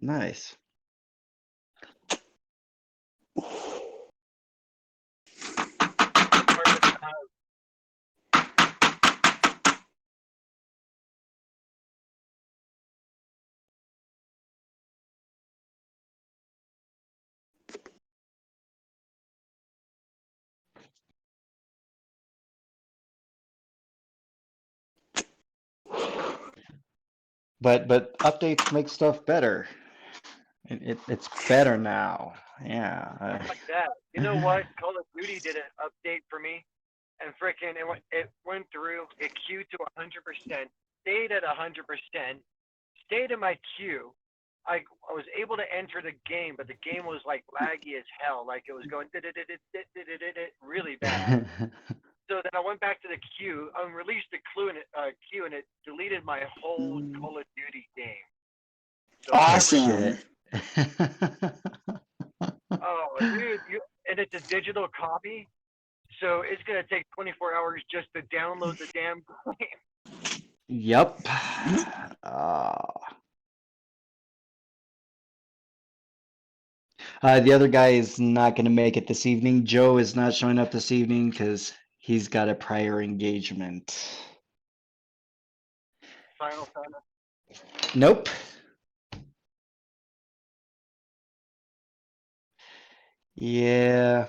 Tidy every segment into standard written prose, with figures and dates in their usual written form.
Nice. But updates make stuff better. It's better now. I Yeah. like that. You know what? Call of Duty did an update for me, and frickin' it went through. It queued to 100%, stayed at 100%, stayed in my queue. I was able to enter the game, but the game was like laggy as hell. Like it was going really bad. So then I went back to the queue, released the queue, and it deleted my whole Call of Duty game. So ever Awesome. Shit. Oh, dude, and it's a digital copy, so it's gonna take 24 hours just to download the damn game. Yep. Uh, the other guy is not going to make it this evening. Joe is not showing up this evening because he's got a prior engagement. Final Fantasy. Nope. Yeah.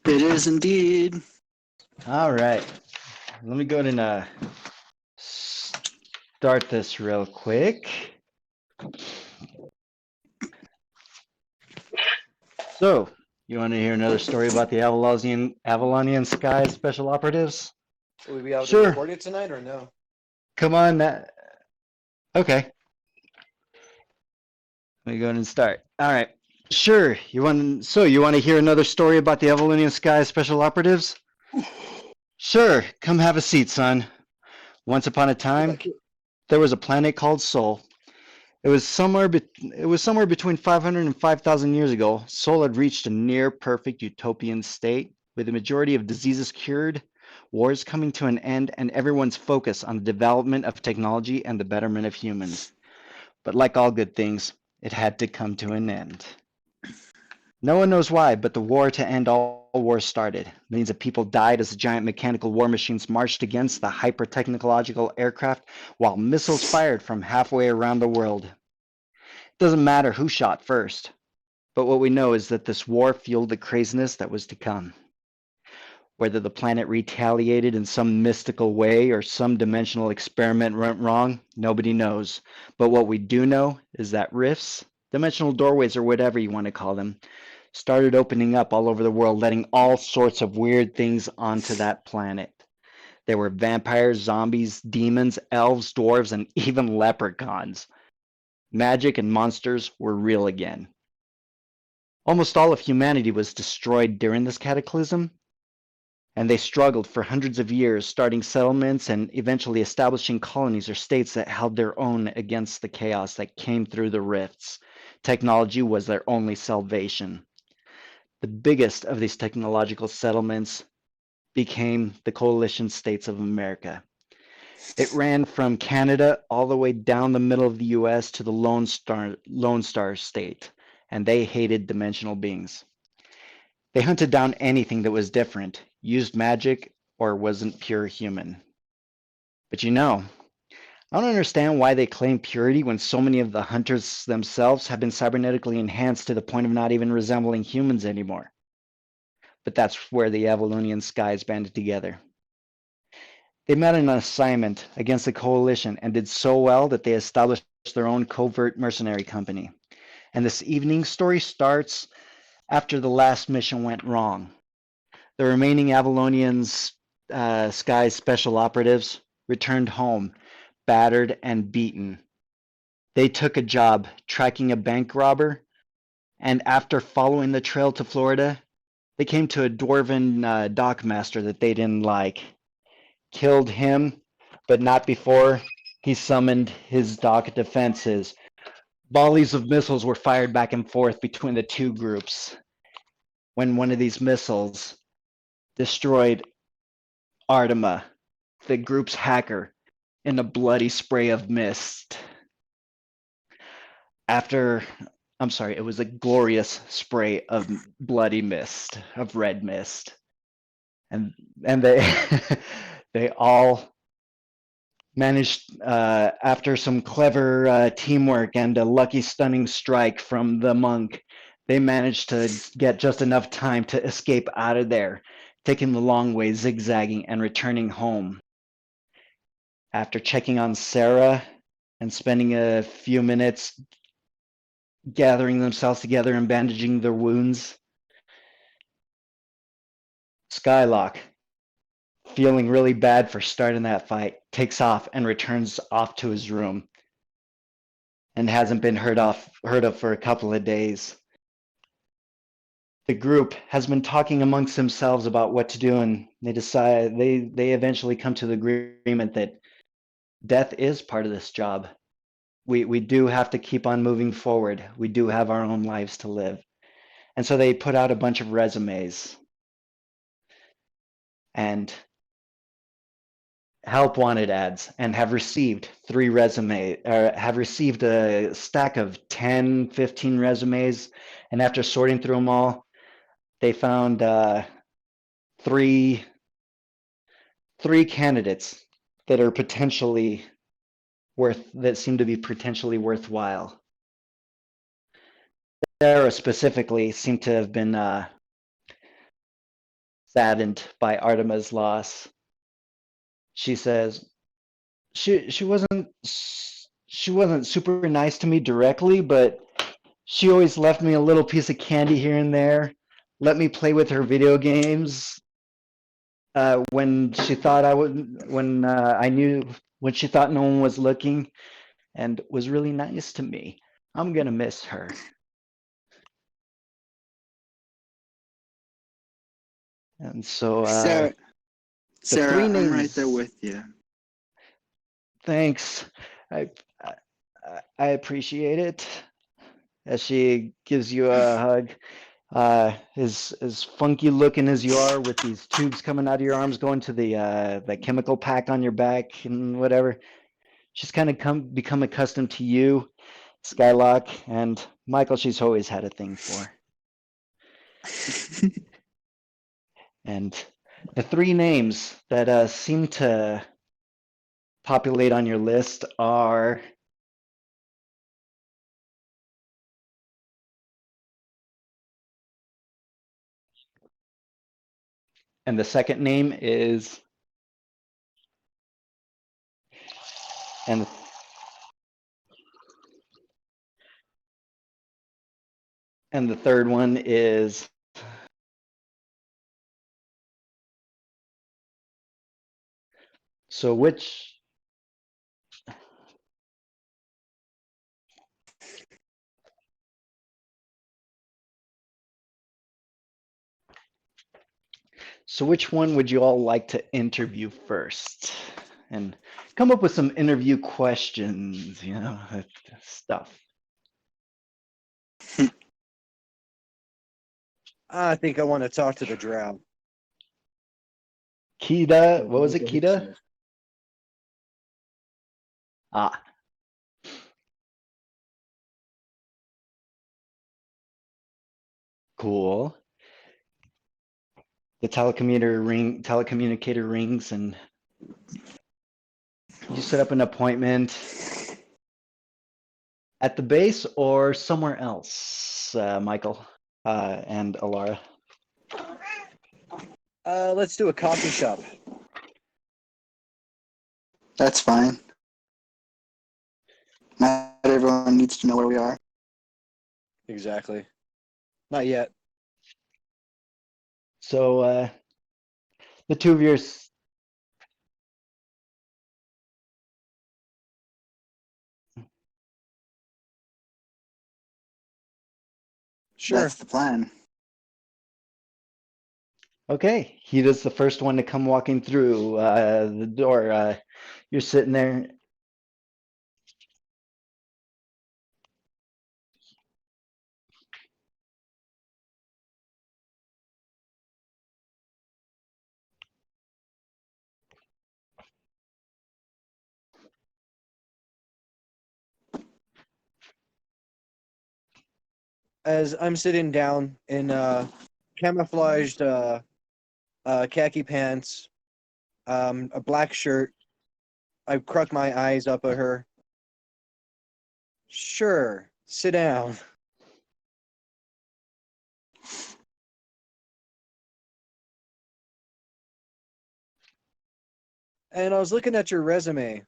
It is indeed. All right. Let me go ahead and start this real quick. So, you want to hear another story about the Avalonian Sky Special Operatives? Will we be able to Sure. record it tonight or no? Come on. Okay. Let me go ahead and start. All right. Sure. You want to hear another story about the Avalonian Sky Special Operatives? Sure. Come have a seat, son. Once upon a time, there was a planet called Sol. It was somewhere between 500 and 5,000 years ago. Sol had reached a near perfect utopian state, with the majority of diseases cured, wars coming to an end, and everyone's focus on the development of technology and the betterment of humans. But like all good things, it had to come to an end. No one knows why, but the war to end all wars started. Millions of people died as the giant mechanical war machines marched against the hyper-technological aircraft while missiles fired from halfway around the world. It doesn't matter who shot first, but what we know is that this war fueled the craziness that was to come. Whether the planet retaliated in some mystical way or some dimensional experiment went wrong, nobody knows. But what we do know is that rifts, dimensional doorways, or whatever you want to call them, started opening up all over the world, letting all sorts of weird things onto that planet. There were vampires, zombies, demons, elves, dwarves, and even leprechauns. Magic and monsters were real again. Almost all of humanity was destroyed during this cataclysm, and they struggled for hundreds of years, starting settlements and eventually establishing colonies or states that held their own against the chaos that came through the rifts. Technology was their only salvation. The biggest of these technological settlements became the Coalition States of America. It ran from Canada all the way down the middle of the US to the Lone Star State, and they hated dimensional beings. They hunted down anything that was different, used magic, or wasn't pure human. But I don't understand why they claim purity when so many of the hunters themselves have been cybernetically enhanced to the point of not even resembling humans anymore. But that's where the Avalonian skies banded together. They met on an assignment against the coalition and did so well that they established their own covert mercenary company. And this evening's story starts after the last mission went wrong. The remaining Avalonians, Sky special operatives, returned home, battered and beaten. They took a job tracking a bank robber, and after following the trail to Florida, they came to a dwarven dockmaster that they didn't like. Killed him, but not before he summoned his dock defenses. Volleys of missiles were fired back and forth between the two groups. When one of these missiles destroyed Artima, the group's hacker, in a bloody spray of mist. It was a glorious spray of bloody mist, of red mist. And they they all managed, after some clever teamwork and a lucky stunning strike from the monk, they managed to get just enough time to escape out of there, taking the long way, zigzagging and returning home. After checking on Sarah and spending a few minutes gathering themselves together and bandaging their wounds, Skylock, feeling really bad for starting that fight, takes off and returns off to his room and hasn't been heard of for a couple of days. The group has been talking amongst themselves about what to do, and they eventually come to the agreement that death is part of this job. We do have to keep on moving forward. We do have our own lives to live. And so they put out a bunch of resumes and help wanted ads and have received have received a stack of 10, 15 resumes. And after sorting through them all, they found three candidates that are that seem to be potentially worthwhile. Sarah specifically seemed to have been saddened by Artema's loss. She says she wasn't super nice to me directly, but she always left me a little piece of candy here and there, let me play with her video games when she thought when she thought no one was looking, and was really nice to me. I'm gonna miss her. And so Sarah, the three I'm right there names. with you. Thanks. I I appreciate it. As she gives you a hug. As funky looking as you are, with these tubes coming out of your arms going to the chemical pack on your back and whatever, she's kind of become accustomed to you, Skylock, and Michael. She's always had a thing for. And the three names that seem to populate on your list are and the second name is and the third one is so which one would you all like to interview first? And come up with some interview questions, stuff. I think I want to talk to the drow. Kita, what was it, Kita? Ah. Cool. The telecommunicator rings, and you set up an appointment at the base or somewhere else, Michael and Alara. Let's do a coffee shop. That's fine. Not everyone needs to know where we are. Exactly. Not yet. So the two of yours. Sure. That's the plan. Okay, he is the first one to come walking through the door. You're sitting there. As I'm sitting down in camouflaged khaki pants, a black shirt, I crack my eyes up at her. Sure, sit down. And I was looking at your resume.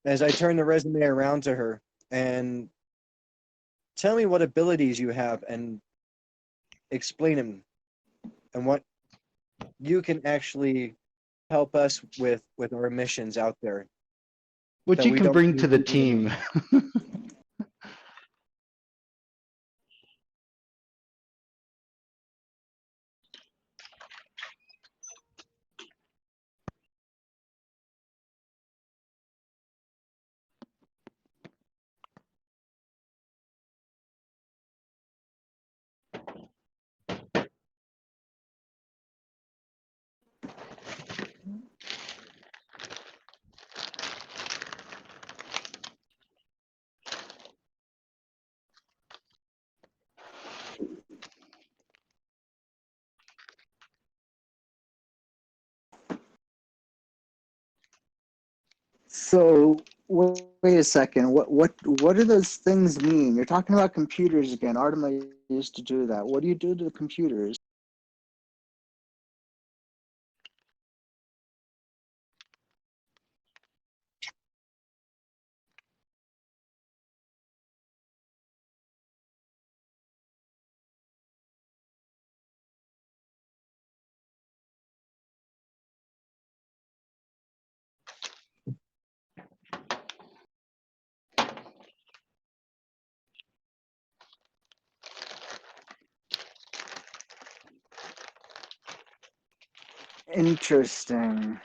As I turn the resume around to her and tell me what abilities you have and explain them and what you can actually help us with our missions out there What that you we can don't bring to need the people to know. team. So wait a second. What do those things mean? You're talking about computers again. Artima used to do that. What do you do to the computers? Interesting.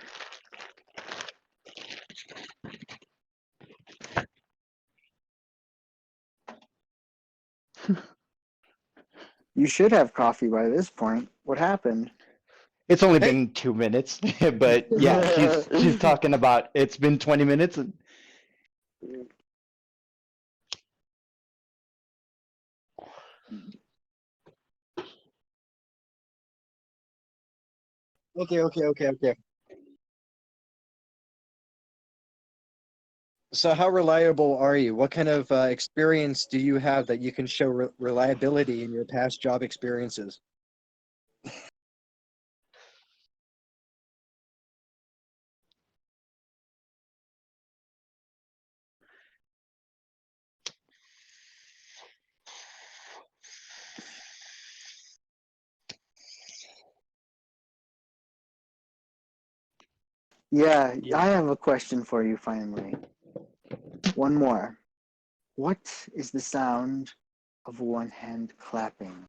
You should have coffee by this point. What happened? It's only Hey, been 2 minutes, but yeah, she's talking about it's been 20 minutes. okay. So how reliable are you? What kind of experience do you have that you can show reliability in your past job experiences? Yeah, Yeah. I have a question for you finally. One more. What is the sound of one hand clapping?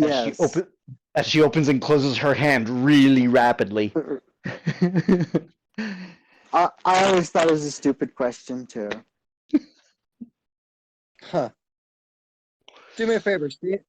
as she Yes. open as she opens and closes her hand really rapidly. I always thought it was a stupid question too. Huh. Do me a favor, Steve.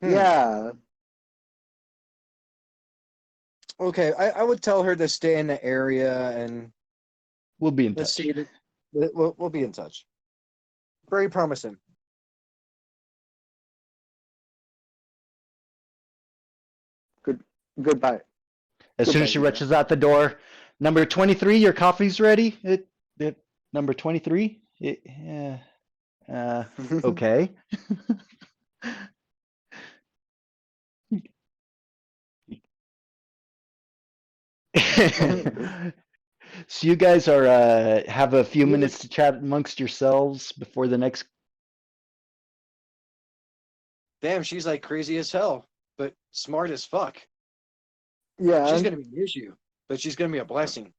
Hmm. Yeah. Okay, I would tell her to stay in the area, and We'll be in let's touch. see. We'll be in touch. Very promising. Good. Goodbye. As soon as Goodbye, she Vito. rushes out the door, number 23, your coffee's ready. Number 23. Yeah. Okay. So you guys are have a few You're the- minutes to chat amongst yourselves before the next. Damn, she's like crazy as hell, but smart as fuck. She's Yeah. gonna be an issue, but she's gonna be a blessing.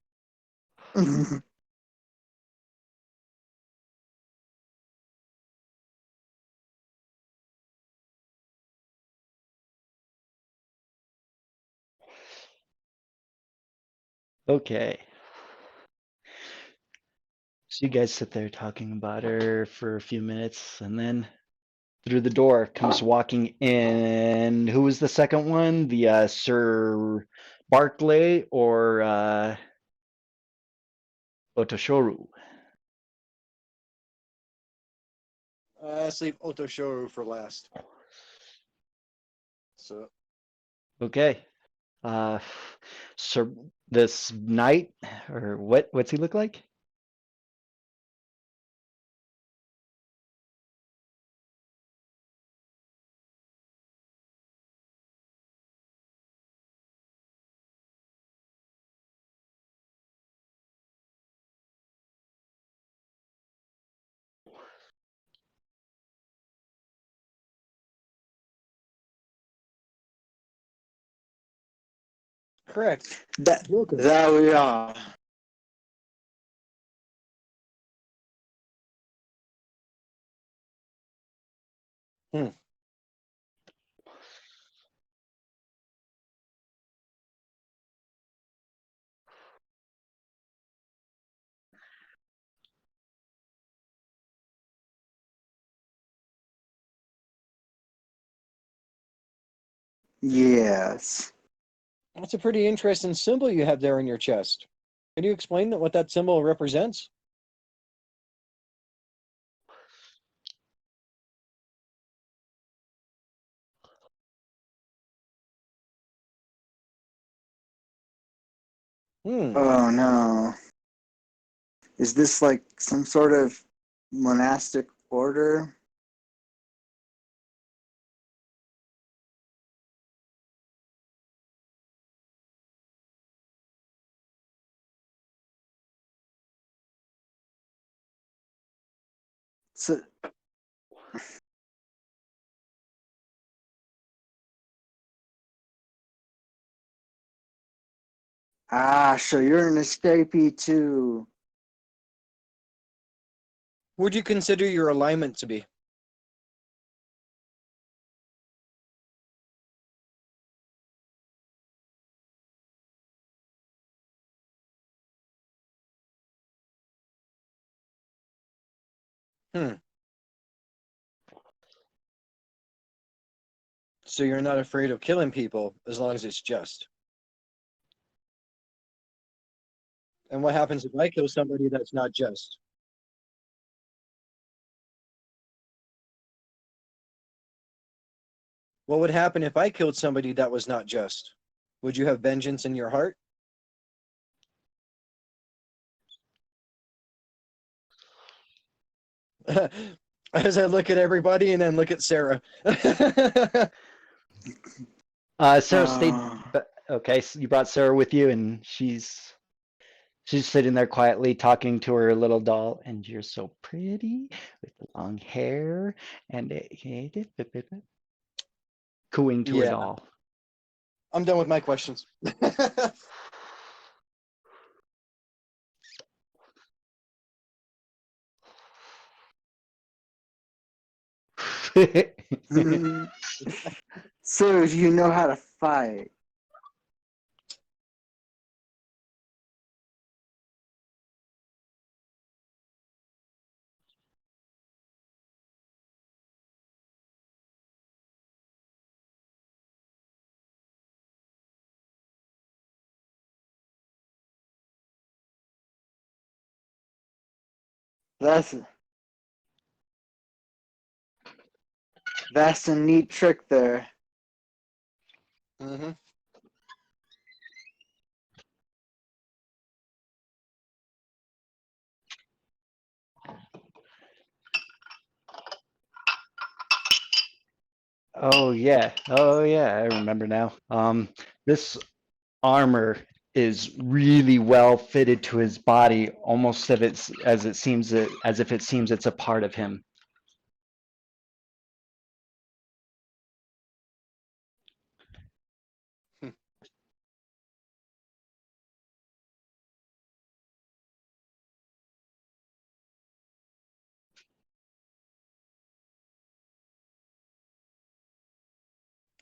Okay. So you guys sit there talking about her for a few minutes, and then through the door comes walking in. Who was the second one? The Sir Barclay or Otoshoru? Let's leave Otoshoru for last. So Okay. Uh, Sir, this knight, or what's he look like? correct. that Welcome. that we are. Hmm. Yes. That's a pretty interesting symbol you have there in your chest. Can you explain what that symbol represents? Hmm. Oh no. Is this like some sort of monastic order? So, so you're an escapee too. Would you consider your alignment to be? Hmm. So you're not afraid of killing people as long as it's just. And what happens if I kill somebody that's not just? What would happen if I killed somebody that was not just? Would you have vengeance in your heart? As I look at everybody and then look at Sarah. Sarah stayed. Uh, Okay, so you brought Sarah with you, and she's sitting there quietly talking to her little doll, and you're so pretty with the long hair and cooing to her Yeah, doll. I'm done with my questions. so do you know how to fight? That's that's a neat trick there. Mm-hmm. Oh yeah. Oh yeah, I remember now. This armor is really well fitted to his body, almost as if it seems it's a part of him.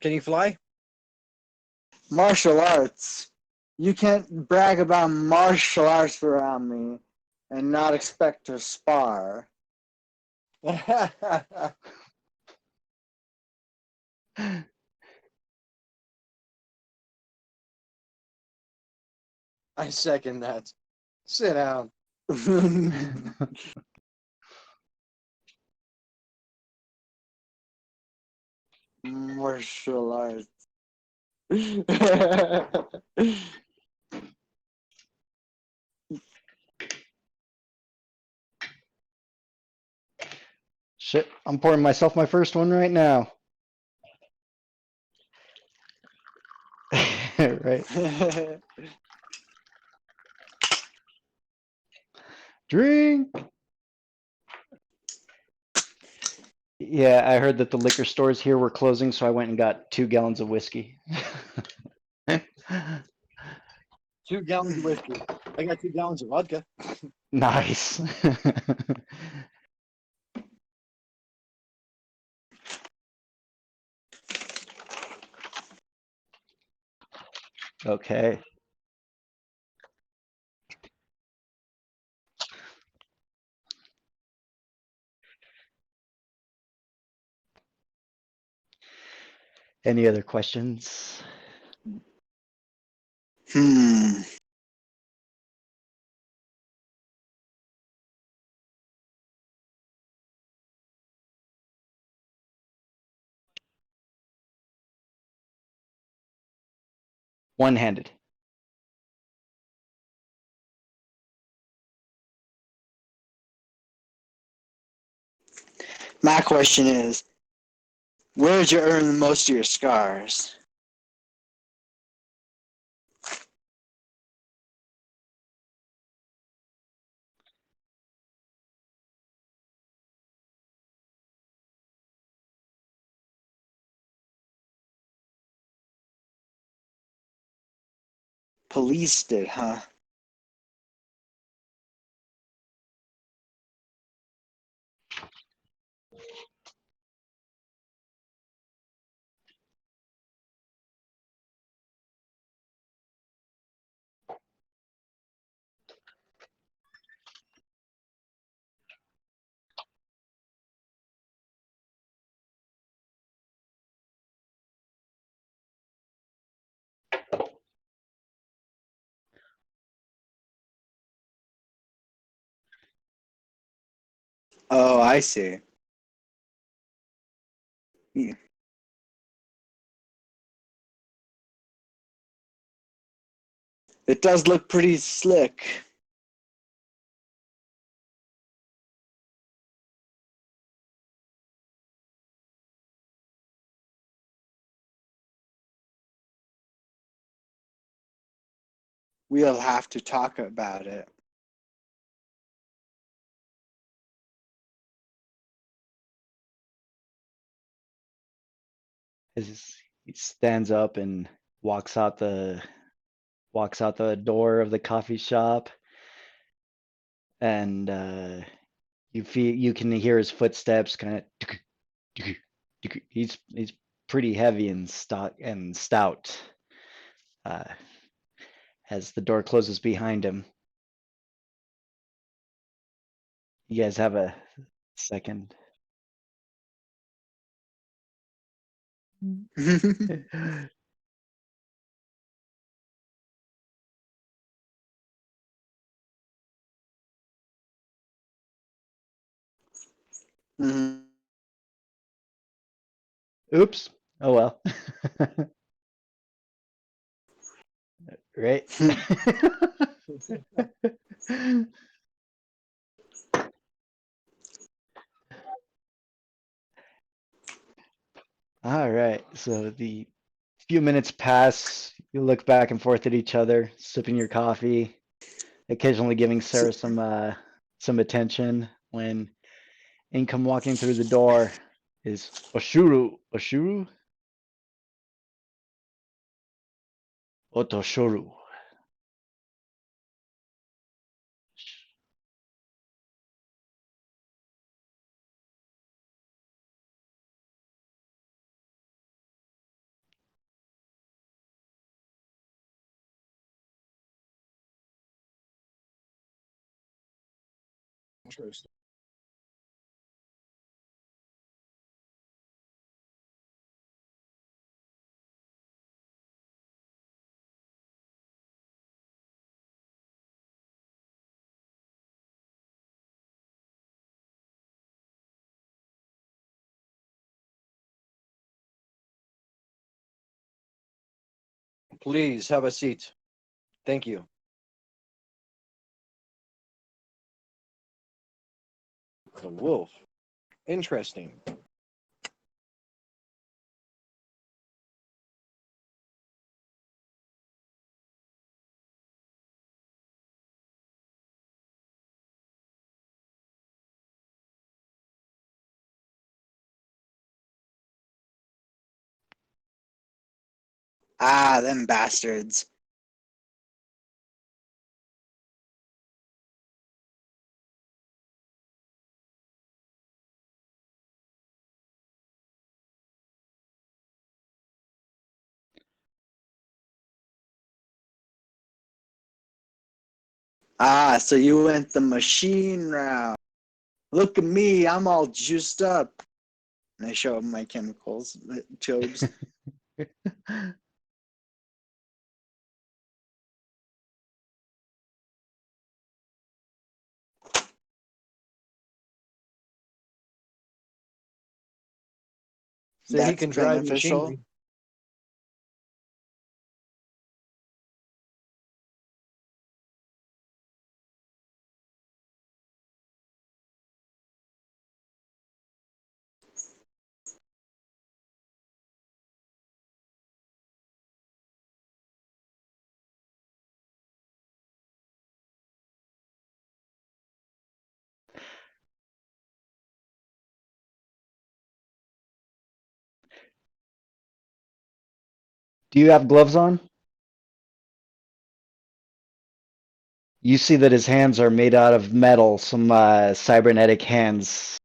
Can you fly? Martial arts. You can't brag about martial arts around me and not expect to spar. I second that. Sit down. Martial arts. Shit, I'm pouring myself my first one right now. Right. Drink. Yeah, I heard that the liquor stores here were closing, so I went and got 2 gallons of whiskey. 2 gallons of whiskey. I got 2 gallons of vodka. Nice. Okay. Any other questions? Hmm. One-handed. My question is, where did you earn most of your scars? Police did, huh? Oh, I see. Yeah. It does look pretty slick. We'll have to talk about it. He stands up and walks out the door of the coffee shop, and you can hear his footsteps kind of. He's pretty heavy and stout. Uh, as the door closes behind him, you guys have a second. Mhm. Oops. Oh well. Right. All right. So the few minutes pass. You look back and forth at each other, sipping your coffee, occasionally giving So, Sarah some attention when in come walking through the door is Oshuru. Oshuru? Otoshoru. Interesting. Please have a seat. Thank you. The wolf. Interesting. them bastards. So you went the machine route. Look at me, I'm all juiced up. And I show him my chemicals, tubes. So he That's can drive beneficial. machinery. Do you have gloves on? You see that his hands are made out of metal, some cybernetic hands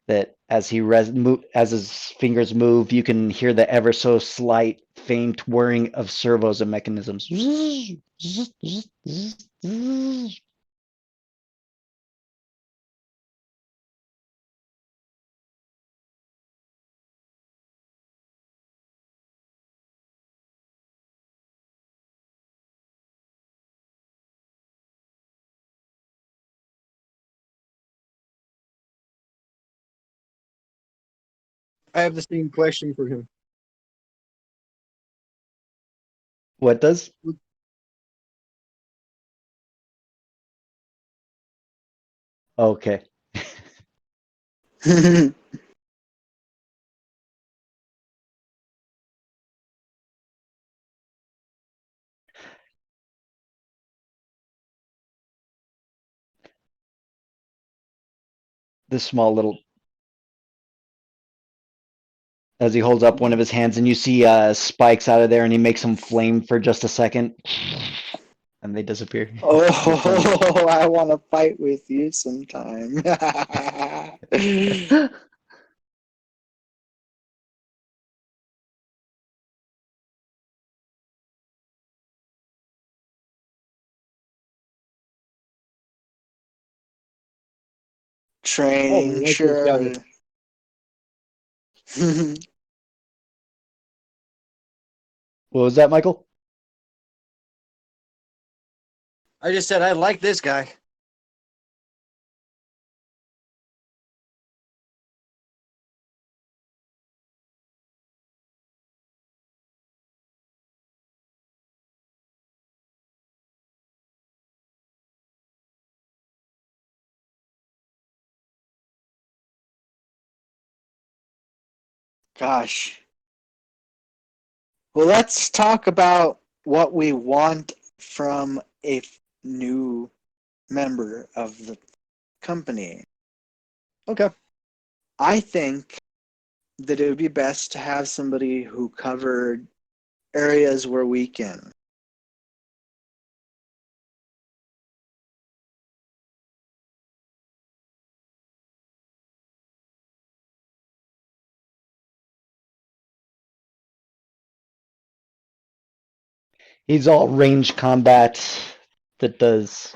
that as his fingers move, you can hear the ever so slight, faint whirring of servos and mechanisms. I have the same question for him. What does? Okay. This small little, as he holds up one of his hands, and you see spikes out of there, and he makes them flame for just a second, and they disappear. The flame. Oh, I want to fight with you sometime. Oh, I Training, like this guy. sure. What was that, Michael? I just said I like this guy. Gosh. Well, let's talk about what we want from a new member of the company. Okay. I think that it would be best to have somebody who covered areas where we can. He's all range combat that does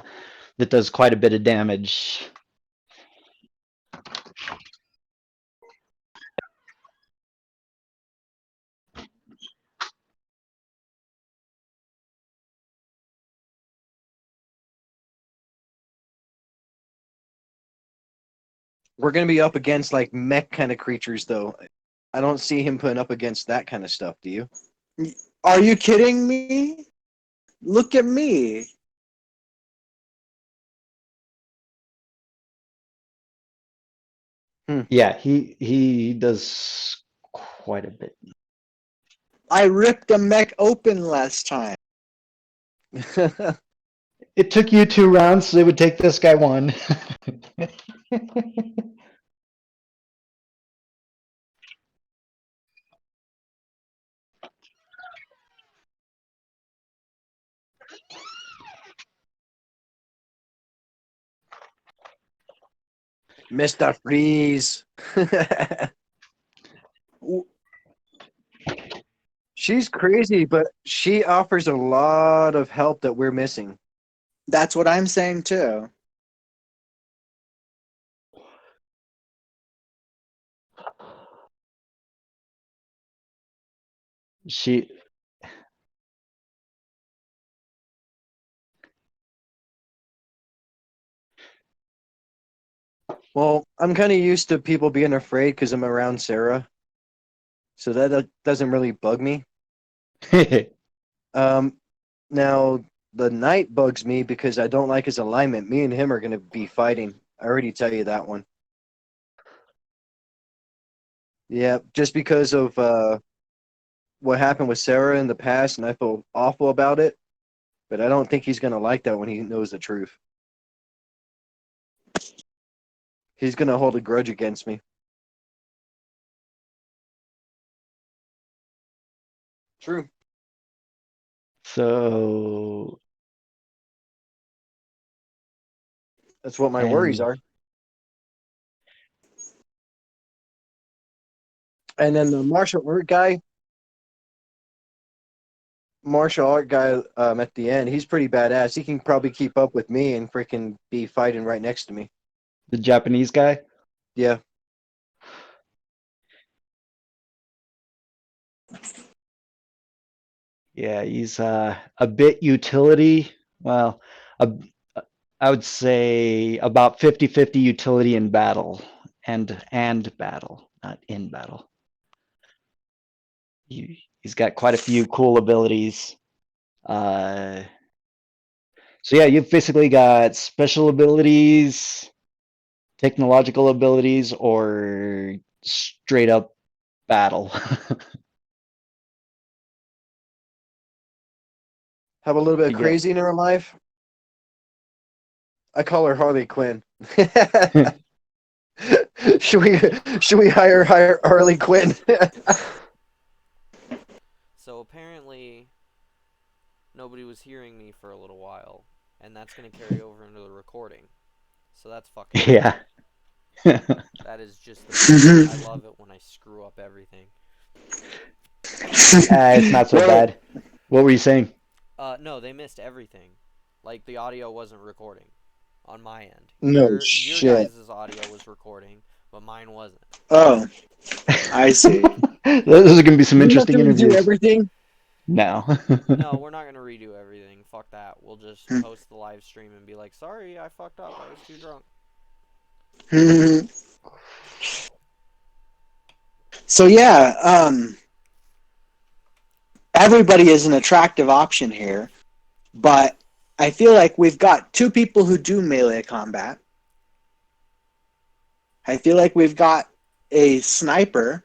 quite a bit of damage. We're gonna be up against like mech kind of creatures, though. I don't see him putting up against that kind of stuff. Do you? Are you kidding me? Look at me. Yeah, he does quite a bit. I ripped a mech open last time. It took you 2 rounds, so it would take this guy one. Mr. Freeze. She's crazy, but she offers a lot of help that we're missing. That's what I'm saying too. She Well, I'm kind of used to people being afraid because I'm around Sarah, so that doesn't really bug me. Um, Now the knight bugs me because I don't like his alignment. Me and him are going to be fighting. I already tell you that one. Yeah, just because of what happened with Sarah in the past, and I feel awful about it. But I don't think he's going to like that when he knows the truth. He's going to hold a grudge against me. True. so That's what my worries and are. And then the martial art guy at the end, he's pretty badass. He can probably keep up with me and freaking be fighting right next to me. the Japanese guy. Yeah. Yeah, he's a bit utility. Well, a, I would say about 50-50 utility in battle and battle, not in battle. He's got quite a few cool abilities. Uh, so yeah, you've basically got special abilities, technological abilities, or straight up battle. Have a little bit of You get crazy in her life. I call her Harley Quinn. should we hire Harley Quinn? So apparently, nobody was hearing me for a little while, and that's gonna carry over into the recording. So that's fucking yeah. great. That is just the best. I love it when I screw up everything. It's not so Well, bad. What were you saying? No, they missed everything. Like the audio wasn't recording on my end. no Your shit. guys' audio was recording, but mine wasn't. Oh, I see. Those are going to be some You have to interesting redo interviews. everything. No. No, we're not gonna redo everything. Fuck that. We'll just post the live stream and be like, "Sorry, I fucked up. I was too drunk." So yeah, everybody is an attractive option here, but I feel like we've got two people who do melee combat. I feel like we've got a sniper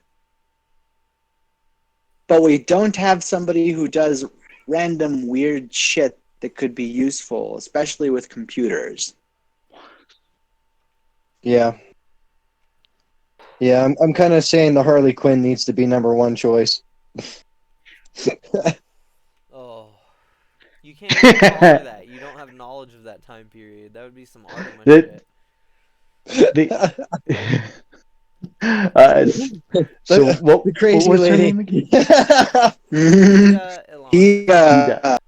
but we don't have somebody who does random weird shit that could be useful, especially with computers. Yeah. Yeah, I'm kind of saying the Harley Quinn needs to be number one choice. Oh. You can't even call her that. You don't have knowledge of that time period. That would be some Artemis The- shit. the s- so what The crazy was her lady. name again? Hida Ilana. Ida.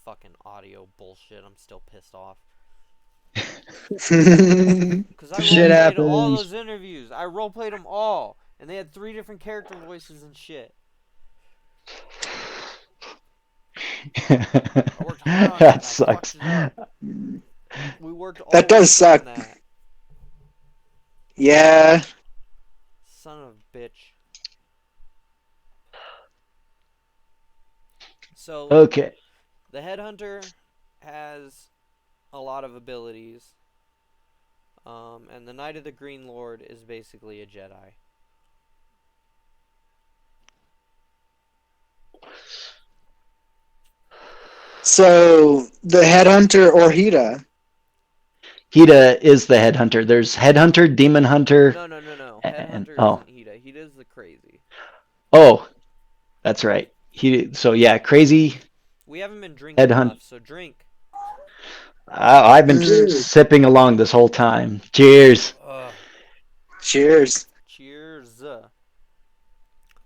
Fucking audio bullshit. I'm still pissed off. Shit Because I Shit roleplayed all happens. those interviews. I roleplayed them all. And they had 3 different character voices and shit. I worked hard on it That and I fucked sucks. it up. We worked all That does week on suck. that. Yeah. Son of a bitch. So, Okay. the Headhunter has a lot of abilities. And the Knight of the Green Lord is basically a Jedi. So the headhunter or Hida. Hida is the headhunter. There's headhunter, demon hunter, No. and Headhunter oh, isn't Hida. Hida's the crazy. oh, that's right. So yeah, crazy We haven't been drinking headhunt. enough, so drink. I've been Mm, sipping along this whole time. Cheers. Ugh. cheers. Cheers.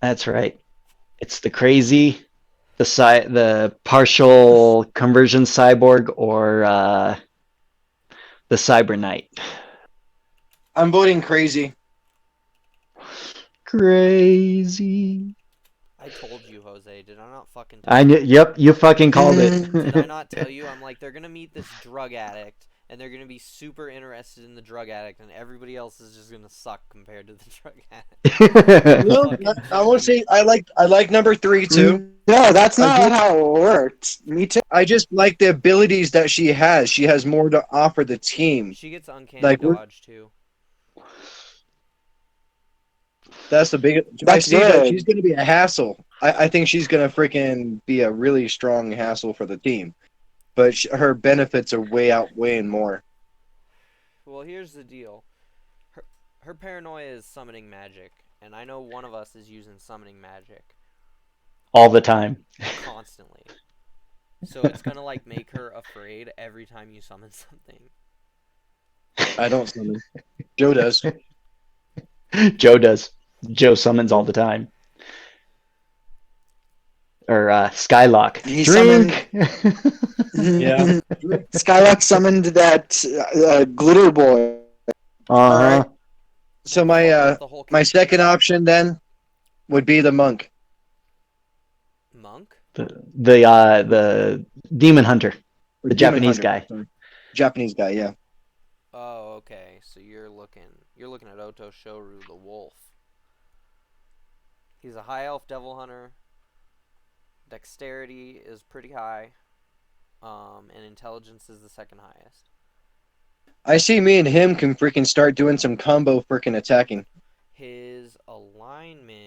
That's right. It's the crazy, the partial conversion cyborg, or the cyber knight. I'm voting crazy. Crazy. I told you, Jose. Did I not fucking tell you? Yep, you fucking called it. Did I not tell you? I'm like, they're gonna meet this drug addict, and they're gonna be super interested in the drug addict, and everybody else is just gonna suck compared to the drug addict. No, Fucking I won't junkie. say I like number 3 too. No, that's I not just how it worked. Me too. I just like the abilities that she has. She has more to offer the team. She gets uncanny Like dodge too. that's the big. I That's see that she's good. going to be a hassle. I think she's going to freaking be a really strong hassle for the team. But her benefits are way outweighing more. Well, here's the deal. Her paranoia is summoning magic, and I know one of us is using summoning magic All the time. constantly. So it's gonna like make her afraid every time you summon something. I don't summon. Joe does. Joe does. Joe summons all the time. Or Skylock. He summoned. Drink. Yeah. Skylock summoned that glitter boy. All Uh-huh. right. So And fucked up the whole my campaign. second option then would be the monk. Monk? The demon hunter. Or The demon Japanese hunter. guy. Sorry. Japanese guy, yeah. Oh, okay. So you're looking at Oto Shoru the wolf. He's a high elf devil hunter. Dexterity is pretty high. And intelligence is the second highest. I see me and him can freaking start doing some combo freaking attacking. His alignment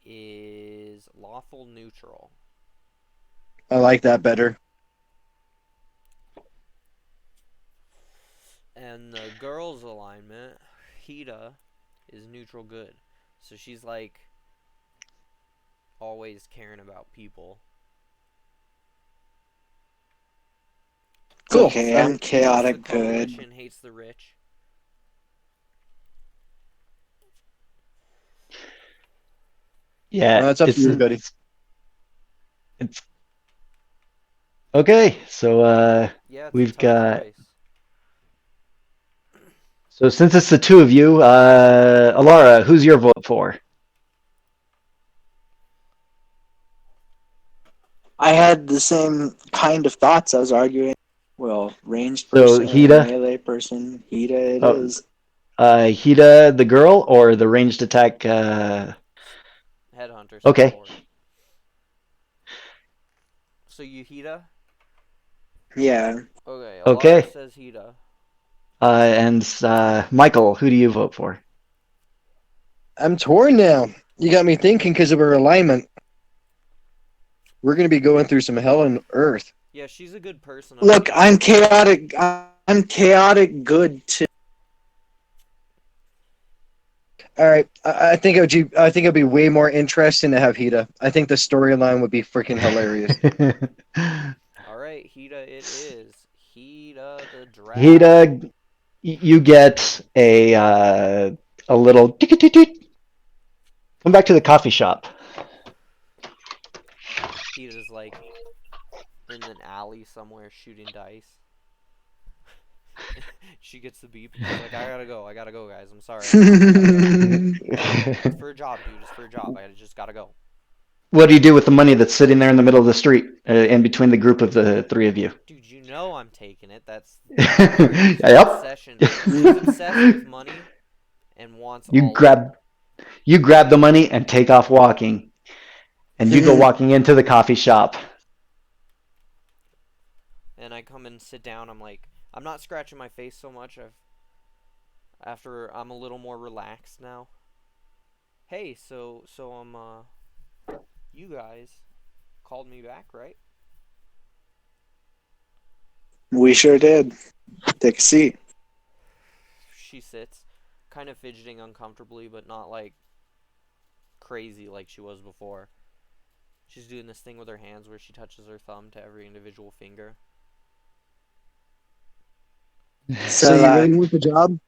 is lawful neutral. I like that better. And the girl's alignment, Hida, is neutral good. So she's like always caring about people. Cool. Okay, I'm Hates the chaotic good. coalition, hates the rich. Yeah. That's up to you, buddy. It's okay. So Yeah, it's we've a tough got. choice. So since it's the two of you, Alara, who's your vote for? I had the same kind of thoughts. I was arguing. Well, ranged So person or Hida, melee person. Hida it uh, is. Hida the girl, or the ranged attack? Headhunter Okay. cyborg. So you Hida? Yeah. Okay, Alara Okay. says Hida. And Michael, who do you vote for? I'm torn now. You got me thinking because of her alignment. We're going to be going through some hell on earth. Yeah, she's a good person. Look, I'm underneath. chaotic. I'm chaotic good too. All right, I think it would be way more interesting to have Hida. I think the storyline would be freaking hilarious. All right, Hida, it is. Hida the draft. Hida, you get a little tick tick tick. Come back to the coffee shop. Hida's like in an alley somewhere shooting dice. She gets the beep and she's like, I gotta go, guys. I'm sorry. It's for a job, dude. It's for a job. I just gotta go. What do you do with the money that's sitting there in the middle of the street, in between the group of the three of you? Dude, you know I'm taking it. That's Maria's Yep. obsession. She's obsessed with money and wants You all of it. grab the money and take off walking, and you go walking into the coffee shop. And I come and sit down. I'm like, I'm not scratching my face so much. I'm a little more relaxed now. Hey, so you guys called me back, right? We sure did. Take a seat. She sits, kind of fidgeting uncomfortably, but not like crazy like she was before. She's doing this thing with her hands where she touches her thumb to every individual finger. So you really want the job?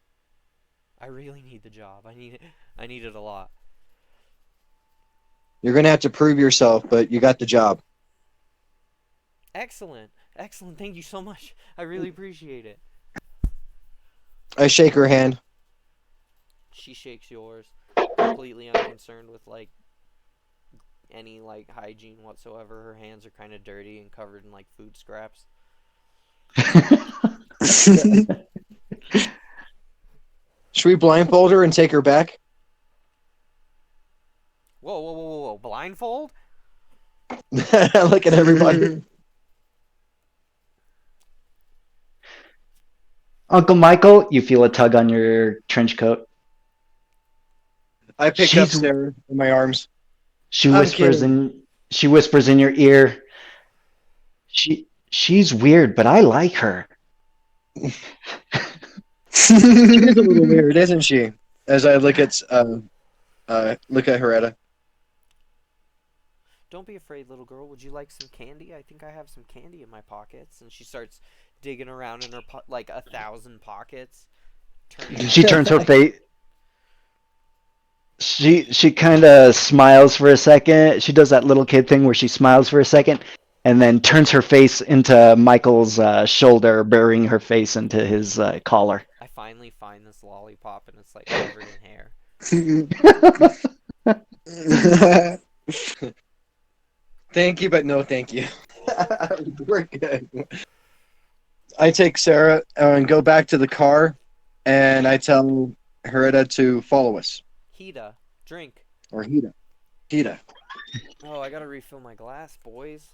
I really need the job. I need it. I need it a lot. You're going to have to prove yourself, but you got the job. Excellent. Excellent. Thank you so much. I really appreciate it. I shake her hand. She shakes yours, completely unconcerned with like any like hygiene whatsoever. Her hands are kind of dirty and covered in like food scraps. Should we blindfold her and take her back? Whoa, whoa, whoa, whoa, whoa! Blindfold? Look at everybody. Uncle Michael, you feel a tug on your trench coat. I pick up Sarah in my arms. She I'm whispers kidding. in your ear. She's weird, but I like her. She is a little weird, isn't she? As I look at Heretta. Don't be afraid, little girl. Would you like some candy? I think I have some candy in my pockets. And she starts digging around in her like 1,000 pockets. She turns her face. She kind of smiles for a second. She does that little kid thing where she smiles for a second, and then turns her face into Michael's shoulder, burying her face into his collar. I finally find this lollipop, and it's like covered in hair. Thank you, but no thank you. We're good. I take Sarah and go back to the car, and I tell Heretta to follow us. Hida, drink. Or Hida. Hida. Oh, I gotta refill my glass, boys.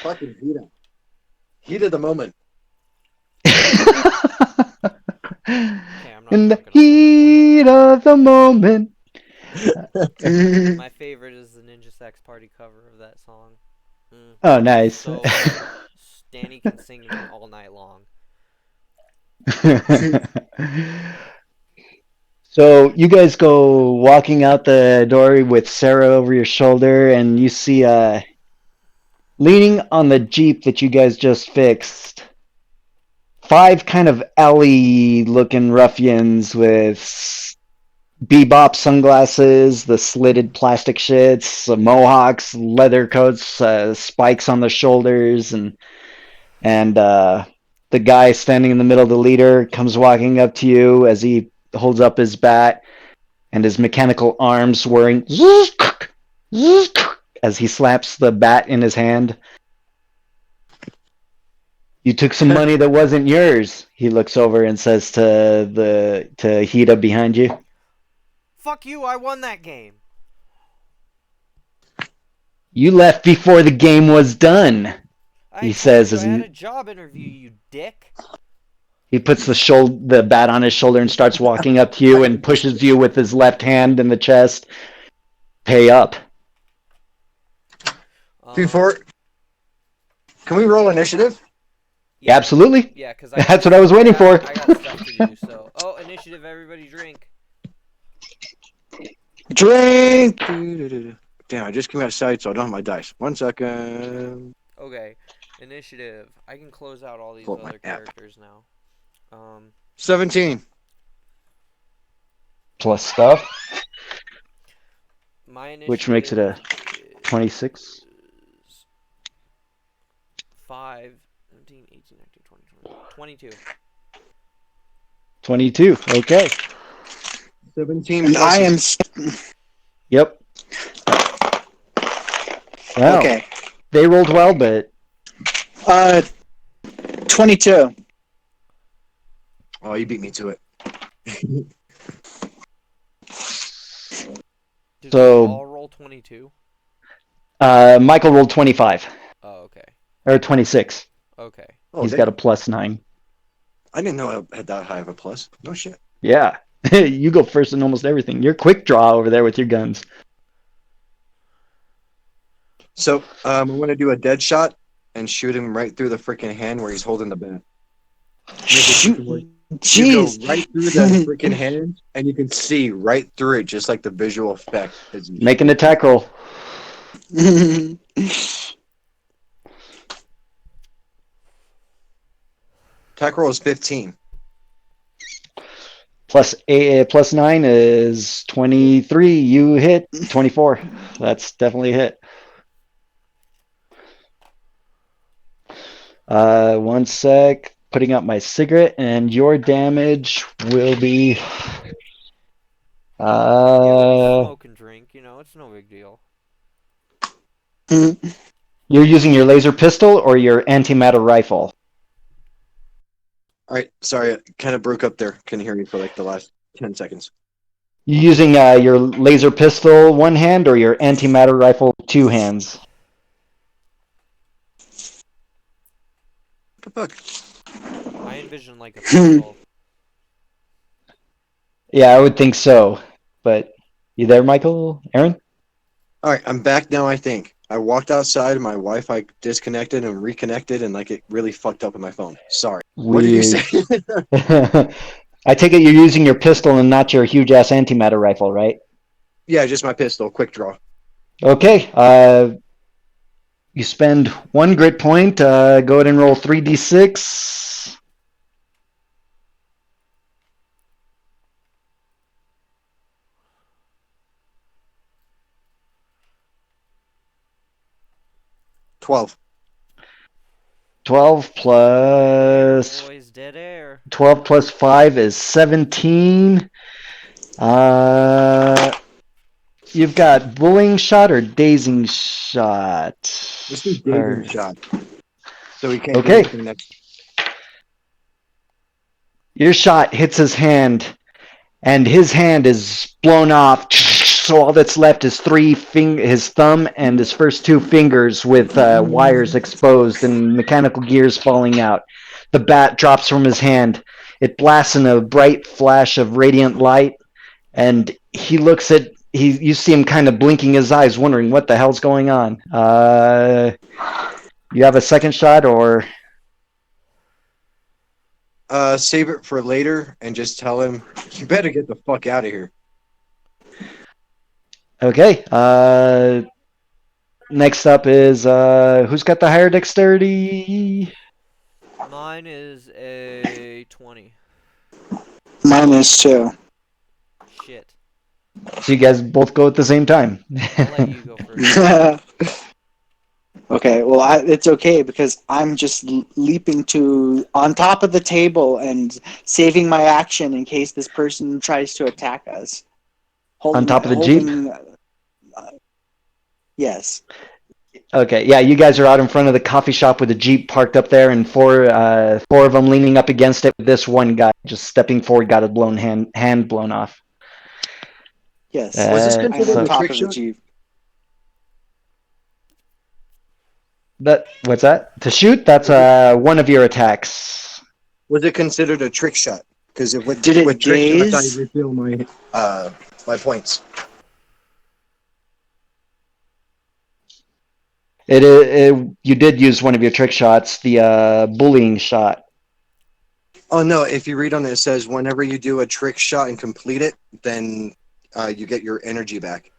Fucking Hida. Hida the moment. In the heat of the moment. My favorite is the Ninja Sex Party cover of that song. Oh, nice. So good. Danny can sing to me all night long. So you guys go walking out the door with Sarah over your shoulder, and you see leaning on the Jeep that you guys just fixed, 5 kind of alley-looking ruffians with bebop sunglasses, the slitted plastic shits, mohawks, leather coats, spikes on the shoulders, and the guy standing in the middle of the leader comes walking up to you as he holds up his bat and his mechanical arms whirring as he slaps the bat in his hand. You took some money that wasn't yours. He looks over and says to Hida behind you. Fuck you, I won that game. You left before the game was done. I He told says you as I had a job interview, you dick. He puts the bat on his shoulder and starts walking up to you and pushes you with his left hand in the chest. Pay up. Before, can we roll initiative? Yeah, Absolutely. yeah, because That's what I was waiting for. I got stuff to do. So, initiative, everybody, drink. Drink. Damn, I just came out of sight, so I don't have my dice. 1 second. Okay, initiative. I can close out all these Pull up my other app. characters now. 17. Plus stuff, My initiative which makes it a 26. is 5, 17, 18, 19, 20, 22. 22. Okay. 17 And plus I am. Yep. Wow. Okay. They rolled well, but 22. Oh, you beat me to it. Did So- we all roll 22? Michael rolled 25 Oh, okay. or 26. Okay. Oh, He's got a +9. I didn't know I had that high of a plus. No shit. Yeah. You go first in almost everything. You're quick draw over there with your guns. So, I want to do a dead shot and shoot him right through the freaking hand where he's holding the bat. Shoot. You go Jeez. right through the freaking hand, and you can see right through it, just like the visual effect. Make an attack roll. Attack roll is 15. +9 is 23. You hit 24. That's definitely a hit. 1 sec. Putting out my cigarette, and your damage will be. Yeah, we smoke and drink. It's no big deal. You're using your laser pistol or your antimatter rifle? All right, sorry, I kind of broke up there. Couldn't hear you for like the last 10 seconds. You using your laser pistol one hand or your antimatter rifle two hands? What the fuck? I envision like a pistol. Yeah, I would think so. But you there, Michael? Aaron? All right, I'm back now. I think I walked outside, my Wi-Fi disconnected and reconnected, and like it really fucked up in my phone. Sorry. What did you say? I take it you're using your pistol and not your huge ass antimatter rifle, right? Yeah, just my pistol. Quick draw. Okay. You spend 1 grit point. Go ahead and roll 3d6. $12. 12 plus Boys, dead air. 12 plus 5 is 17. You've got bullying shot or dazing shot? This is Or- David's shot. So he can't Okay. do anything next. Your shot hits his hand, and his hand is blown off. So all that's left is his thumb and his first 2 fingers with wires exposed and mechanical gears falling out. The bat drops from his hand. It blasts in a bright flash of radiant light, and he looks at. You see him kind of blinking his eyes, wondering what the hell's going on. You have a second shot, or Save it for later and just tell him, you better get the fuck out of here. okay. Next up is who's got the higher dexterity? Mine is a 20. Mine is 2. Shit. So you guys both go at the same time. I'll let you go first. Okay, well, it's okay because I'm just leaping to on top of the table and saving my action in case this person tries to attack us. On top of the Jeep? Yes. Okay, yeah, you guys are out in front of the coffee shop with the Jeep parked up there, and four of them leaning up against it. This one guy just stepping forward got a hand blown off. Yes. Was this I'm considered on a top trick of the shot? Jeep. What's that? To shoot? That's one of your attacks. Was it considered a trick shot? Because Did it with trick shots, I daze? refill my points. You did use one of your trick shots, the bullying shot. Oh no! If you read on it, it says whenever you do a trick shot and complete it, then you get your energy back.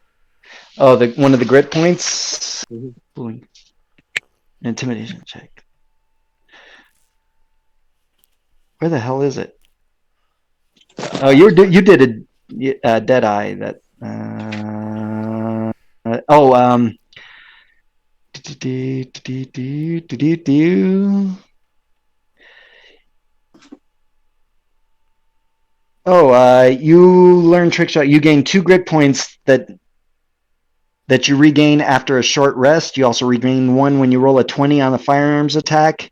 Oh, the one of the grit points. Mhm. Bullying. Intimidation check. Where the hell is it? Oh, you did a dead eye that. Oh, Oh, you learn trick shot. You gain 2 grit points that you regain after a short rest. You also regain 1 when you roll a 20 on a firearms attack,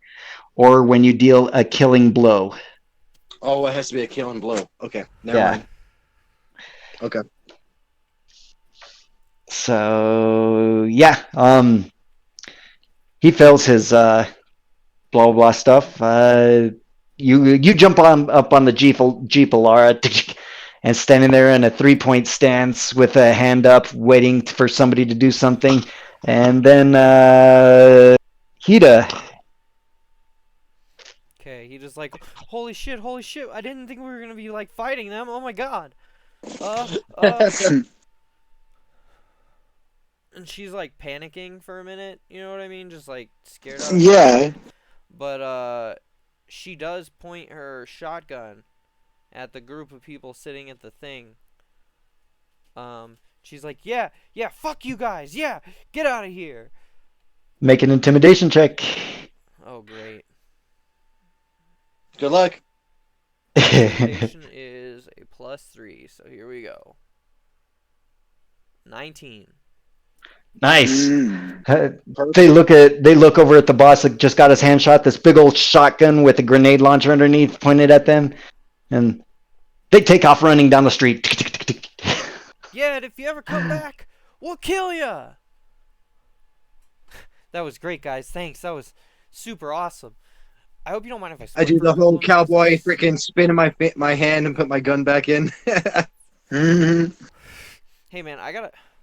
or when you deal a killing blow. Oh, it has to be a killing blow. Okay, never Yeah. mind. Okay. So yeah, he fails his blah blah blah stuff. You jump up on the Jeep Alara and standing there in a 3-point stance with a hand up, waiting for somebody to do something, and then Hida. Okay, he just like, holy shit, I didn't think we were gonna be like fighting them. Oh my god. Uh, uh. And she's like panicking for a minute. You know what I mean? Just like scared out of her Yeah. mind. But she does point her shotgun at the group of people sitting at the thing. She's like, yeah, fuck you guys, yeah, get out of here. Make an intimidation check. Oh, great. Good luck. Intimidation is a +3, so here we go. 19. Nice. Mm. They look over at the boss that just got his hand shot. This big old shotgun with a grenade launcher underneath, pointed at them, and they take off running down the street. Yeah, and if you ever come back, we'll kill ya. That was great, guys. Thanks. That was super awesome. I hope you don't mind if I I spoil do for the whole everyone, 'cause cowboy this- freaking spin in my hand and put my gun back in. Mhm. Hey, man,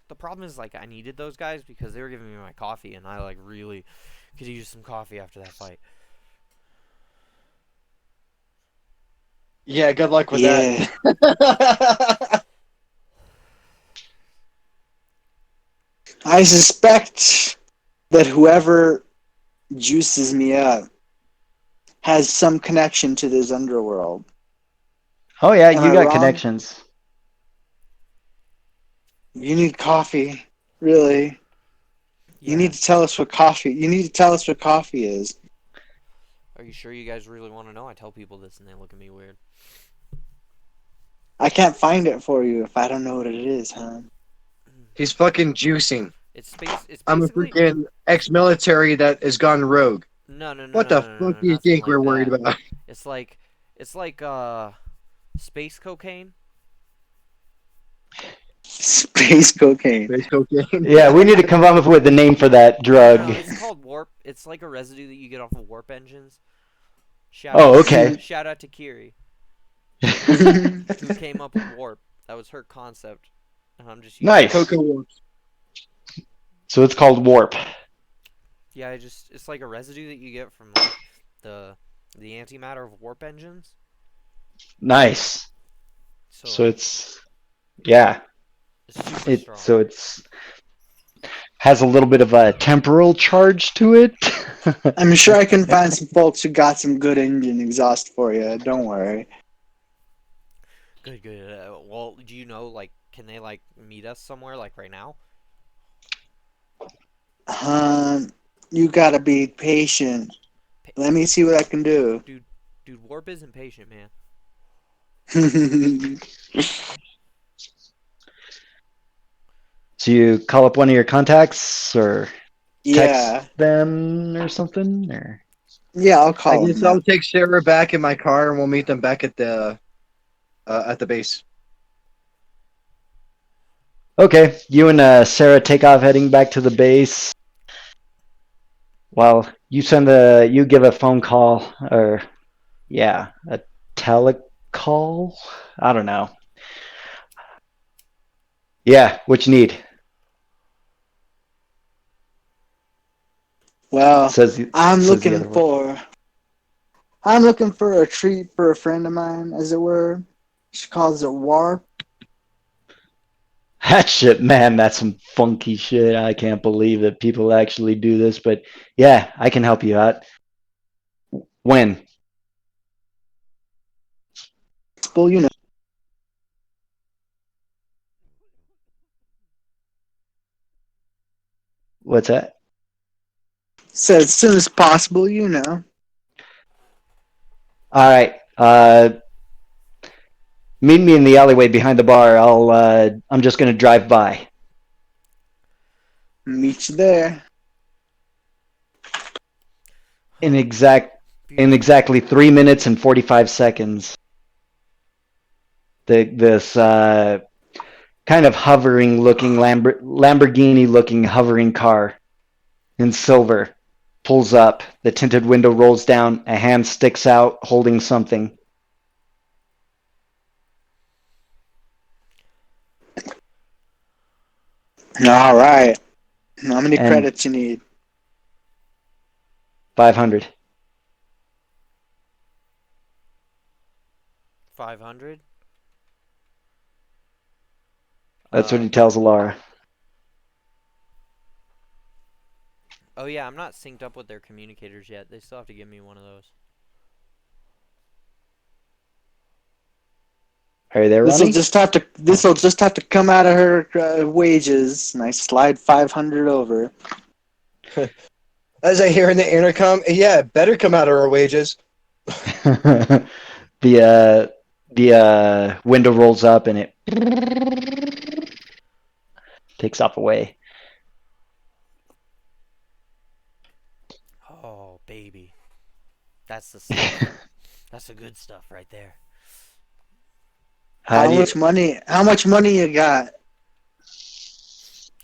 the problem is, like, I needed those guys because they were giving me my coffee, and I, like, really could use some coffee after that fight. Yeah, good luck with Yeah. that. I suspect that whoever juices me up has some connection to this underworld. Oh yeah, Am you I got wrong? connections. You need coffee, really. Yeah. You need to tell us what coffee. You need to tell us what coffee is. Are you sure you guys really want to know? I tell people this, and they look at me weird. I can't find it for you if I don't know what it is, huh? He's fucking juicing. It's I'm a basically freaking ex-military that has gone rogue. no, What the fuck do you nothing think like we're worried that. about? It's like space cocaine. Space cocaine. Space cocaine. Yeah, we need to come up with a name for that drug. No, it's called warp. It's like a residue that you get off of warp engines. Oh, okay. Shout out to Kiri, who came up with warp. That was her concept, and I'm just using Nice. Cocoa Warps. So it's called warp. Yeah, it's like a residue that you get from like the antimatter of warp engines. Nice. So like, it's yeah. it's super strong. So it's has a little bit of a temporal charge to it. I'm sure I can find some folks who got some good engine exhaust for you. Don't worry. Good. Well, do you know, like, can they like meet us somewhere like right now? You gotta be patient. Let me see what I can do. Dude, warp isn't patient, man. So you call up one of your contacts or Yeah. text them or something, or Yeah, I'll I call guess him. I'll take Sarah back in my car and we'll meet them back at the base. okay. You and Sarah take off heading back to the base. While you give a phone call or Yeah, a telecall? I don't know. Yeah, what you need? Well, Says I'm says the looking other one. for I'm looking for a treat for a friend of mine, as it were. She calls it warp. That shit, man, that's some funky shit. I can't believe that people actually do this, but yeah, I can help you out. When? Well, you know. What's that? Said as soon as possible, you know. All right. Meet me in the alleyway behind the bar. I'm just gonna drive by. Meet you there. In Oh, exact in beautiful. exactly 3 minutes and 45 seconds. This kind of hovering looking Lamborghini looking hovering car in silver pulls up. The tinted window rolls down. A hand sticks out holding something. All right. How many And credits you need? 500. 500. That's what he tells Laura. Oh yeah, I'm not synced up with their communicators yet. They still have to give me one of those. Are you there, This will Ronnie? just have to. This will just have to come out of her wages, and I slide 500 over. As I hear in the intercom, yeah, it better come out of our wages. The window rolls up and it takes off away. Oh baby, that's the stuff. That's the good stuff right there. How do you? How much money you got?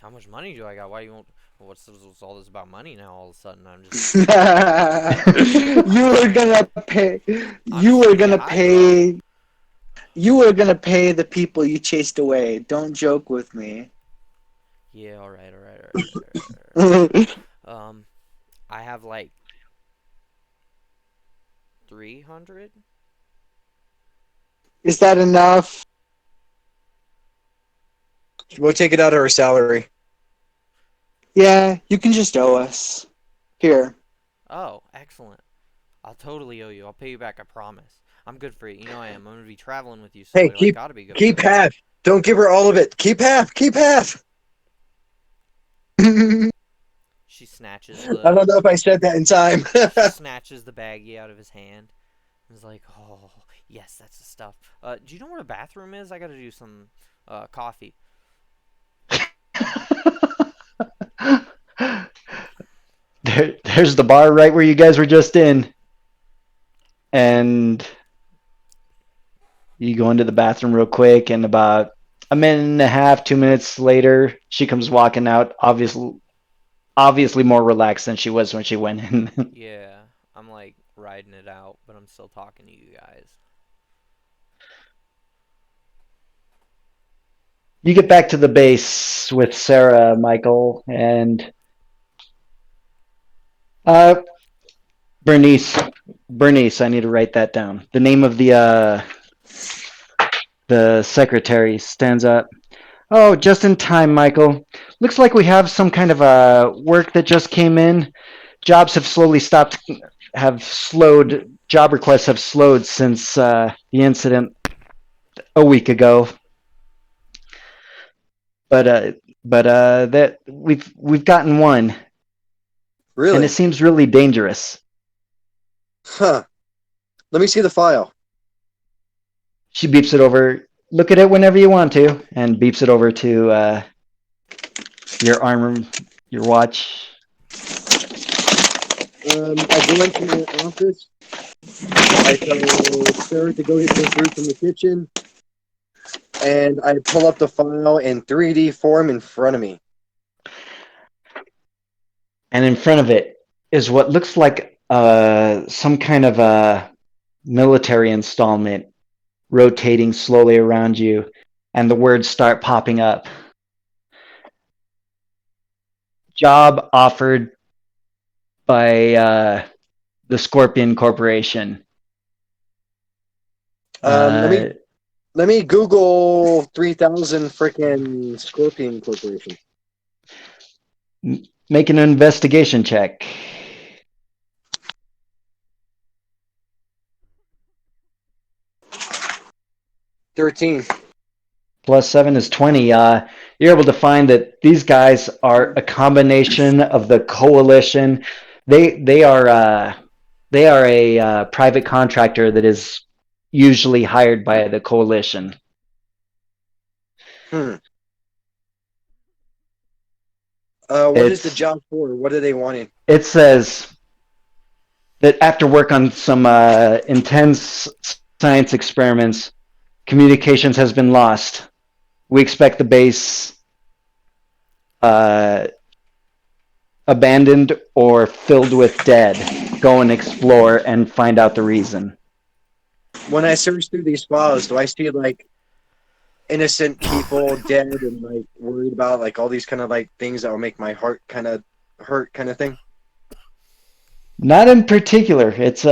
How much money do I got? Why you won't? What's all this about money now? All of a sudden, I'm just You were gonna pay. I'm You just were gonna get gonna high, bro. pay. You were gonna pay the people you chased away. Don't joke with me. Yeah, all right, all right, all right, all right, all right, all right. I have like 300. Is that enough? We'll take it out of her salary. Yeah, you can just owe us. Here. Oh, excellent. I'll totally owe you. I'll pay you back. I promise. I'm good for it. You know I am. I'm gonna be traveling with you, Hey, so I gotta be good for keep it. half. Don't give her all of it. Keep half. Keep half. She snatches I the don't know if I said that in time. she snatches the baggie out of his hand. And is like, oh yes, that's the stuff. Do you know where the bathroom is? I gotta do some coffee. There's the bar right where you guys were just in, and you go into the bathroom real quick, and about a minute and a half, 2 minutes later, she comes walking out, obviously more relaxed than she was when she went in. Yeah, I'm like riding it out, but I'm still talking to you guys. You get back to the base with Sarah, Michael, and uh, Bernice. Bernice, I need to write that down. The name of the secretary stands up. Oh, just in time, Michael. Looks like we have some kind of work that just came in. Jobs have slowed. Job requests have slowed since the incident a week ago. But that we've gotten one, and it Really? seems really dangerous. Huh. Let me see the file. She beeps it over. Look at it whenever you want to, and beeps it over to your arm, your watch. I go into my office. I tell Sarah to go get some food from the kitchen, and I pull up the file in 3D form in front of me. And in front of it is what looks like some kind of a military installment rotating slowly around you, and the words start popping up. Job offered by the Scorpion Corporation. Let me Uh, let me Google 3000 freaking Scorpion Corporation. make an investigation check. 13. Plus 7 is 20. You're able to find that these guys are a combination of the coalition. They are a private contractor that is usually hired by the coalition. What is the It's job for? What are they wanting? it says that after work on some intense science experiments, communications has been lost. We expect the base abandoned or filled with dead. Go and explore and find out the reason. When I search through these files, do I see like innocent people dead and like worried about like all these kind of like things that will make my heart kind of hurt kind of thing? Not in particular. It's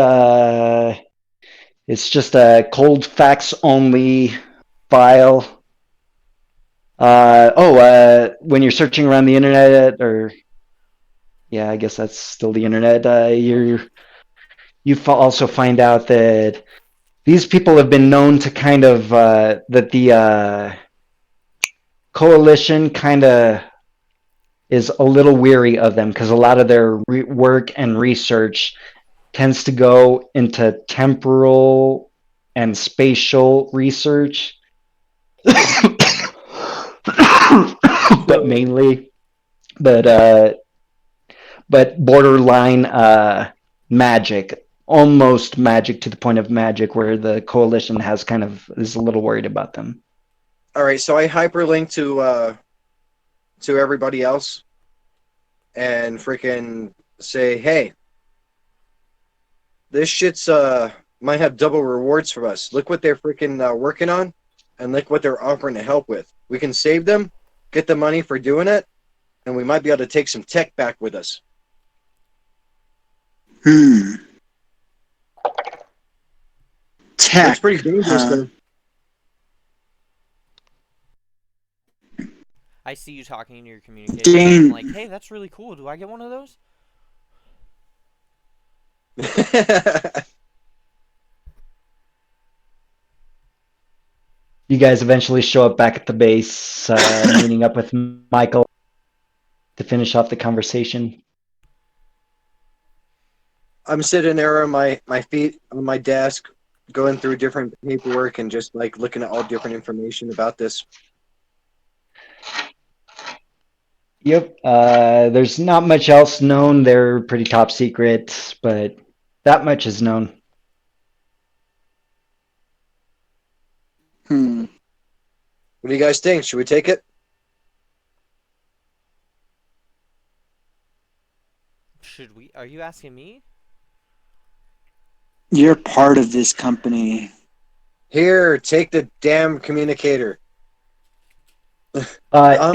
just a cold facts only file. When you're searching around the internet, or yeah, I guess that's still the internet. Also find out that these people have been known to kind of that the coalition kind of is a little weary of them because a lot of their work and research tends to go into temporal and spatial research, but mainly, but uh, but borderline magic, almost magic to the point of magic, where the coalition has kind of is a little worried about them. All right, so I hyperlink to everybody else and freaking say, "Hey, this shit's might have double rewards for us. Look what they're freaking working on, and look what they're offering to help with. We can save them, get the money for doing it, and we might be able to take some tech back with us." Tech. Looks pretty dangerous though. I see you talking in your communication. I'm like, hey, that's really cool. Do I get one of those? You guys eventually show up back at the base, meeting up with Michael to finish off the conversation. I'm sitting there on my feet on my desk, going through different paperwork and just like looking at all different information about this. Yep. There's not much else known. They're pretty top secret, but that much is known. Hmm. What do you guys think? Should we take it? Should we? Are you asking me? You're part of this company. Here, take the damn communicator. It The on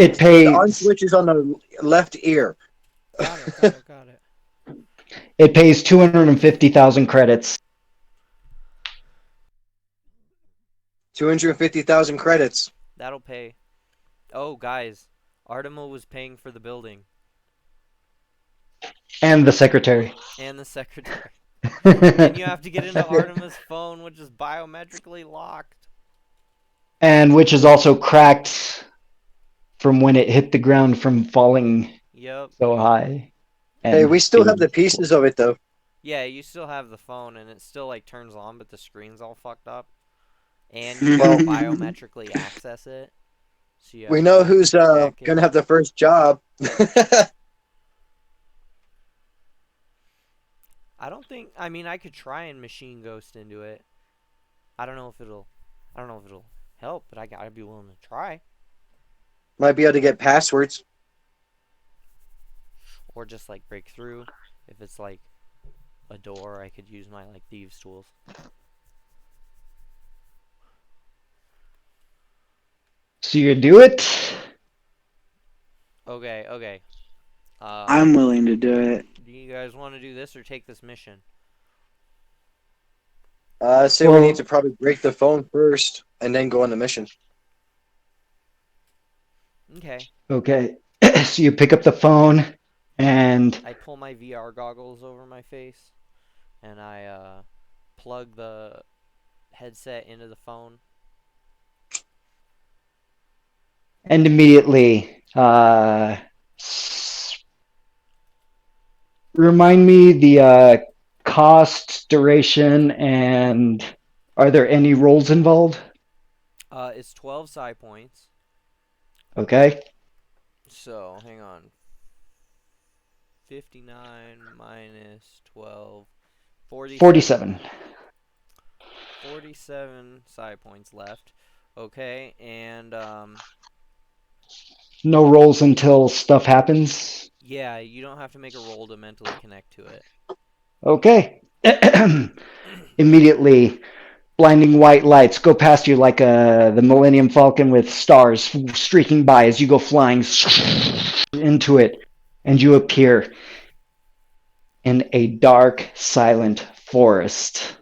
pays. switch is on the left ear. Got it. Got it. Got it. It pays 250,000 credits. 250,000 credits. That'll pay. Oh, guys, Artemo was paying for the building And the secretary. and the secretary. And you have to get into Artema's phone, which is biometrically locked. And which is also cracked from when it hit the ground from falling Yep. so high. Hey, And we still have the pieces of it though. Yeah, you still have the phone, and it still like turns on, but the screen's all fucked up. And you Well- can biometrically access it. So you have We to, know like, who's check it. gonna have the first job. I don't think. I mean, I could try and machine ghost into it. I don't know if it'll help, but I gotta be willing to try. Might be able to get passwords. Or just like break through. If it's like a door, I could use my like thieves tools. So you do it? Okay, okay. I'm willing to do it. Do you guys want to do this or take this mission? Say we Well- need to probably break the phone first and then go on the mission. Okay. Okay. So you pick up the phone and I pull my VR goggles over my face and I plug the headset into the phone. immediately remind me the cost, duration, and are there any rolls involved? It's 12 psi points. Okay. So, hang on. 59 minus 12. 47. 47 psi points left. Okay, and No rolls until stuff happens. yeah, you don't have to make a roll to mentally connect to it. Okay. Immediately, blinding white lights go past you like the Millennium Falcon with stars streaking by as you go flying into it, and you appear in a dark, silent forest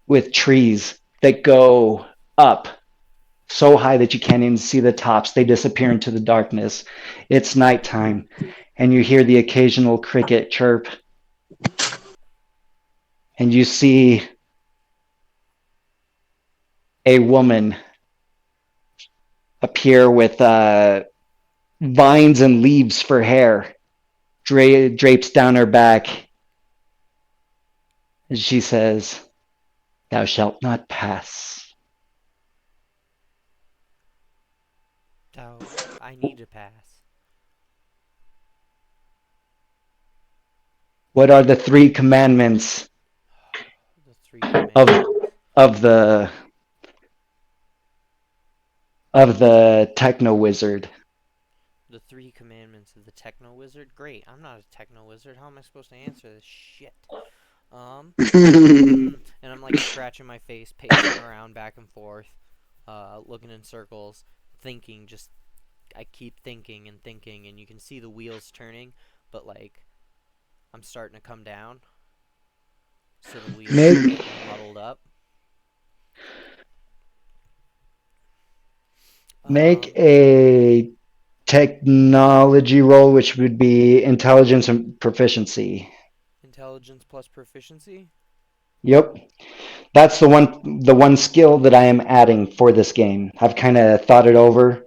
with trees that go up so high that you can't even see the tops. They disappear into the darkness. It's nighttime, and you hear the occasional cricket chirp, and you see a woman appear with vines and leaves for hair, drapes down her back. And she says, "Thou shalt not pass." I need to pass. What are the three commandments The 3 commandments. of the techno wizard? The 3 commandments of the techno wizard? Great, I'm not a techno wizard. How am I supposed to answer this shit? And I'm like scratching my face, pacing around back and forth, looking in circles, thinking, I keep thinking, and you can see the wheels turning, but like, I'm starting to come down. So the wheels are Make getting muddled up. make a technology roll, which would be intelligence and proficiency. Intelligence plus proficiency? Yep. That's the one skill that I am adding for this game. I've kind of thought it over.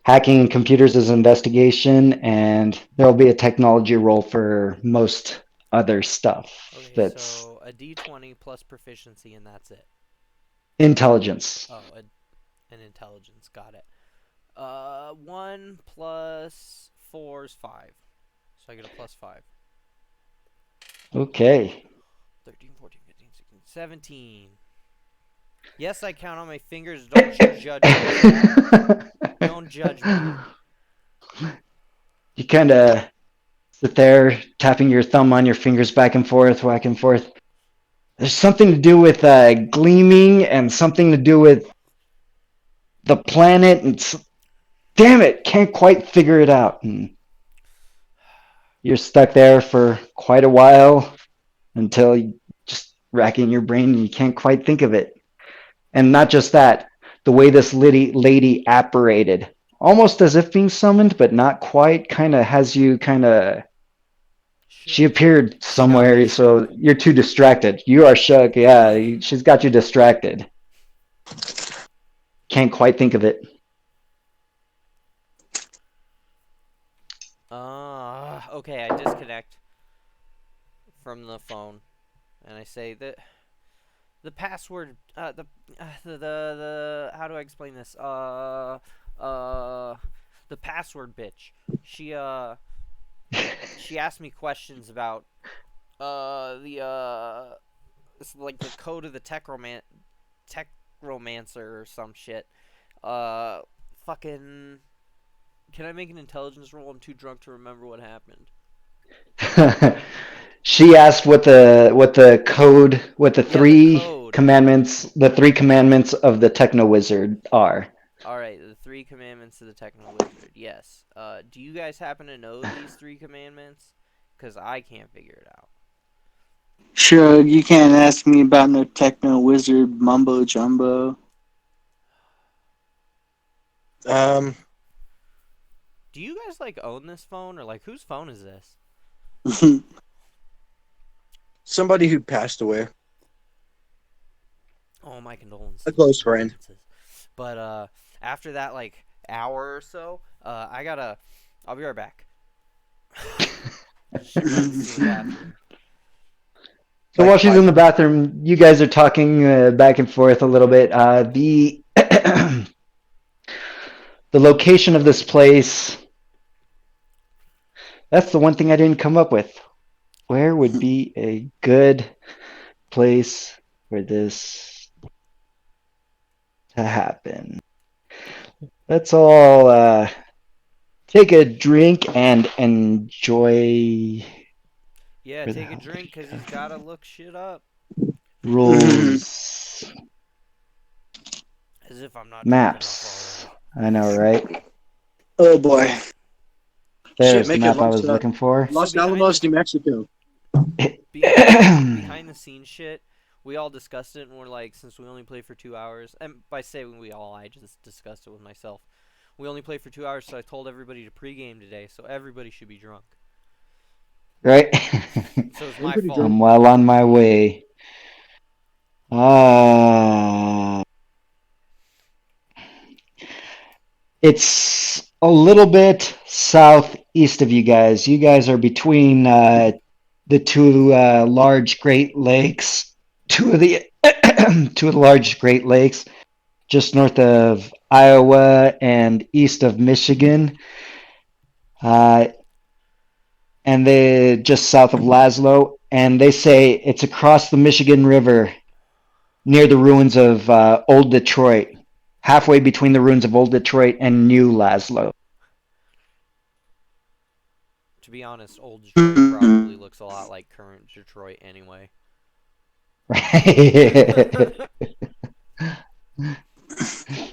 Hacking computers is investigation, and there'll be a technology role for most other stuff. Okay, That's so a d20 plus proficiency, and that's it. intelligence. Oh, an intelligence. Got it. 1 plus 4 is 5. So I get a plus 5. Okay. 13, 14, 15, 16, 17. Yes, I count on my fingers. Don't you judge me, chat. Don't judge me. You kind of sit there tapping your thumb on your fingers back and forth, back and forth. There's something to do with gleaming and something to do with the planet. And damn it, can't quite figure it out. And you're stuck there for quite a while until you just racking your brain and you can't quite think of it. And not just that, the way this lady apparated, almost as if being summoned, but not quite, kind of has you kind of. She Shook. appeared somewhere, Shook. so you're too distracted. You are shook, yeah. She's got you distracted. Can't quite think of it. Okay, I disconnect from the phone, and I say that the password, the how do I explain this? The password bitch. She asked me questions about it's like the code of the techromancer or some shit. Fucking. Can I make an intelligence roll? I'm too drunk to remember what happened. She asked what the Yeah, the code. the three commandments of the techno wizard are. All right, the 3 commandments of the techno wizard. Yes. Do you guys happen to know these 3 commandments? Cause I can't figure it out. Sure, you can't ask me about no techno wizard mumbo jumbo. Do you guys like own this phone or like whose phone is this? Somebody who passed away. Oh, my condolences. A close friend. But after that like hour or so, I'll be right back. She runs to the bathroom. So while she's in the bathroom, you guys are talking back and forth a little bit. The the location of this place, that's the one thing I didn't come up with. Where would be a good place for this to happen? Let's all take a drink and enjoy. Yeah, Where the take a hell did drink he because go? he's got to look shit up. Rules. As if I'm not drunk Maps. enough I know, right? Oh boy. Shit, There's the make it map I was looking for. So Los Alamos, New Mexico. behind the scenes shit, we all discussed it and we're like, since we only play for 2 hours, and by saying we all, I just discussed it with myself. We only play for 2 hours, so I told everybody to pregame today, so everybody should be drunk. Right? So it's I'm my pretty fault. drunk. I'm well on my way. Uh, it's a little bit southeast of you guys. You guys are between the two large Great Lakes, two of the two of the large Great Lakes, just north of Iowa and east of Michigan, and they just south of Laszlo. And they say it's across the Michigan River near the ruins of Old Detroit, halfway between the ruins of Old Detroit and New Laszlo. To be honest, old Detroit probably looks a lot like current Detroit anyway. Right?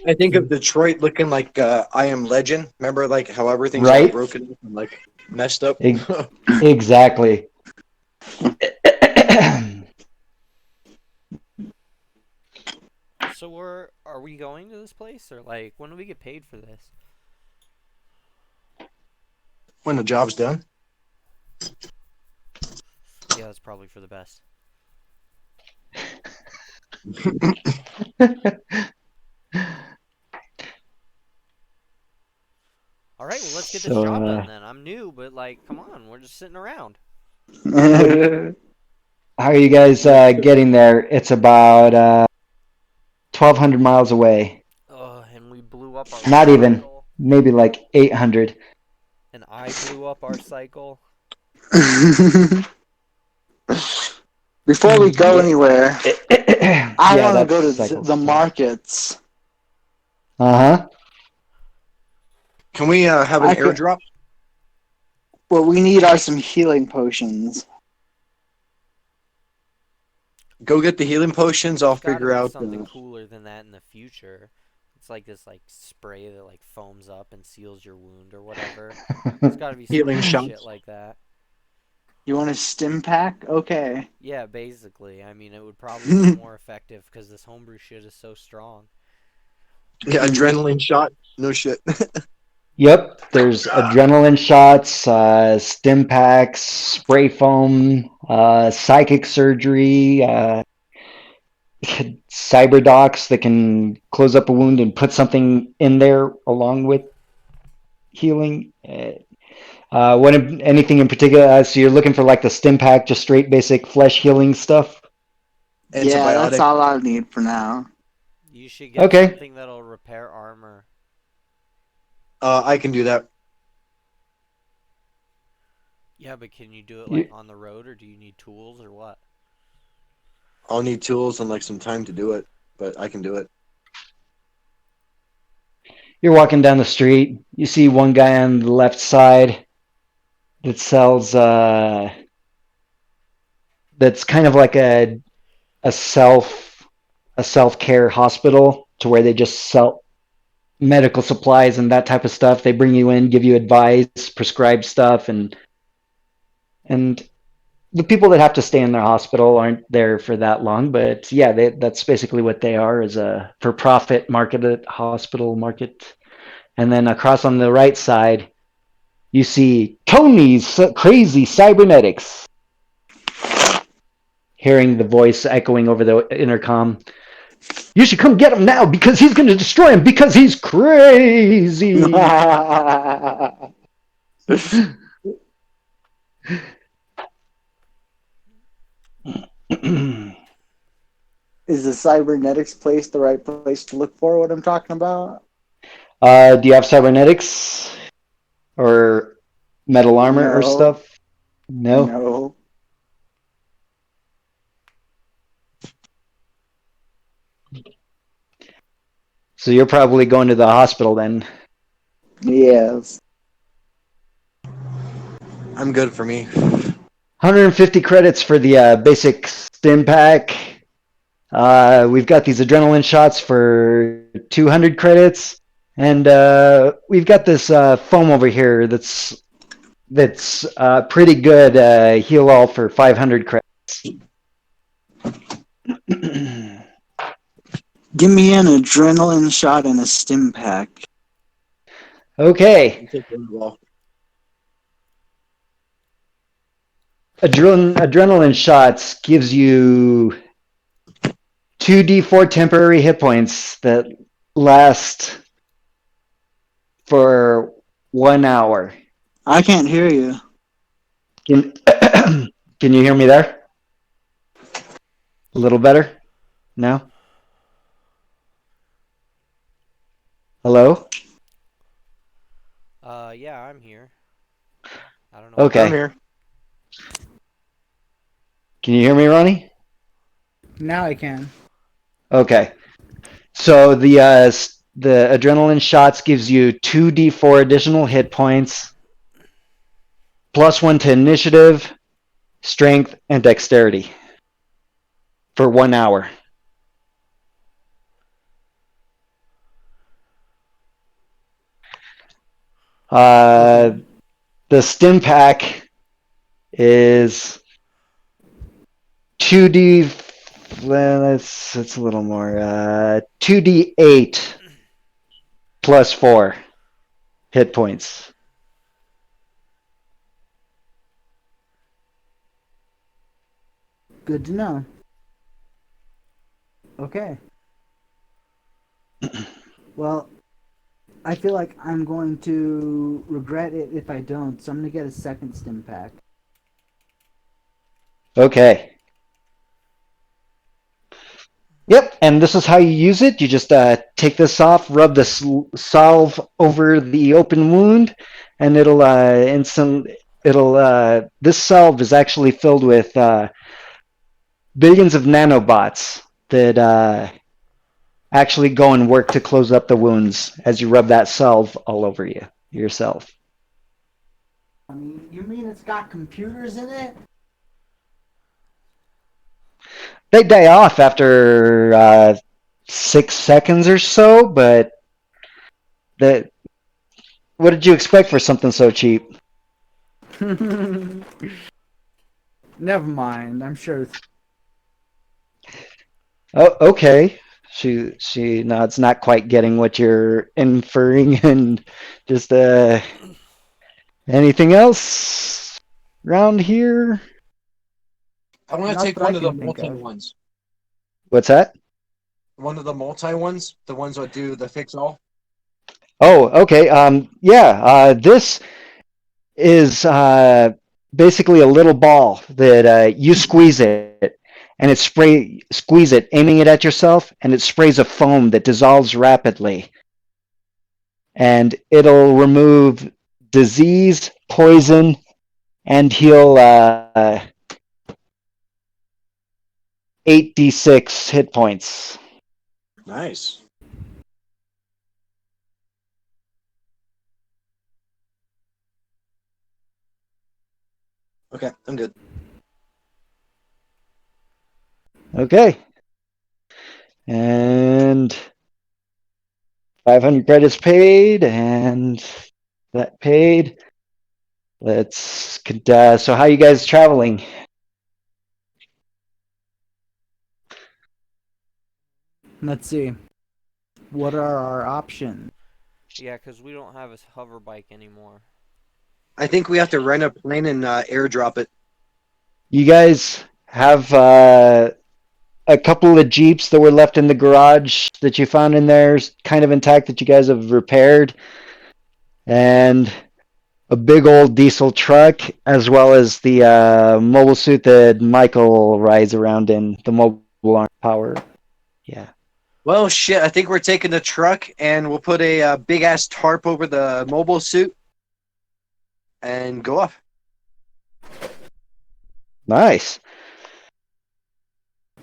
I think of Detroit looking like I Am Legend. Remember, like how everything's all Right? broken up and like messed up. Exactly. So are we going to this place or like when do we get paid for this? When the job's done. Yeah, that's probably for the best. All right, well let's get this So, job done then. I'm new, but like, come on, we're just sitting around. how are you guys getting there? It's about 1,200 miles away. And we blew up our Not even. cycle. Maybe like 800. And I blew up our cycle. Before we go Yeah. anywhere, I Yeah, want to that's go to cycle's the cool. markets. Uh-huh. Can we have an I could- airdrop? What we need are some healing potions. Go get the healing potions. I'll There's got to figure be out. something cooler than that in the future. It's like this like spray that like foams up and seals your wound or whatever. There's got to be some Healing cool shots. shit like that. You want a stim pack? Okay. Yeah, basically. I mean, it would probably be more effective because this homebrew shit is so strong. Yeah, adrenaline shot. No shit. Yep, there's adrenaline shots, stim packs, spray foam, psychic surgery, cyber docs that can close up a wound and put something in there along with healing. Anything in particular? So you're looking for like the stim pack, just straight basic flesh healing stuff? Yeah, that's Antibiotic. all I'll need for now. You should get Okay. something that'll repair armor. I can do that. Yeah, but can you do it like on the road or do you need tools or what? I'll need tools and like some time to do it, but I can do it. You're walking down the street. You see one guy on the left side that sells. That's kind of like a self care hospital to where they just sell medical supplies and that type of stuff. They bring you in, give you advice, prescribe stuff, and the people that have to stay in their hospital aren't there for that long. But yeah, that's basically what they are, is a for-profit marketed hospital market. And then across on the right side, you see Tony's crazy cybernetics. Hearing the voice echoing over the intercom. You should come get him now because he's going to destroy him because he's crazy. Is the cybernetics place the right place to look for what I'm talking about? Do you have cybernetics or metal armor or No. stuff? No. No. So you're probably going to the hospital then. Yes. I'm good for me. 150 credits for the basic stim pack. We've got these adrenaline shots for 200 credits, and we've got this foam over here that's pretty good. Heal all for 500 credits. Give me an adrenaline shot and a stim pack. Okay. I'll take one well. Adrenaline shots gives you 2d4 temporary hit points that last for 1 hour. I can't hear you. Can, can you hear me there? A little better? No? Hello? Yeah, I'm here. I don't know. Okay. I'm here. Can you hear me, Ronnie? Now I can. Okay. So the adrenaline shots gives you 2d4 additional hit points, +1 to initiative, strength, and dexterity for 1 hour. Okay. The stim pack is 2d. Well, that's a little more. 2d8 +4 hit points. Good to know. Okay. Well, I feel like I'm going to regret it if I don't, so I'm going to get a second stim pack. Okay. Yep, and this is how you use it. You just take this off, rub the salve over the open wound, and it'll this salve is actually filled with billions of nanobots that actually go and work to close up the wounds as you rub that salve all over yourself. You mean it's got computers in it? They die off after 6 seconds or so, but what did you expect for something so cheap? Never mind. I'm sure. Oh, okay. She nods, not quite getting what you're inferring, and just anything else around here? I want to Not take that I one of the can think multi of. ones. What's that? One of the multi ones, the ones that do the fix all. Oh, okay. Yeah. This is basically a little ball that you squeeze it, and squeeze it, aiming it at yourself, and it sprays a foam that dissolves rapidly, and it'll remove disease, poison, and heal 8d6 hit points. Nice. Okay, I'm good. Okay. And 500 credits paid, and that paid. So how you guys traveling? Let's see. What are our options? Yeah, 'cause we don't have a hover bike anymore. I think we have to rent a plane and airdrop it. You guys have a couple of Jeeps that were left in the garage that you found in there, kind of intact, that you guys have repaired, and a big old diesel truck, as well as the mobile suit that Michael rides around in, the mobile arm power. Yeah. Well, shit, I think we're taking the truck and we'll put a big ass tarp over the mobile suit and go off. Nice.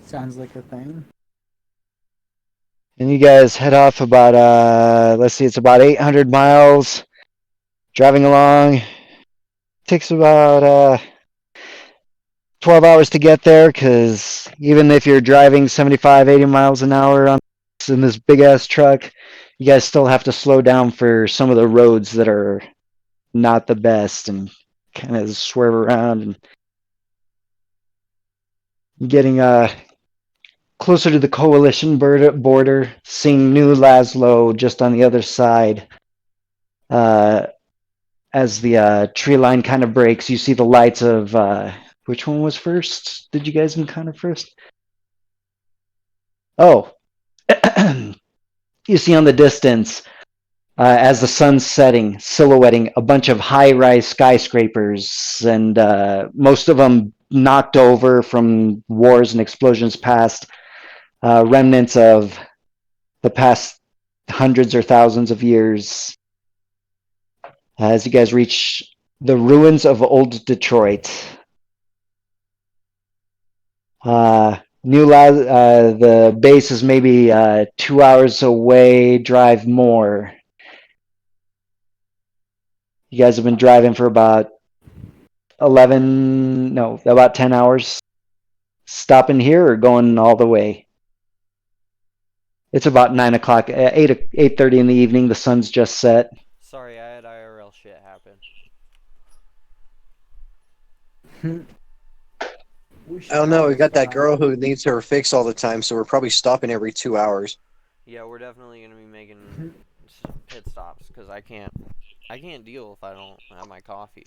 Sounds like a thing. And you guys head off about, let's see, it's about 800 miles. Driving along. Takes about 12 hours to get there, because even if you're driving 75, 80 miles an hour in this big ass truck, you guys still have to slow down for some of the roads that are not the best, and kind of swerve around, and getting closer to the coalition border, seeing New Laszlo just on the other side. As the tree line kind of breaks, you see the lights of which one was first? Did you guys encounter first? Oh, you see on the distance, as the sun's setting, silhouetting a bunch of high-rise skyscrapers, and most of them knocked over from wars and explosions past, remnants of the past hundreds or thousands of years. As you guys reach the ruins of old Detroit, the base is maybe 2 hours away, drive more. You guys have been driving for about 10 hours. Stopping here or going all the way? It's about 9 o'clock, 8:30 in the evening. The sun's just set. Sorry, I had IRL shit happen. I don't know. We got that girl who needs her fix all the time, so we're probably stopping every 2 hours. Yeah, we're definitely gonna be making pit stops, because I can't deal if I don't have my coffee.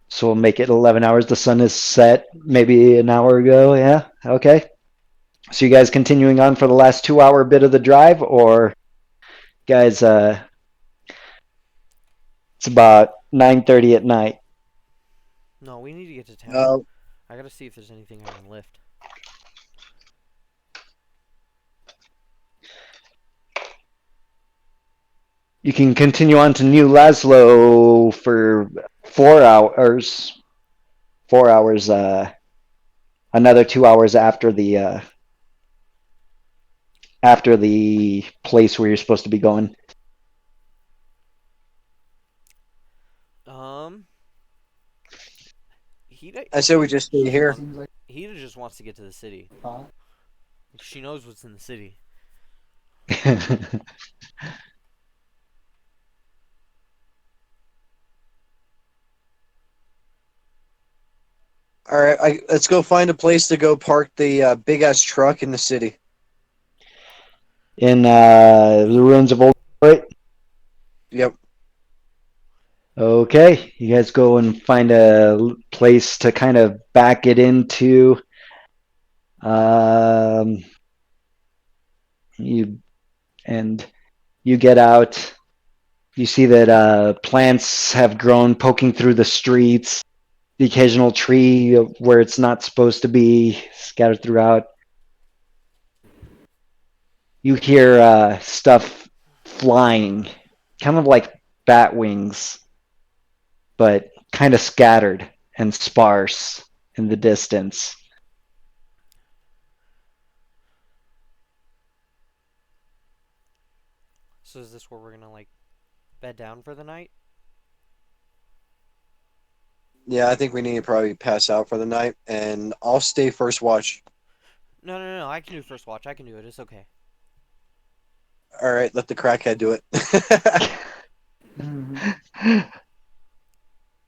So we'll make it 11 hours. The sun is set maybe an hour ago. Yeah. Okay. So you guys continuing on for the last 2 hour bit of the drive, or guys, it's about 9:30 at night. No, we need to get to town. Uh, I gotta see if there's anything I can lift. You can continue on to New Laszlo for 4 hours. 4 hours. Another 2 hours after the place where you're supposed to be going. I said we just stay here. Seems like Hida just wants to get to the city. thought. She knows what's in the city. All right, let's go find a place to go park the big ass truck in the city. In the ruins of Old Detroit. Yep. Okay, you guys go and find a place to kind of back it into. You get out. You see that plants have grown poking through the streets. The occasional tree where it's not supposed to be scattered throughout. You hear stuff flying, kind of like bat wings, but kind of scattered and sparse in the distance. So is this where we're gonna like bed down for the night? Yeah, I think we need to probably pass out for the night, and I'll stay first watch. No, no, no. I can do first watch. I can do it. It's okay. All right, let the crackhead do it. Mhm.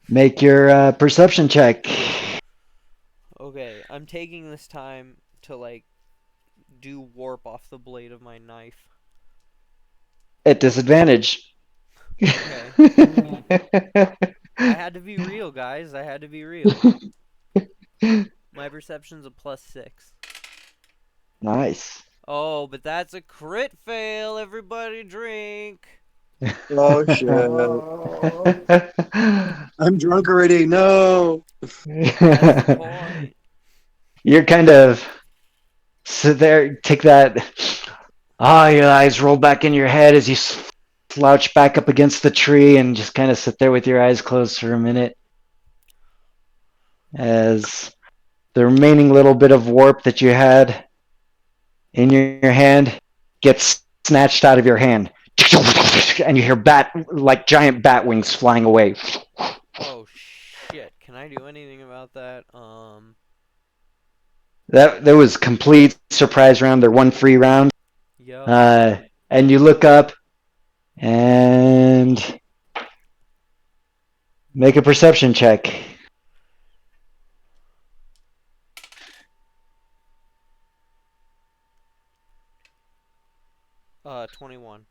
Make your perception check Okay, I'm taking this time to like do warp off the blade of my knife. at disadvantage. Okay. I had to be real, guys. I had to be real. My perception's a +6. Nice. Oh, but that's a crit fail. Everybody drink. Oh shit! Oh. I'm drunk already. No. That's the point. You're kind of sit there, take that. Your eyes roll back in your head as you slouch back up against the tree and just kind of sit there with your eyes closed for a minute as the remaining little bit of warp that you had in your hand gets snatched out of your hand. And you hear giant bat wings flying away. Oh shit. Can I do anything about that? That was complete surprise round. Their one free round. Yep. Uh, and you look up and make a perception check. 21.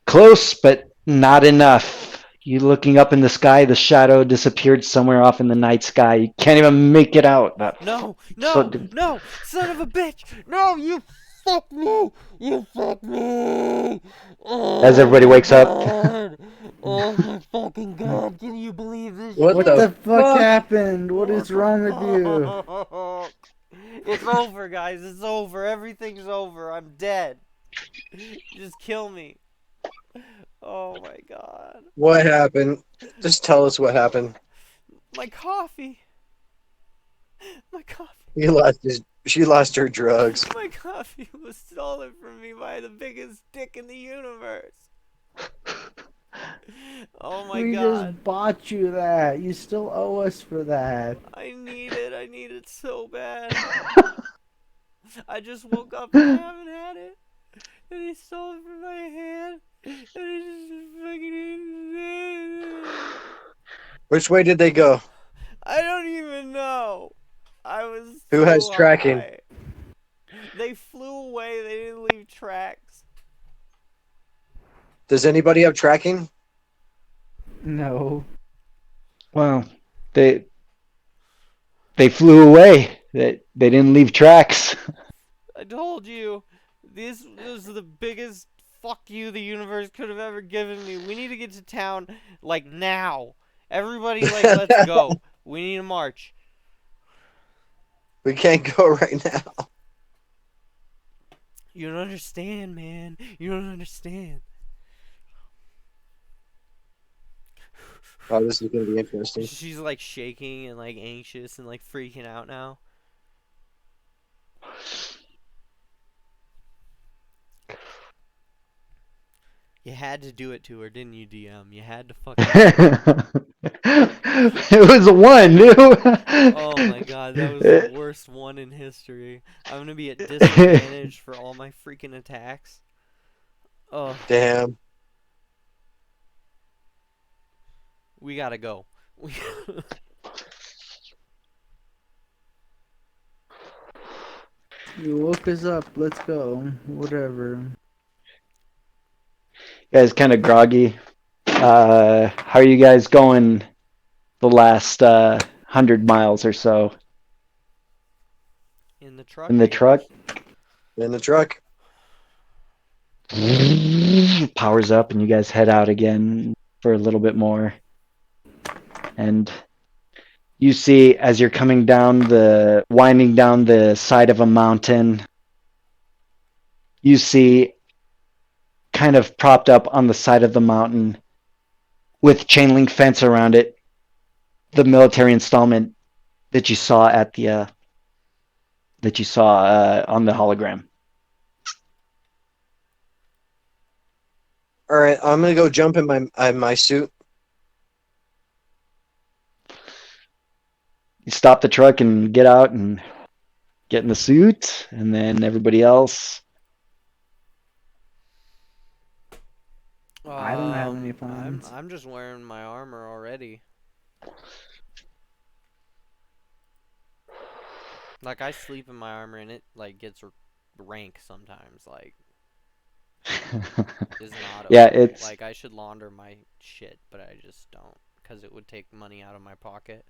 Close, but not enough. You looking up in the sky, the shadow disappeared somewhere off in the night sky. You can't even make it out. No, So, no, no, son of a bitch! No, you fuck me! You fuck me! as Oh everybody my wakes up. god! Oh my fucking god! Can you believe this What What shit? the the fuck fuck? happened? What is wrong with you? It's over, guys. It's over. Everything's over. I'm dead. Just kill me. Oh my god. What happened? Just tell us what happened. My coffee. My coffee. She lost her drugs. My coffee was stolen from me by the biggest dick in the universe. Oh my We god. just bought you that. You still owe us for that. I need it. I need it so bad. I just woke up and I haven't had it. And he stole it from my hand. And he just fucking. Which way did they go? I don't even know. I was Who has so tracking? high. They flew away. They didn't leave tracks. Does anybody have tracking? No. Well, they flew away. They didn't leave tracks. I told you. This was the biggest fuck you the universe could have ever given me. We need to get to town, like, now. Everybody, like, let's go. We need to march. We can't go right now. You don't understand, man. You don't understand. Oh, this is gonna be interesting. She's, like, shaking and, like, anxious and, like, freaking out now. You had to do it to her, didn't you, DM? You had to fucking do it. It was a one, dude. Oh my god, that was the worst one in history. I'm gonna be at disadvantage for all my freaking attacks. Oh, Damn. we gotta go. You woke us up. Let's go. Whatever. Guys, kind of groggy. How are you guys going the last 100 miles or so In the truck, in the I truck? guess. In the truck. Powers up, and you guys head out again for a little bit more. And you see, as you're winding down the side of a mountain, you see, kind of propped up on the side of the mountain with chain link fence around it, the military installment that you saw on the hologram. All right, I'm gonna go jump in my suit. You stop the truck and get out and get in the suit, and then everybody else. I don't have any I'm plans. I'm just wearing my armor already. Like I sleep in my armor and it like gets rank sometimes. Like is not Yeah, okay. Like I should launder my shit, but I just don't because it would take money out of my pocket.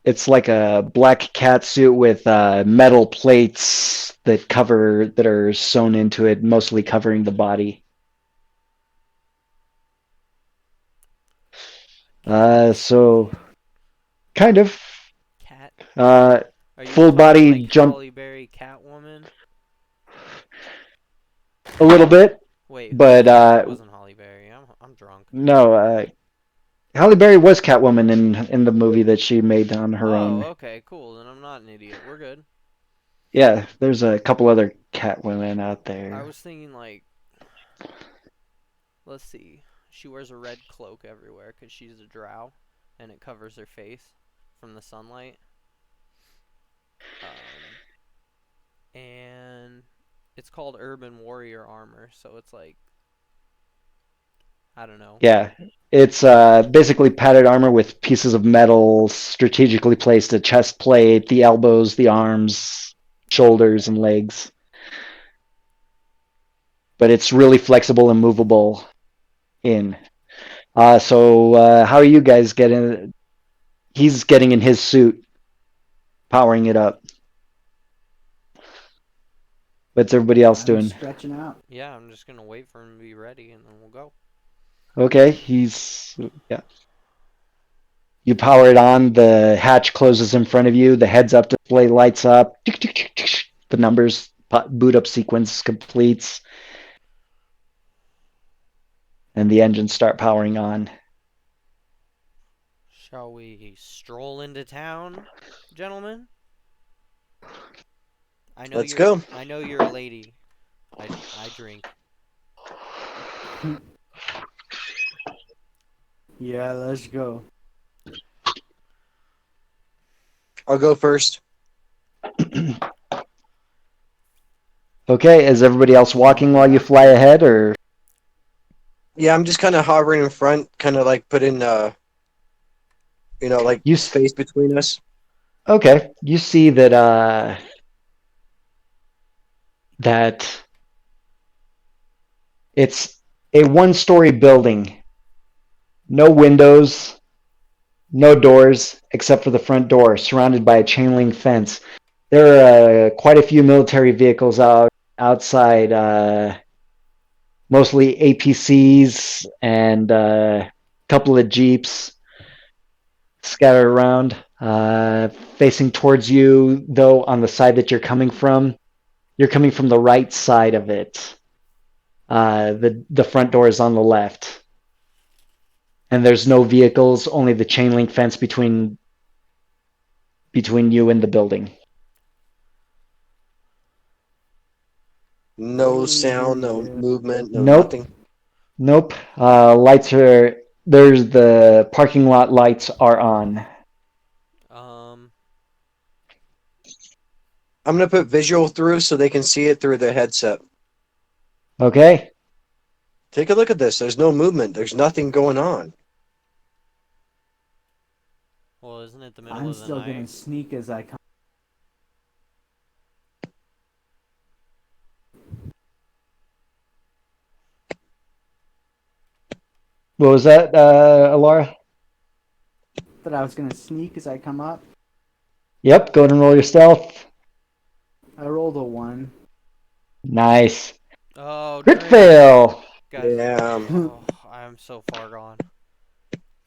it's like a black cat suit with metal plates that are sewn into it, mostly covering the body. So kind of Cat? uh, Are you full implying body like jump Halle Berry Catwoman? a little bit, Wait, who was but that? That wasn't Halle Berry. I'm drunk. no. Halle Berry was Catwoman in the movie that she made on her Oh, own. okay, cool. Then I'm not an idiot. We're good. Yeah, there's a couple other Catwomen out I there. was thinking like, let's see. She wears a red cloak everywhere because she's a drow, and it covers her face from the sunlight. And it's called Urban Warrior armor, so it's like I don't know. Yeah, it's basically padded armor with pieces of metal strategically placed at chest plate, the elbows, the arms, shoulders, and legs. But it's really flexible and movable in. So how are you guys getting? He's getting in his suit, powering it up. What's everybody else I'm doing? stretching out. Yeah, I'm just gonna wait for him to be ready, and then we'll go. Okay, yeah. You power it on. The hatch closes in front of you. The heads-up display lights up. The numbers boot up sequence completes, and the engines start powering on. Shall we stroll into town, gentlemen? Let's go. I know you're a lady. I drink. Yeah, let's go. I'll go first. Okay, is everybody else walking while you fly ahead, or Yeah, I'm just kind of hovering in front, kind of like putting, like you? space between us. Okay, you see that it's a one-story building, no windows, no doors except for the front door, surrounded by a chain link fence. There are quite a few military vehicles outside, mostly APCs and a couple of Jeeps scattered around. Facing towards you, though, on the side that you're coming from the right side of it. The front door is on the left, and there's no vehicles, only the chain link fence between you and the building. No sound, no Yeah. movement, no Nope, nothing. nope. There's the parking lot lights are on. Um, I'm gonna put visual through so they can see it through their headset. Okay. Take a look at this. There's no movement. There's nothing going on. well, isn't it the middle I'm of the still gonna night? sneak as I come. What was that, Alara? That I was gonna sneak as I come up. Yep, go ahead and roll your stealth. I rolled a 1. Nice. Oh, Crit drink, fail. guys. Yeah. Oh, I'm so far gone.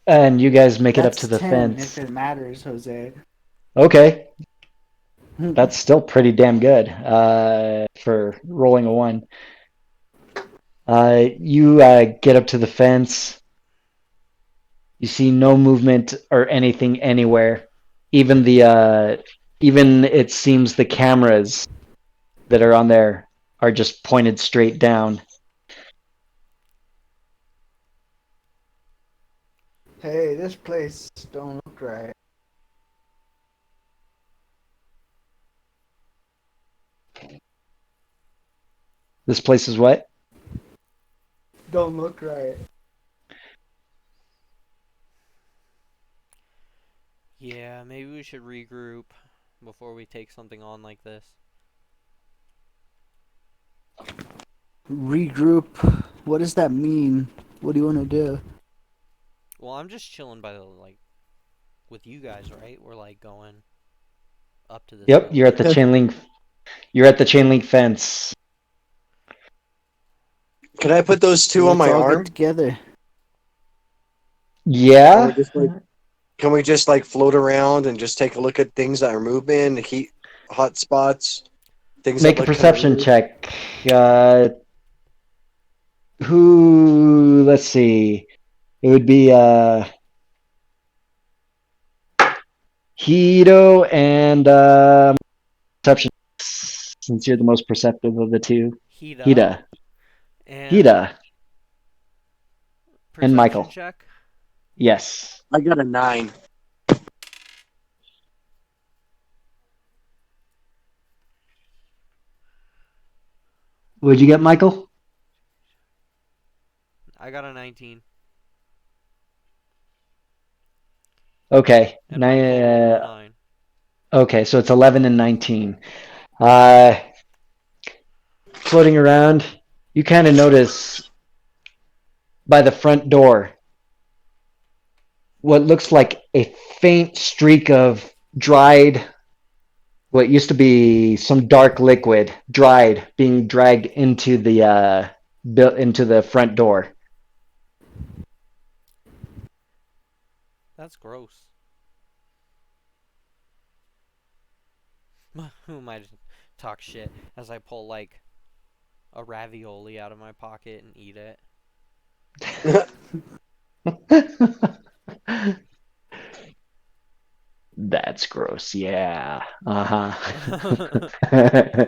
And you guys make it up to That's the 10 if fence. it matters, Jose. Okay. That's still pretty damn good for rolling a 1. You get up to the fence. You see no movement or anything anywhere. Even it seems the cameras that are on there are just pointed straight down. Hey, This place don't look right. This place is what? Don't look right. Yeah, maybe we should regroup before we take something on like this. Regroup. What does that mean? What do you want to do? Well, I'm just chilling by the like with you guys, right? We're like going up to this Yep, you're at building. the chain link. You're at the chain link fence. Can I put those two on Let's my all arm? get together. Can we Yeah. just like can we just like float around and just take a look at things that are moving, heat hot spots, things that Make a like kind of perception move? check. Who? Let's see. It would be Hito and perception, since you're the most perceptive of the two. Hita Hida, and Hida, and perception Michael. check. Yes. I got a 9. What'd you get, Michael? I got a 19, Okay. and Michael rolled a 9. Okay, so it's 11 and 19. Uh, Floating around, you kind of notice by the front door what looks like a faint streak of dried, what used to be some dark liquid, dried, being dragged into the into the front door. That's gross. Who am I to talk shit as I pull like a ravioli out of my pocket and eat it? That's gross. Yeah. Uh huh.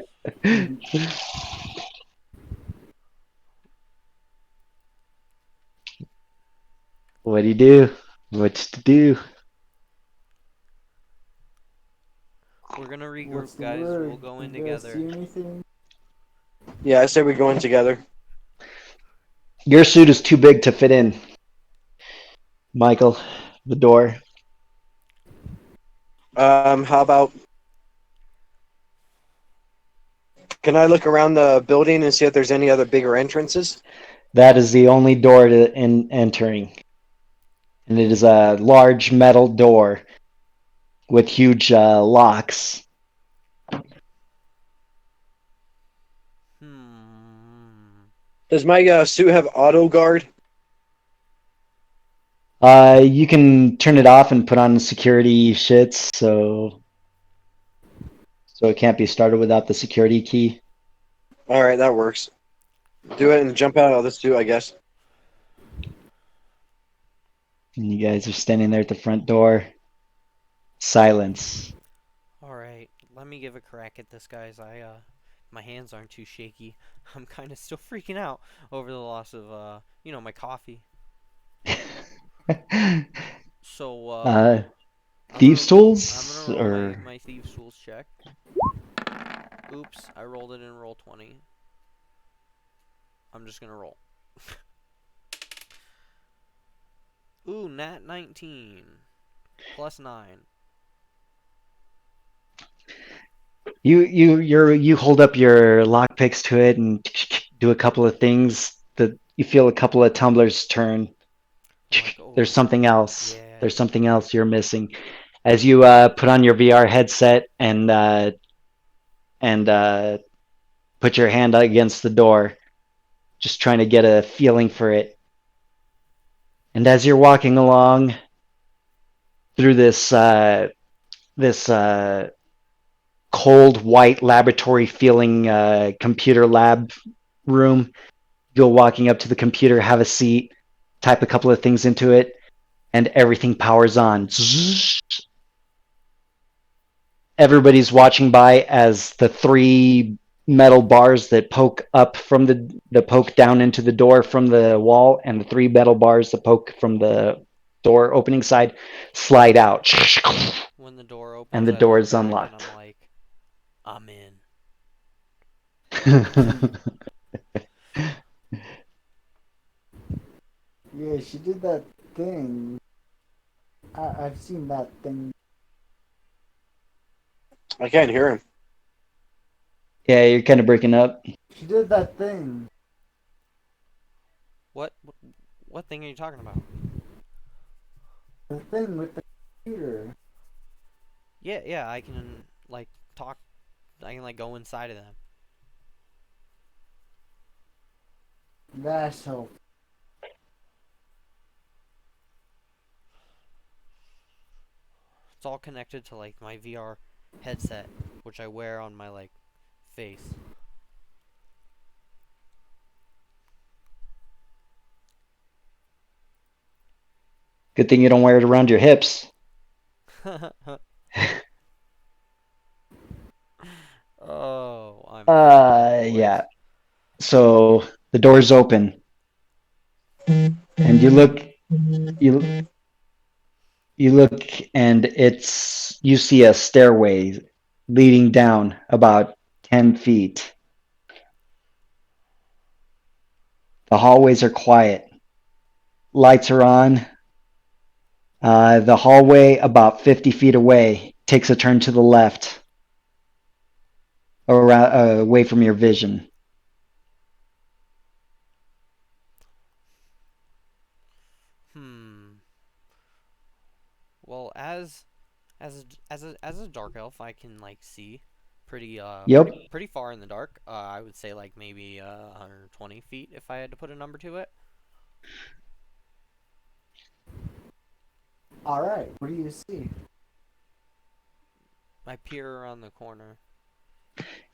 What do you do? What's to do? We're gonna regroup, What's the guys. word? We'll go in You guys together. see anything? Yeah, I say we go in together. Your suit is too big to fit in, Michael. The door. How about can I look around the building and see if there's any other bigger entrances? That is the only door to entering, and it is a large metal door with huge locks. Does my suit have auto guard? You can turn it off and put on security shits, so it can't be started without the security key. All right, that works. Do it and jump out of the suit, I guess. And you guys are standing there at the front door. Silence. Alright, let me give a crack at this, guys. My hands aren't too shaky. I'm kind of still freaking out over the loss of, my coffee. So, Thieves' I'm tools gonna roll or my thieves' tools check. Oops, I rolled it in roll 20. I'm just gonna roll. Ooh, nat 19. Plus 9. you hold up your lockpicks to it and do a couple of things that you feel a couple of tumblers turn. I'm like, oh, There's something else. yeah. There's something else you're missing. As you put on your VR headset and put your hand against the door, just trying to get a feeling for it. And as you're walking along through this cold white laboratory feeling computer lab room, go walking up to the computer, have a seat, type a couple of things into it, and everything powers on. Everybody's watching by as the three metal bars that poke up from the poke down into the door from the wall, and the three metal bars that poke from the door opening side slide out. When the door opens, And the I door look is back unlocked. and I'm like, I'm in. Yeah, she did that thing. I've seen that thing. I can't hear him. Yeah, you're kind of breaking up. She did that thing. What thing are you talking about? The thing with the computer. Yeah, I can like talk. I can like go inside of them. That's helpful. It's all connected to like my VR headset, which I wear on my like face. Good thing you don't wear it around your hips. Oh, I'm freaking boys. Yeah. So the door's open, and you look, and you see a stairway leading down about 10 feet. The hallways are quiet. Lights are on. The hallway about 50 feet away takes a turn to the left, around, away from your vision. Well, as a dark elf, I can like see Yep. pretty far in the dark. I would say like maybe 120 feet if I had to put a number to it. All right. What do you see? I peer around the corner.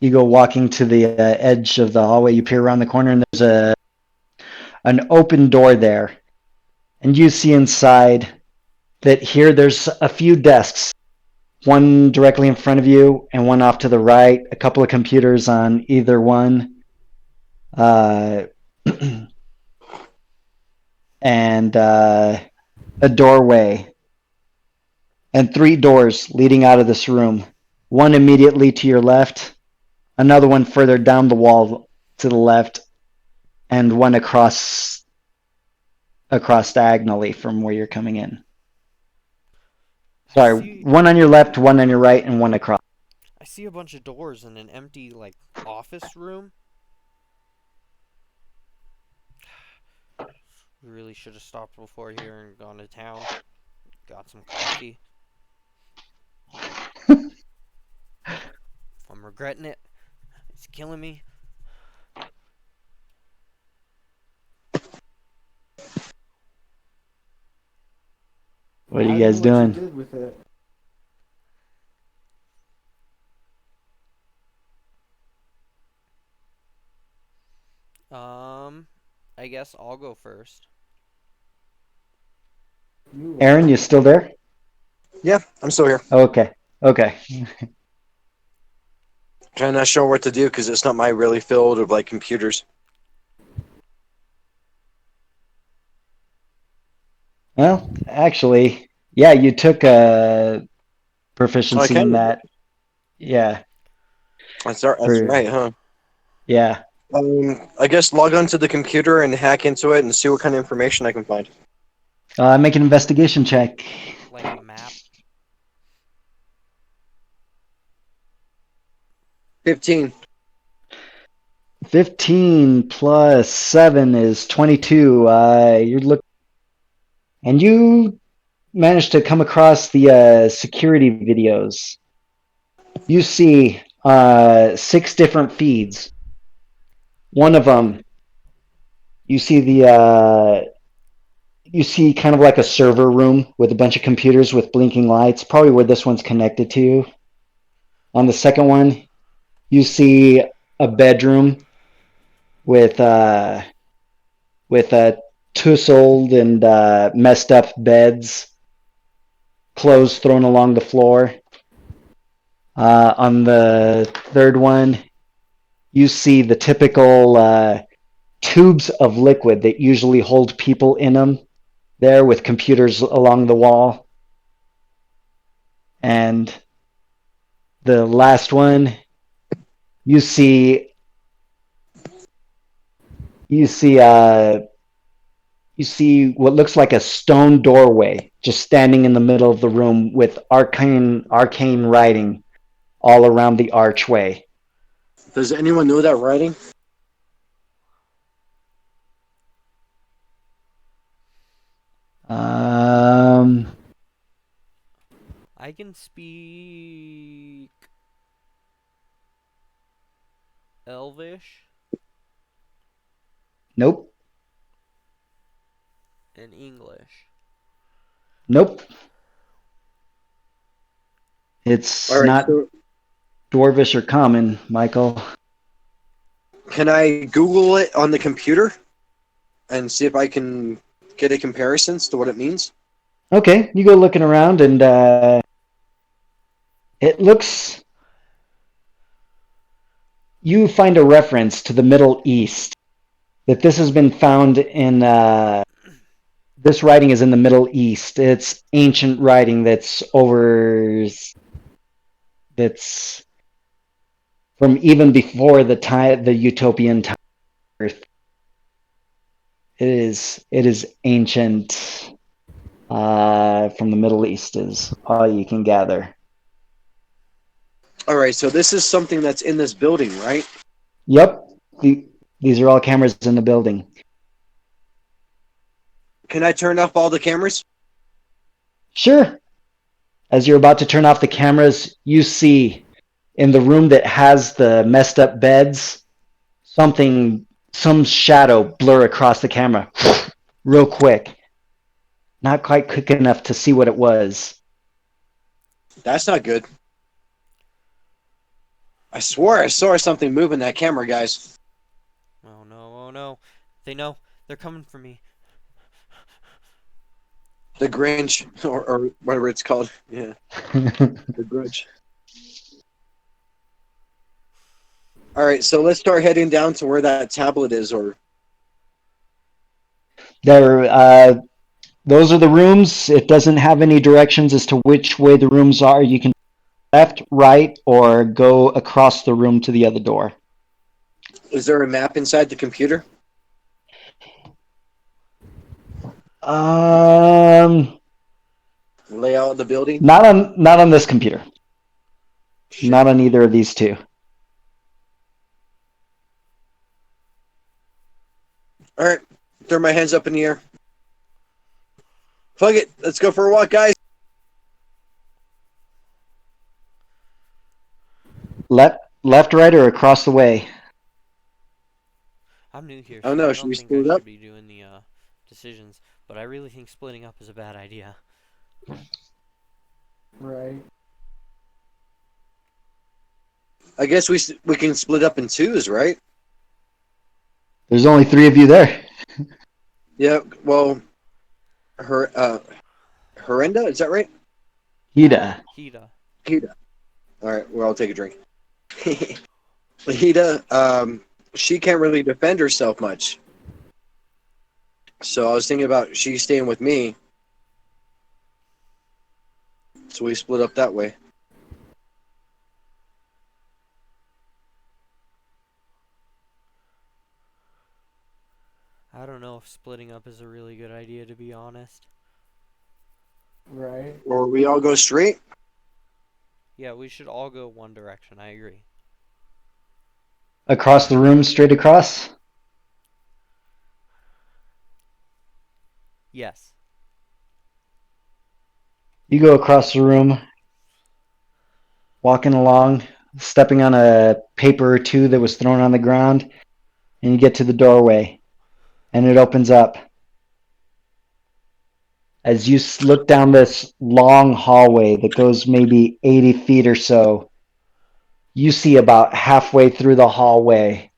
You go walking to the edge of the hallway. You peer around the corner, and there's an open door there. And you see inside that here there's a few desks, one directly in front of you and one off to the right, a couple of computers on either one. And a doorway and 3 doors leading out of this room. One immediately to your left, another one further down the wall to the left, and one across diagonally from where you're coming in. I Sorry, see one on your left, one on your right, and one across. I see a bunch of doors in an empty like office room. We really should have stopped before here and gone to town. Got some coffee. I'm regretting it. It's killing me. What are you I guys know what you doing? did with it. I guess I'll go first. Aaron, you still there? Yeah, I'm still here. Okay. Okay. Kind of not sure what to do because it's not my really field of like computers. Well, actually, yeah, you took a Oh, I proficiency in kind of. that. Yeah. That's For right, huh? yeah. I guess log onto the computer and hack into it and see what kind of information I can find. Make an investigation check. Like a map. 15. 15 plus 7 is 22. You're looking, and you managed to come across the security videos. You see 6 different feeds. One of them, you see you see kind of like a server room with a bunch of computers with blinking lights, probably where this one's connected to. On the second one, you see a bedroom with tussled and messed up beds, clothes thrown along the floor. On the third one, you see the typical tubes of liquid that usually hold people in them, there with computers along the wall. And the last one, you see you see uh you see what looks like a stone doorway just standing in the middle of the room with arcane writing all around the archway. Does anyone know that writing? Um, I can speak Elvish nope, and English. nope. All It's right, not so dwarvish or common, Michael. can I Google it on the computer and see if I can get a comparison to what it means? Okay, you go looking around, and it looks. You find a reference to the Middle East. That this has been found in. This writing is in the Middle East. It's ancient writing that's over. That's from even before the utopian time. Earth. It is ancient. From the Middle East is all you can gather. All right, so this is something that's in this building, right? Yep, these are all cameras in the building. Can I turn off all the cameras? Sure. As you're about to turn off the cameras, you see in the room that has the messed up beds, some shadow blur across the camera real quick. Not quite quick enough to see what it was. That's not good. I swore I saw something move in that camera, guys. Oh no, oh no. They know. They're coming for me. The Grinch, or whatever it's called. Yeah, the Grudge. All right, so let's start heading down to where that tablet is, or Those are the rooms. It doesn't have any directions as to which way the rooms are. You can left, right, or go across the room to the other door. is there a map inside the computer? Um, Layout of the building? not on this computer. Shit. Not on either of these two. All right, throw my hands up in the air. Fuck it, let's go for a walk, guys. Left, right, or across the way. I'm new here, I don't so know, I should don't we think I split up? should be doing the decisions, but I really think splitting up is a bad idea. Right. I guess we can split up in twos, right? There's only 3 of you there. Yeah. Well, Horrenda, is that right? Hida. Hida. Hida. All right. Well, I'll take a drink. Hida, she can't really defend herself much. So I was thinking about she staying with me. So we split up that way. I don't know if splitting up is a really good idea, to be honest. Right. Or we all go straight. Yeah, we should all go one direction. I agree. Across the room, straight across. Yes. You go across the room, walking along, stepping on a paper or two that was thrown on the ground, and you get to the doorway, and it opens up. As you look down this long hallway that goes maybe 80 feet or so, you see about halfway through the hallway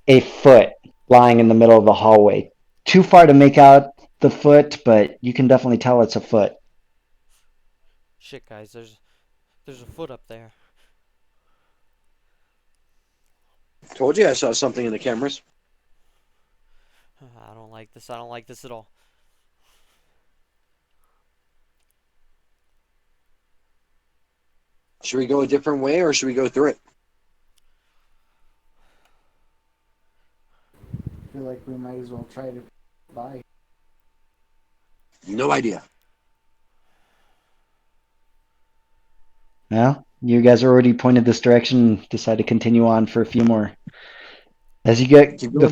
a foot lying in the middle of the hallway. Too far to make out the foot, but you can definitely tell it's a foot. Shit, guys, there's a foot up there. Told you I saw something in the cameras. I don't like this. I don't like this at all. Should we go a different way or should we go through it? I feel like we might as well try to buy. No idea. Well, you guys already pointed this direction. Decide to continue on for a few more. As you get Keep the going.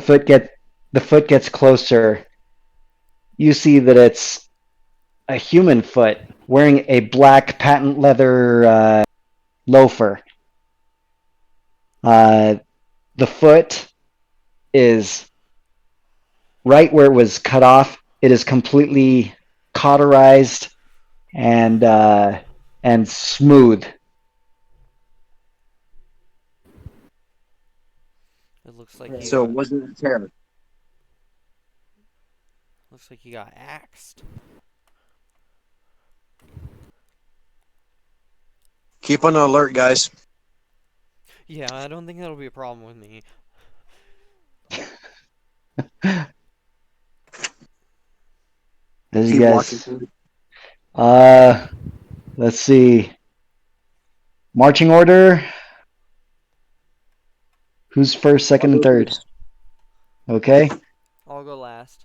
foot gets closer, you see that it's a human foot wearing a black patent leather loafer. The foot is right where it was cut off. It is completely cauterized and smooth. It looks like he So it got, wasn't a tear. looks like he got axed. Keep on alert, guys. Yeah, I don't think that'll be a problem with me. As you Keep walking guys, through. let's see. Marching order. Who's first, I'll second, and go third? first. Okay. I'll go last.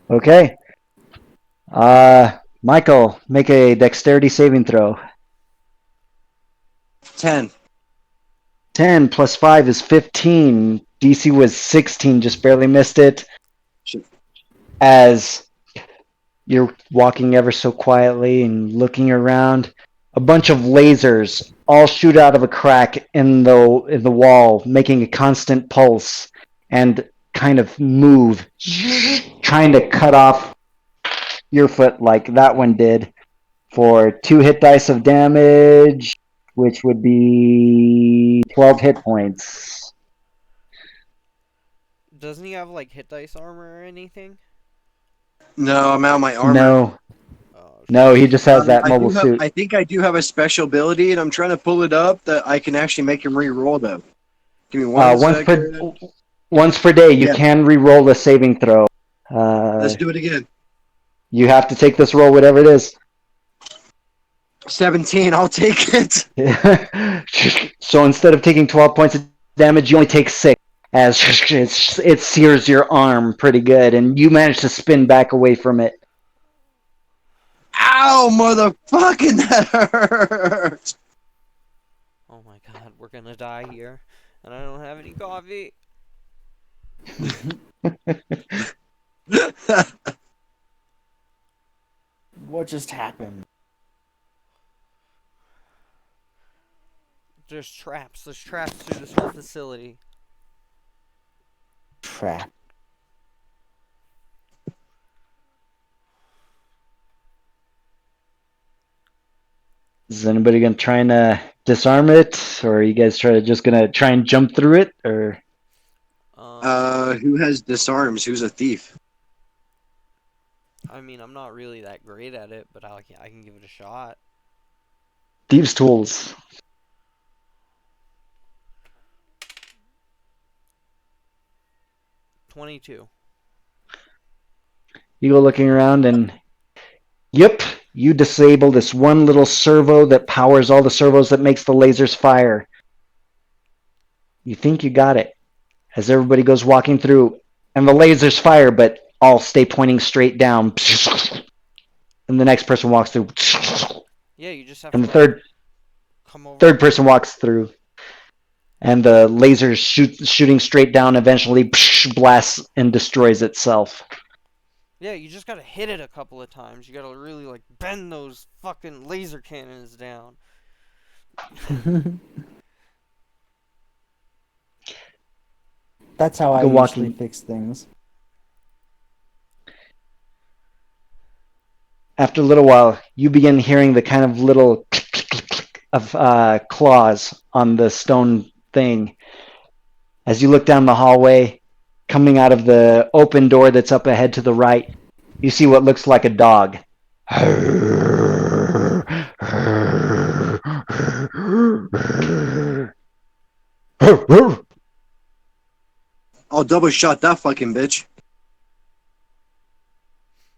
Okay. Michael, make a dexterity saving throw. 10. 10 plus 5 is 15. DC was 16, just barely missed it. Shit. As you're walking ever so quietly and looking around, a bunch of lasers all shoot out of a crack in the wall, making a constant pulse and kind of move, trying to cut off your foot like that one did for 2 hit dice of damage, which would be 12 hit points. Doesn't he have like hit dice armor or anything? No, I'm out of my armor. No, Oh, no, he just has that I mobile do have. suit. I think I do have a special ability, and I'm trying to pull it up that I can actually make him re-roll though. Give me one second. Once per day, you Yeah. can re-roll a saving throw. Let's do it again. You have to take this roll, whatever it is. 17. I'll take it. So instead of taking 12 points of damage, you only take 6, as it sears your arm pretty good, and you manage to spin back away from it. Ow, motherfucking that hurts. oh my god, we're gonna die here. And I don't have any coffee. What just happened? There's traps. There's traps through this whole facility. Trap. Is anybody gonna try and disarm it, or are you guys just gonna try and jump through it, or? Who has disarms? Who's a thief? I mean, I'm not really that great at it, but I can give it a shot. Thieves' tools. 22. You go looking around and, yep, you disable this one little servo that powers all the servos that makes the lasers fire. You think you got it as everybody goes walking through, and the lasers fire, but all stay pointing straight down. And the next person walks through, Yeah, you just have and to the like, come over. third person walks through, and the laser shooting straight down eventually blasts and destroys itself. Yeah, you just gotta hit it a couple of times. You gotta really like bend those fucking laser cannons down. That's how I Go usually walking. fix things. After a little while, you begin hearing the kind of little click, click, click, click of claws on the stone thing. As you look down the hallway, coming out of the open door that's up ahead to the right, you see what looks like a dog. I'll double shot that fucking bitch.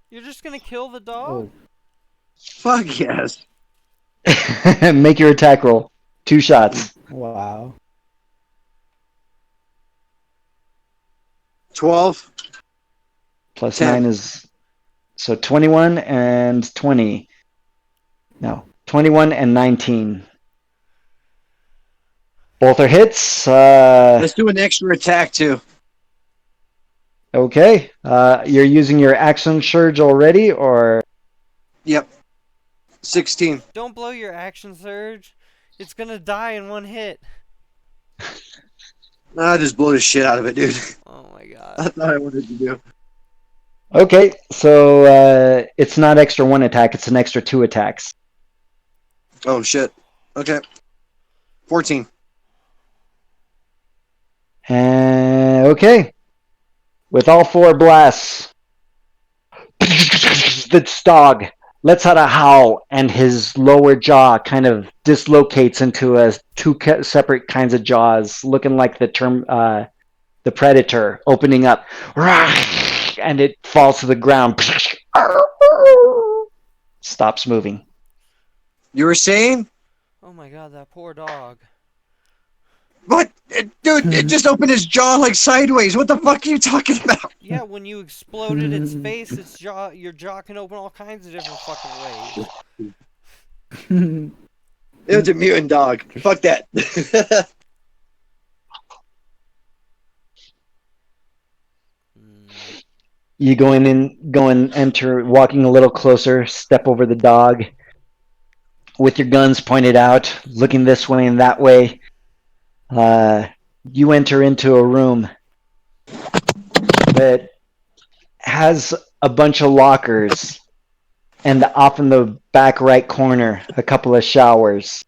You're just gonna kill the dog? Oh, Fuck yes. Make your attack roll. 2 shots. wow. 12. Plus 10. 9 is so 21 and 20. No, 21 and 19. Both are hits. Let's do an extra attack too. Okay. You're using your action surge already, or Yep. 16. Don't blow your action surge. It's gonna die in one hit. I just blow the shit out of it, dude. Oh my That's god. what I wanted to do. okay? So it's not extra 1 attack; it's an extra 2 attacks. Oh shit. Okay. 14. And okay, with all 4 blasts, this dog lets out a howl, and his lower jaw kind of dislocates into two separate kinds of jaws, looking like the predator opening up, and it falls to the ground. Stops moving. You were saying? Oh my god, that poor dog. What? Dude, it just opened his jaw like sideways. What the fuck are you talking about? Yeah, when you exploded its face, your jaw can open all kinds of different fucking ways. It was a mutant dog. Fuck that. You go and enter, walking a little closer, step over the dog with your guns pointed out, looking this way and that way. You enter into a room that has a bunch of lockers, and off in the back right corner, a couple of showers.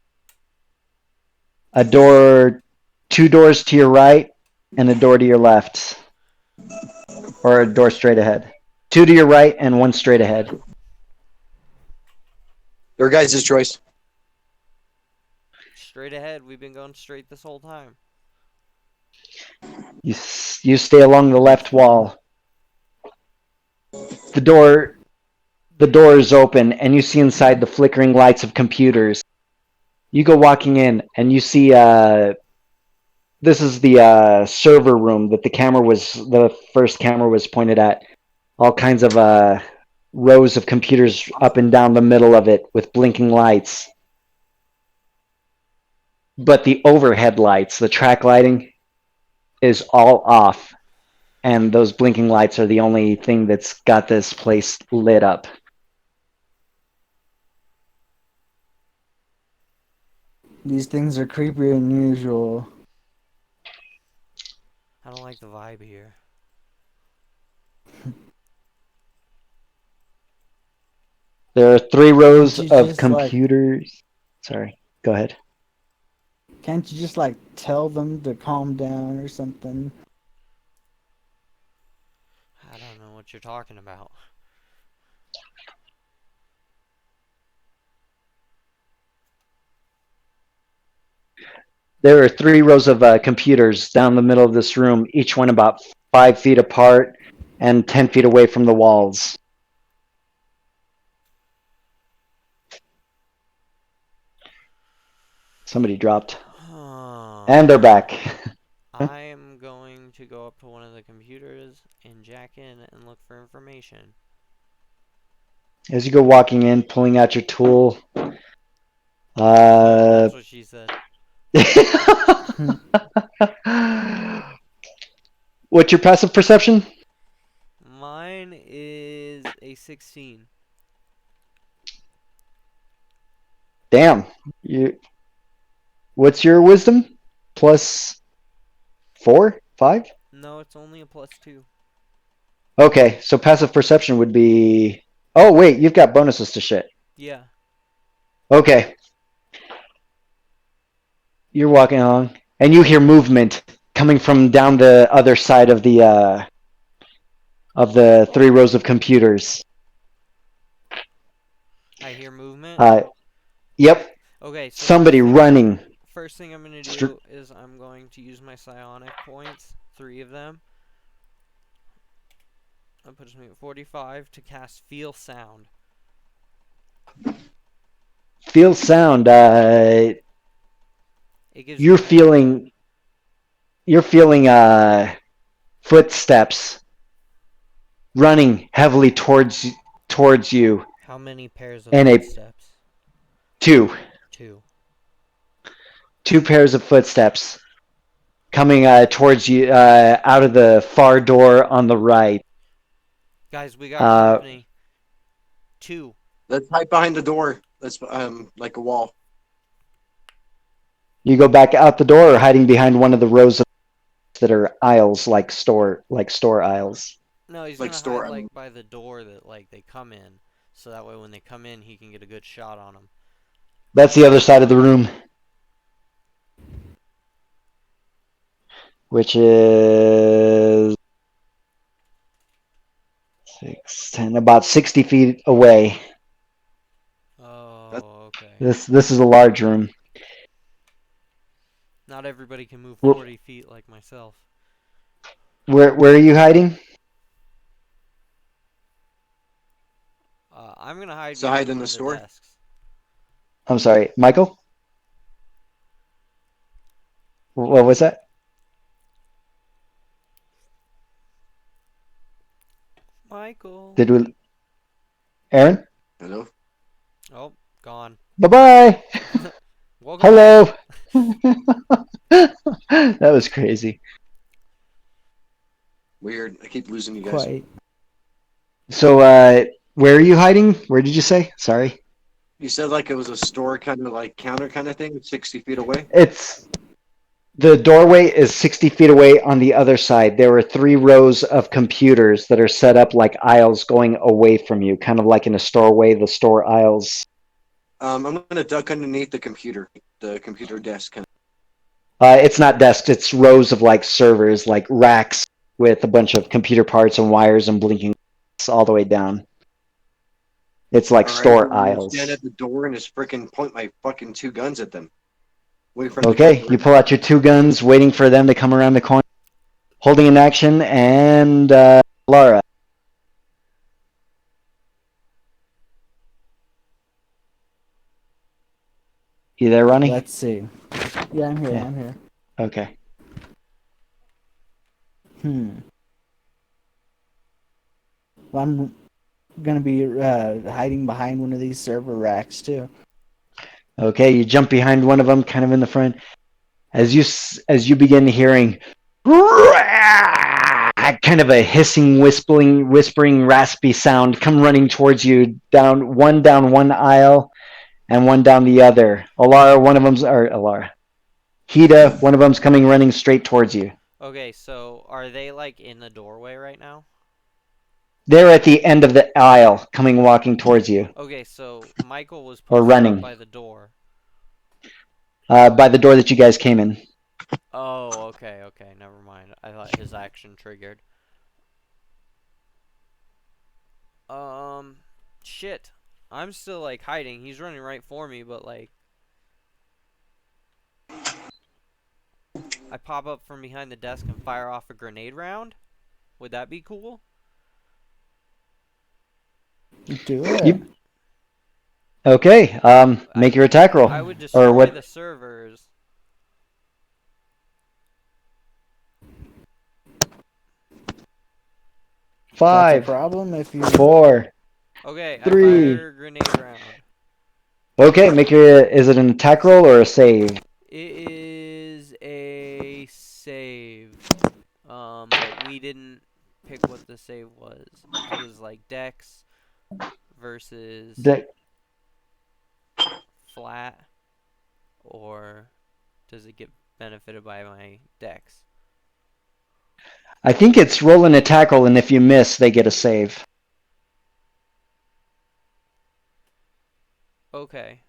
A door, 2 doors to your right, and a door to your left. Or a door straight ahead. 2 to your right and 1 straight ahead. Your guys' choice. Straight ahead, we've been going straight this whole time. You stay along the left wall. The door is open, and you see inside the flickering lights of computers. You go walking in, and you see this is the server room that the first camera was pointed at. All kinds of rows of computers up and down the middle of it with blinking lights. But the overhead lights, the track lighting, is all off. And those blinking lights are the only thing that's got this place lit up. These things are creepier than usual. I don't like the vibe here. There are 3 rows Can't you of just, computers. Sorry, go ahead. Can't you just like tell them to calm down or something? I don't know what you're talking about. There are 3 rows of computers down the middle of this room, each one about 5 feet apart and 10 feet away from the walls. Somebody dropped. And they're back. I am going to go up to one of the computers and jack in and look for information. As you go walking in, pulling out your tool. That's what she said. What's your passive perception? Mine is a 16. Damn. What's your wisdom? Plus 4? 5? No, it's only a +2. Okay, so passive perception would be... Oh, wait, you've got bonuses to shit. Yeah. Okay. You're walking along, and you hear movement coming from down the other side of the 3 rows of computers. I hear movement. Yep. Okay, so Somebody running. First thing I'm going to do is I'm going to use my psionic points, 3 of them, That puts me at 45 to cast Feel Sound. Feel sound. It gives You're you feeling. You're feeling footsteps running heavily towards you, how many pairs of and footsteps? two 2. pairs of footsteps coming towards you out of the far door on the right. Guys, we got Uh, company. 2. Let's hide behind the door. That's like a wall. you go back out the door, or hiding behind one of the rows of that are aisles, like store aisles. No, he's Like gonna hide store. like by the door that like they come in, so that way when they come in, he can get a good shot on them. That's the other side of the room, which is 6, 10, about 60 feet away. Oh, okay. This is a large room. Not everybody can move Wh- 40 feet like myself. Where are you hiding? I'm gonna hide So hide behind in one the of the store. desks. I'm sorry, Michael. What was that? Michael. Did we, Aaron? Hello. Oh, gone. Bye bye. Welcome Hello. back. That was crazy. Weird. I keep losing you guys. Quite. So, where are you hiding? Where did you say? Sorry. You said like it was a store kind of like counter kind of thing, 60 feet away. It's the doorway is 60 feet away on the other side. There are 3 rows of computers that are set up like aisles going away from you, kind of like in a storeway, the store aisles. I'm gonna duck underneath the computer desk. Kind It's not desks, it's rows of like servers, like racks with a bunch of computer parts and wires and blinking lights all the way down. It's like of. All right. I'm store gonna stand aisles. at the door and just freaking point my fucking 2 guns at them. Wait for them to come Okay, you through. pull out your 2 guns, waiting for them to come around the corner, holding an action, and Laura. You there, Ronnie? Let's see. Yeah, I'm here. Yeah. I'm here. Okay. Well, I'm gonna be hiding behind one of these server racks too. Okay, you jump behind one of them, kind of in the front. As you begin hearing kind of a hissing, whispering, raspy sound come running towards you down one aisle and one down the other. Hida, one of them's coming running straight towards you. Okay, so are they like in the doorway right now? They're at the end of the aisle, walking towards you, Okay, so Michael was or posted up running, by the door. by the door that you guys came in. Oh, okay, never mind. I thought his action triggered. Shit. I'm still like hiding. He's running right for me, but like I pop up from behind the desk and fire off a grenade round. Would that be cool? Do it. You, okay, make your attack roll. I would Or destroy what? the servers. That's a 5, problem if you. 4. Okay, I 3. fire a grenade round. Okay, is it an attack roll or a save? It is a save. But we didn't pick what the save was. If it was like Dex versus De- flat, or does it get benefited by my Dex? I think it's roll an attack roll, and if you miss, they get a save. Okay.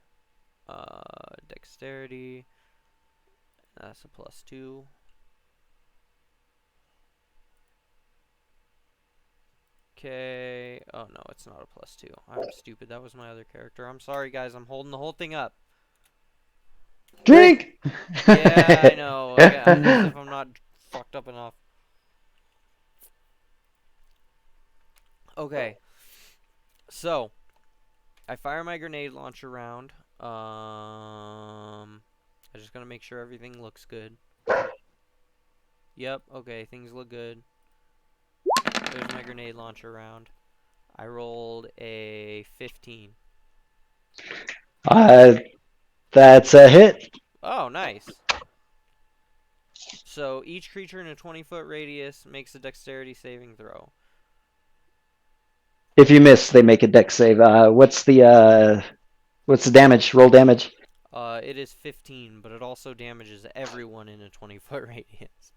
Dexterity. That's a +2. Okay. Oh no, it's not a +2. I'm stupid. That was my other character. I'm sorry, guys. I'm holding the whole thing up. Drink! Yeah, I know. Okay, as if I'm not fucked up enough. Okay. So, I fire my grenade launcher round. I just gotta make sure everything looks good. Yep, okay, things look good. There's my grenade launcher round. I rolled a 15. That's a hit. Oh, nice. So each creature in a 20-foot radius makes a dexterity saving throw. If you miss, they make a dex save. What's the damage? Roll damage. It is 15, but it also damages everyone in a 20-foot radius.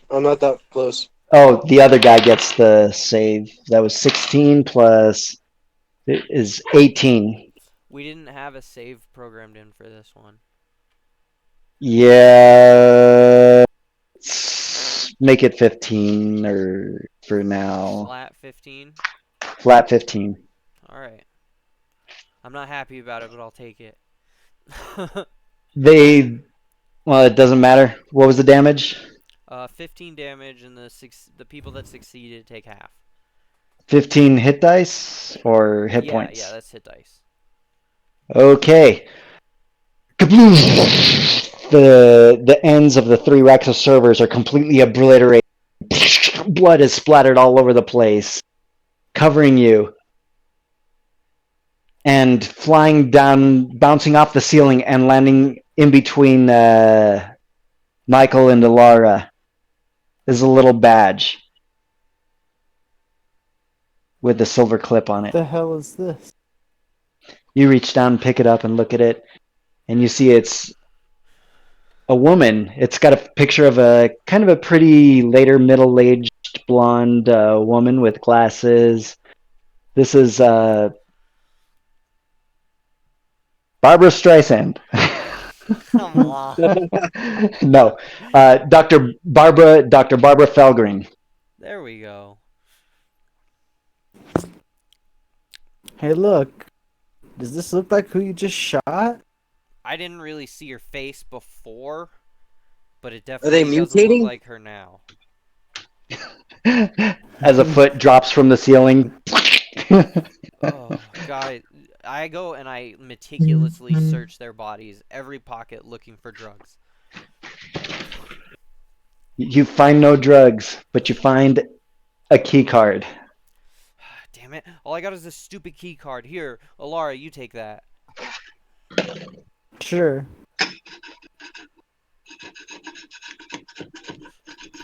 I'm not that close. Oh, the other guy gets the save. That was 16 plus it is 18. We didn't have a save programmed in for this one. Yeah. Make it 15 or for now. Flat 15. Flat 15. Alright. I'm not happy about it, but I'll take it. Well, it doesn't matter. What was the damage? 15 damage, and the people that succeeded take half. 15 hit dice or hit points? Yeah, that's hit dice. Okay. Kabloosh! The ends of the 3 racks of servers are completely obliterated. Blood is splattered all over the place, covering you. And flying down, bouncing off the ceiling and landing in between Michael and Alara is a little badge with a silver clip on What it. the hell is this? You reach down, pick it up, and look at it, and you see it's a woman. It's got a picture of a kind of a pretty later middle-aged blonde woman with glasses. This is Barbara Streisand. Come on. No, Dr. Barbara Felgreen. There we go. Hey, look. Does this look like who you just shot? I didn't really see her face before, but it they definitely doesn't look mutating? like her now. As a foot drops from the ceiling. Oh, God. I go and I meticulously search their bodies, every pocket looking for drugs. You find no drugs, but you find a key card. Damn it. All I got is this stupid key card. Here, Alara, you take that. Sure. I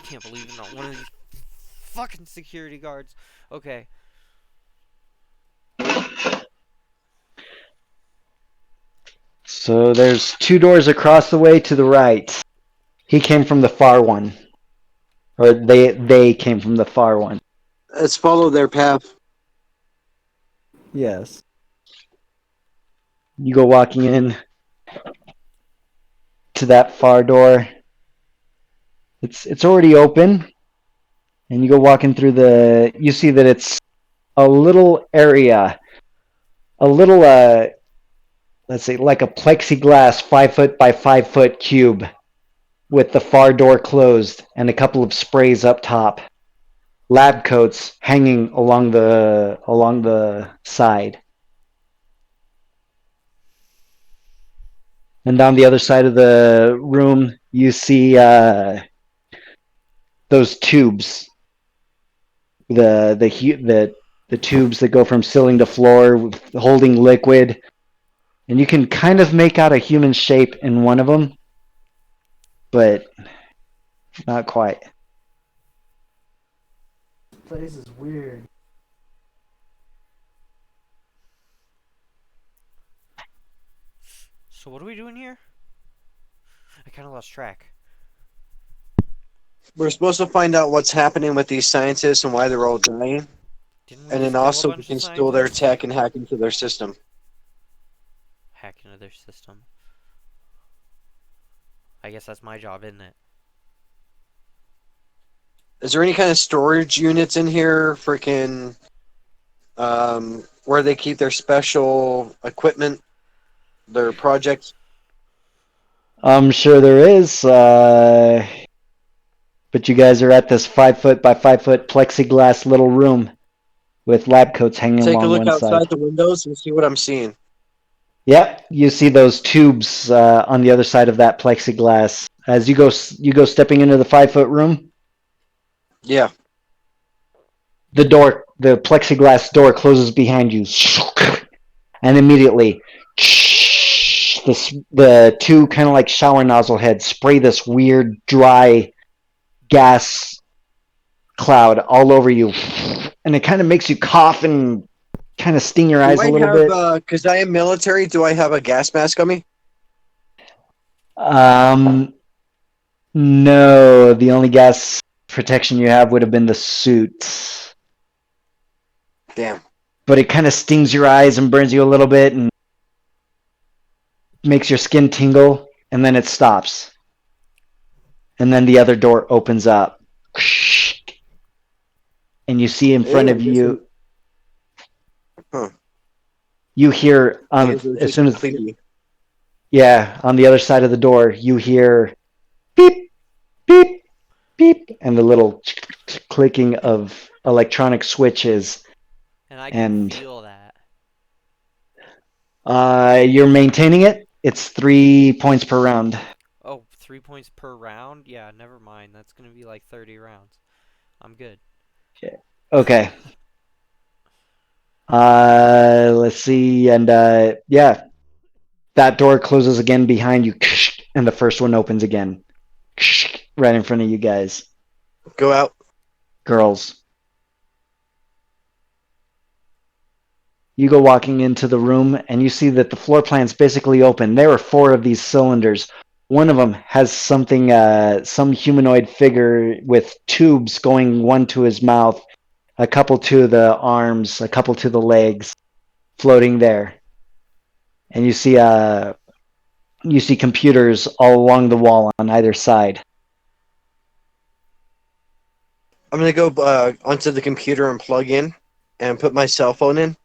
can't believe not one of these fucking security guards. Okay. So there's 2 doors across the way to the right. He came from the far one. Or they came from the far one. Let's follow their path. Yes. You go walking in to that far door. It's already open. And you go walking through you see that it's a little area. A little let's say like a plexiglass 5-foot by 5-foot cube with the far door closed and a couple of sprays up top. Lab coats hanging along the side. And down the other side of the room, you see those tubes, the tubes that go from ceiling to floor, holding liquid, and you can kind of make out a human shape in one of them, but not quite. This place is weird. So what are we doing here? I kind of lost track. We're supposed to find out what's happening with these scientists and why they're all dying. Didn't we And just then kill a also we bunch can of steal their scientists? tech and hack into their system. Hack into their system. I guess that's my job, isn't it? Is there any kind of storage units in here? Freaking, where they keep their special equipment, their projects? I'm sure there is, but you guys are at this 5-foot by 5-foot plexiglass little room with lab coats hanging Take a along look one side. outside the windows and see what I'm seeing. Yep, you see those tubes on the other side of that plexiglass. As you go stepping into the 5-foot room. Yeah. The plexiglass door closes behind you, and immediately, the two kind of like shower nozzle heads spray this weird dry gas cloud all over you, and it kind of makes you cough and kind of sting your Do eyes a I little have, bit. because I am military, do I have a gas mask on me? No, the only gas protection you have would have been the suit. Damn. But it kind of stings your eyes and burns you a little bit and makes your skin tingle, and then it stops. And then the other door opens up. And you see in front Ew, of I guess you, Huh. you hear, I guess it was as just soon as, completely. yeah, on the other side of the door, you hear beep, beep, beep, and the little clicking of electronic switches. And I can And feel that. you're maintaining it. It's 3 points per round. Oh, 3 points per round? Yeah, never mind. That's gonna be like 30 rounds. I'm good. Okay. Let's see. And yeah, that door closes again behind you, and the first one opens again, right in front of you guys. Go out. Girls. You go walking into the room, and you see that the floor plan's basically open. There are 4 of these cylinders. One of them has something, some humanoid figure with tubes going one to his mouth, a couple to the arms, a couple to the legs, floating there. And you see computers all along the wall on either side. I'm going to go onto the computer and plug in and put my cell phone in.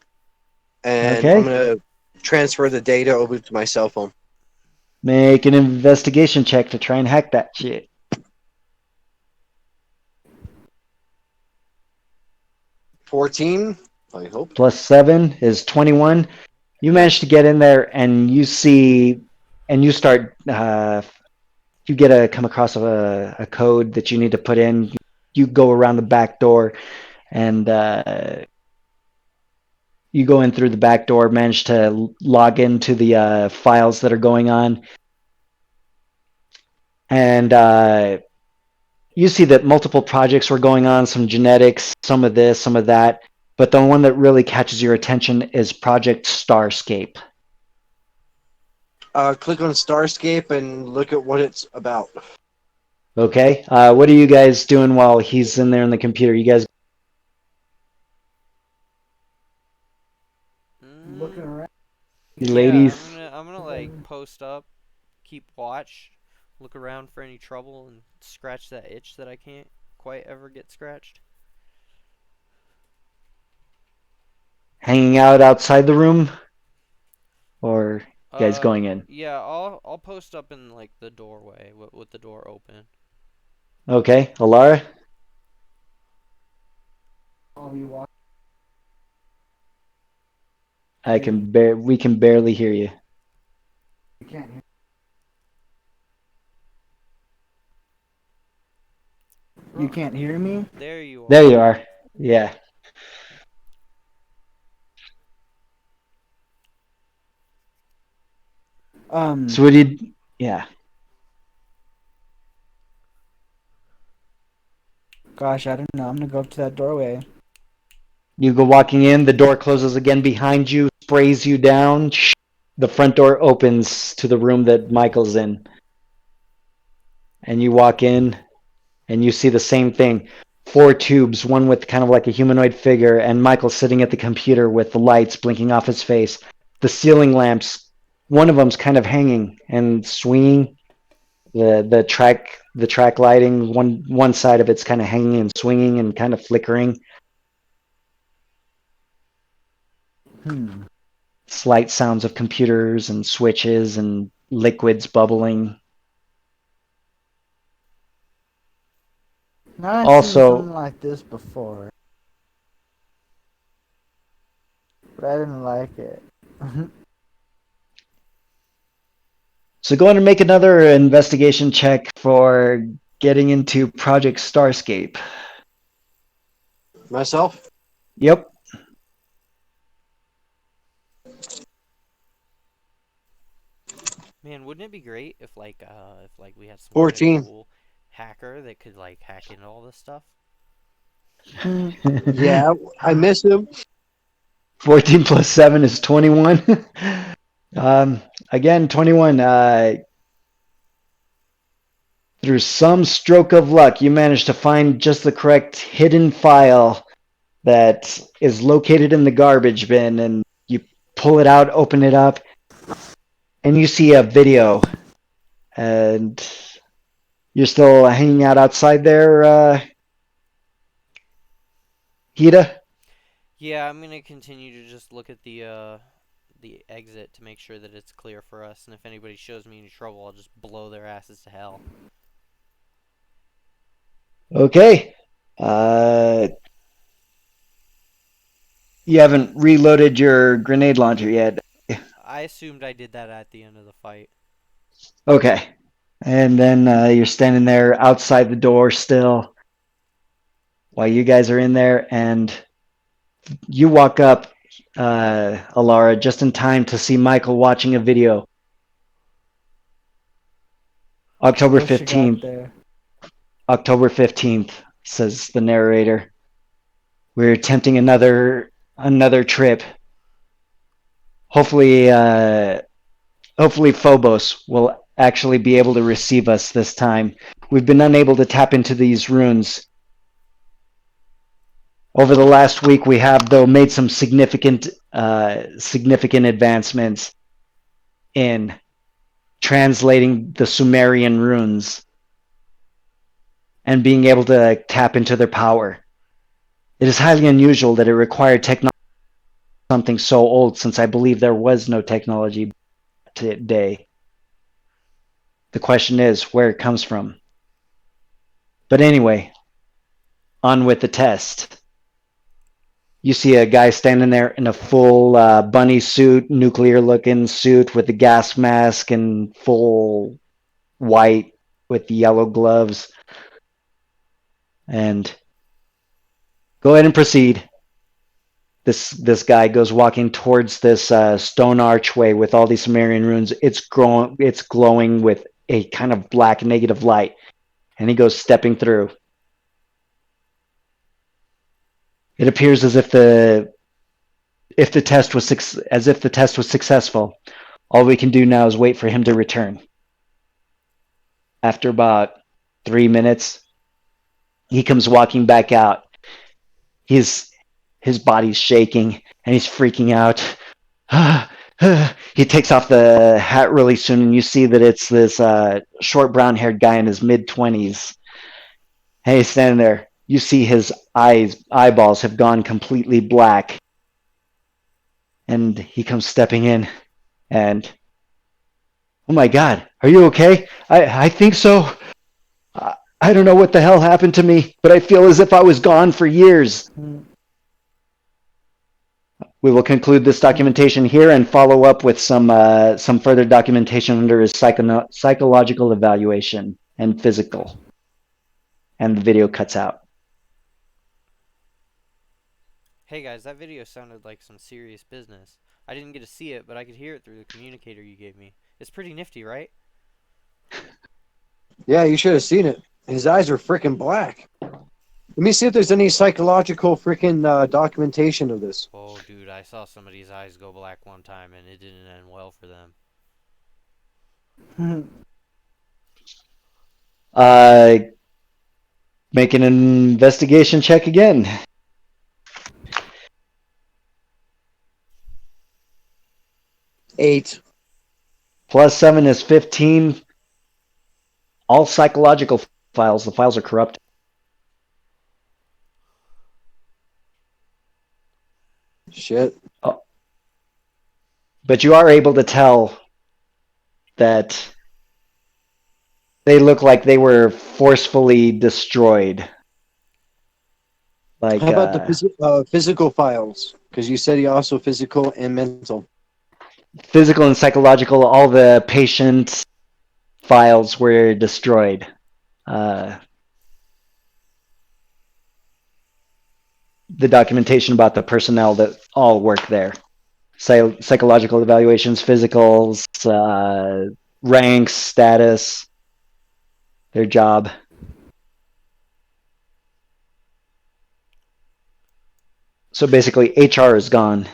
And I'm Okay. going to transfer the data over to my cell phone. Make an investigation check to try and hack that shit. 14, I hope. Plus 7 is 21. You manage to get in there, and you see, and you start, you come across a code that you need to put in. You go around the back door, and you go in through the back door, manage to log into the files that are going on. And you see that multiple projects were going on, some genetics, some of this, some of that. But the one that really catches your attention is Project Starscape. Click on Starscape and look at what it's about. Okay. What are you guys doing while he's in there on the computer? You guys, Looking around. Yeah, ladies? I'm gonna like post up, keep watch, look around for any trouble, and scratch that itch that I can't quite ever get scratched. Hanging out outside the room? Or you guys going in? Yeah, I'll post up in like the doorway with the door open. Okay. Alara? Oh, you walk. We can barely hear you. You can't hear. You can't hear me? There you are. There you are. Yeah. So what did, yeah. Gosh, I don't know. I'm gonna go up to that doorway. You go walking in, the door closes again behind you, sprays you down. The front door opens to the room that Michael's in. And you walk in and you see the same thing. 4 tubes, one with kind of like a humanoid figure, and Michael sitting at the computer with the lights blinking off his face. The ceiling lamps, one of them's kind of hanging and swinging. The track lighting, one side of it's kind of hanging and swinging and kind of flickering. Slight sounds of computers and switches and liquids bubbling. I've seen Also, something like this before. but I didn't like it. So go ahead and make another investigation check for getting into Project Starscape. Myself? Yep. Man, wouldn't it be great if like we had some kind of 14. cool hacker that could like hack into all this stuff? Yeah, I miss him. 14 plus 7 is 21. Again, 21. Through some stroke of luck, you managed to find just the correct hidden file that is located in the garbage bin, and you pull it out, open it up, and you see a video. And you're still hanging out outside there, Hida? Yeah, I'm gonna continue to just look at the exit to make sure that it's clear for us, and if anybody shows me any trouble, I'll just blow their asses to hell. Okay. You haven't reloaded your grenade launcher yet. I assumed I did that at the end of the fight. Okay. And then you're standing there outside the door still while you guys are in there, and you walk up, Alara, just in time to see Michael watching a video. October What you got 15th. there? October 15th, says the narrator. We're attempting another trip. Hopefully, hopefully Phobos will actually be able to receive us this time. We've been unable to tap into these runes. Over the last week, we have, though, made some significant advancements in translating the Sumerian runes and being able to tap into their power. It is highly unusual that it required technology something so old, since I believe there was no technology today. The question is where it comes from. But anyway, on with the test. You see a guy standing there in a full bunny suit, nuclear-looking suit with the gas mask and full white with the yellow gloves. And go ahead and proceed. This guy goes walking towards this stone archway with all these Sumerian runes. It's glowing with a kind of black negative light, and he goes stepping through. It appears as if the test was successful. All we can do now is wait for him to return. After about 3 minutes, he comes walking back out. His body's shaking and he's freaking out. He takes off the hat really soon, and you see that it's this short brown-haired guy in his mid-20s. Hey, he's standing there. You see his eyeballs have gone completely black. And he comes stepping in, and oh my God, are you okay? I think so. I don't know what the hell happened to me, but I feel as if I was gone for years. We will conclude this documentation here and follow up with some further documentation under his psychological evaluation and physical. And the video cuts out. Hey guys, that video sounded like some serious business. I didn't get to see it, but I could hear it through the communicator you gave me. It's pretty nifty, right? Yeah, you should have seen it. His eyes are freaking black. Let me see if there's any psychological freaking documentation of this. Oh, dude, I saw somebody's eyes go black one time, and it didn't end well for them. Make an investigation check again. Eight. Plus 7 is 15. All psychological files. The files are corrupted. Shit. But you are able to tell that they look like they were forcefully destroyed. Like How about the physical files? Because you said he also physical and mental. physical and psychological, all the patients' files were destroyed. The documentation about the personnel that all work there. Psychological evaluations, physicals, ranks, status, their job. So basically, HR is gone.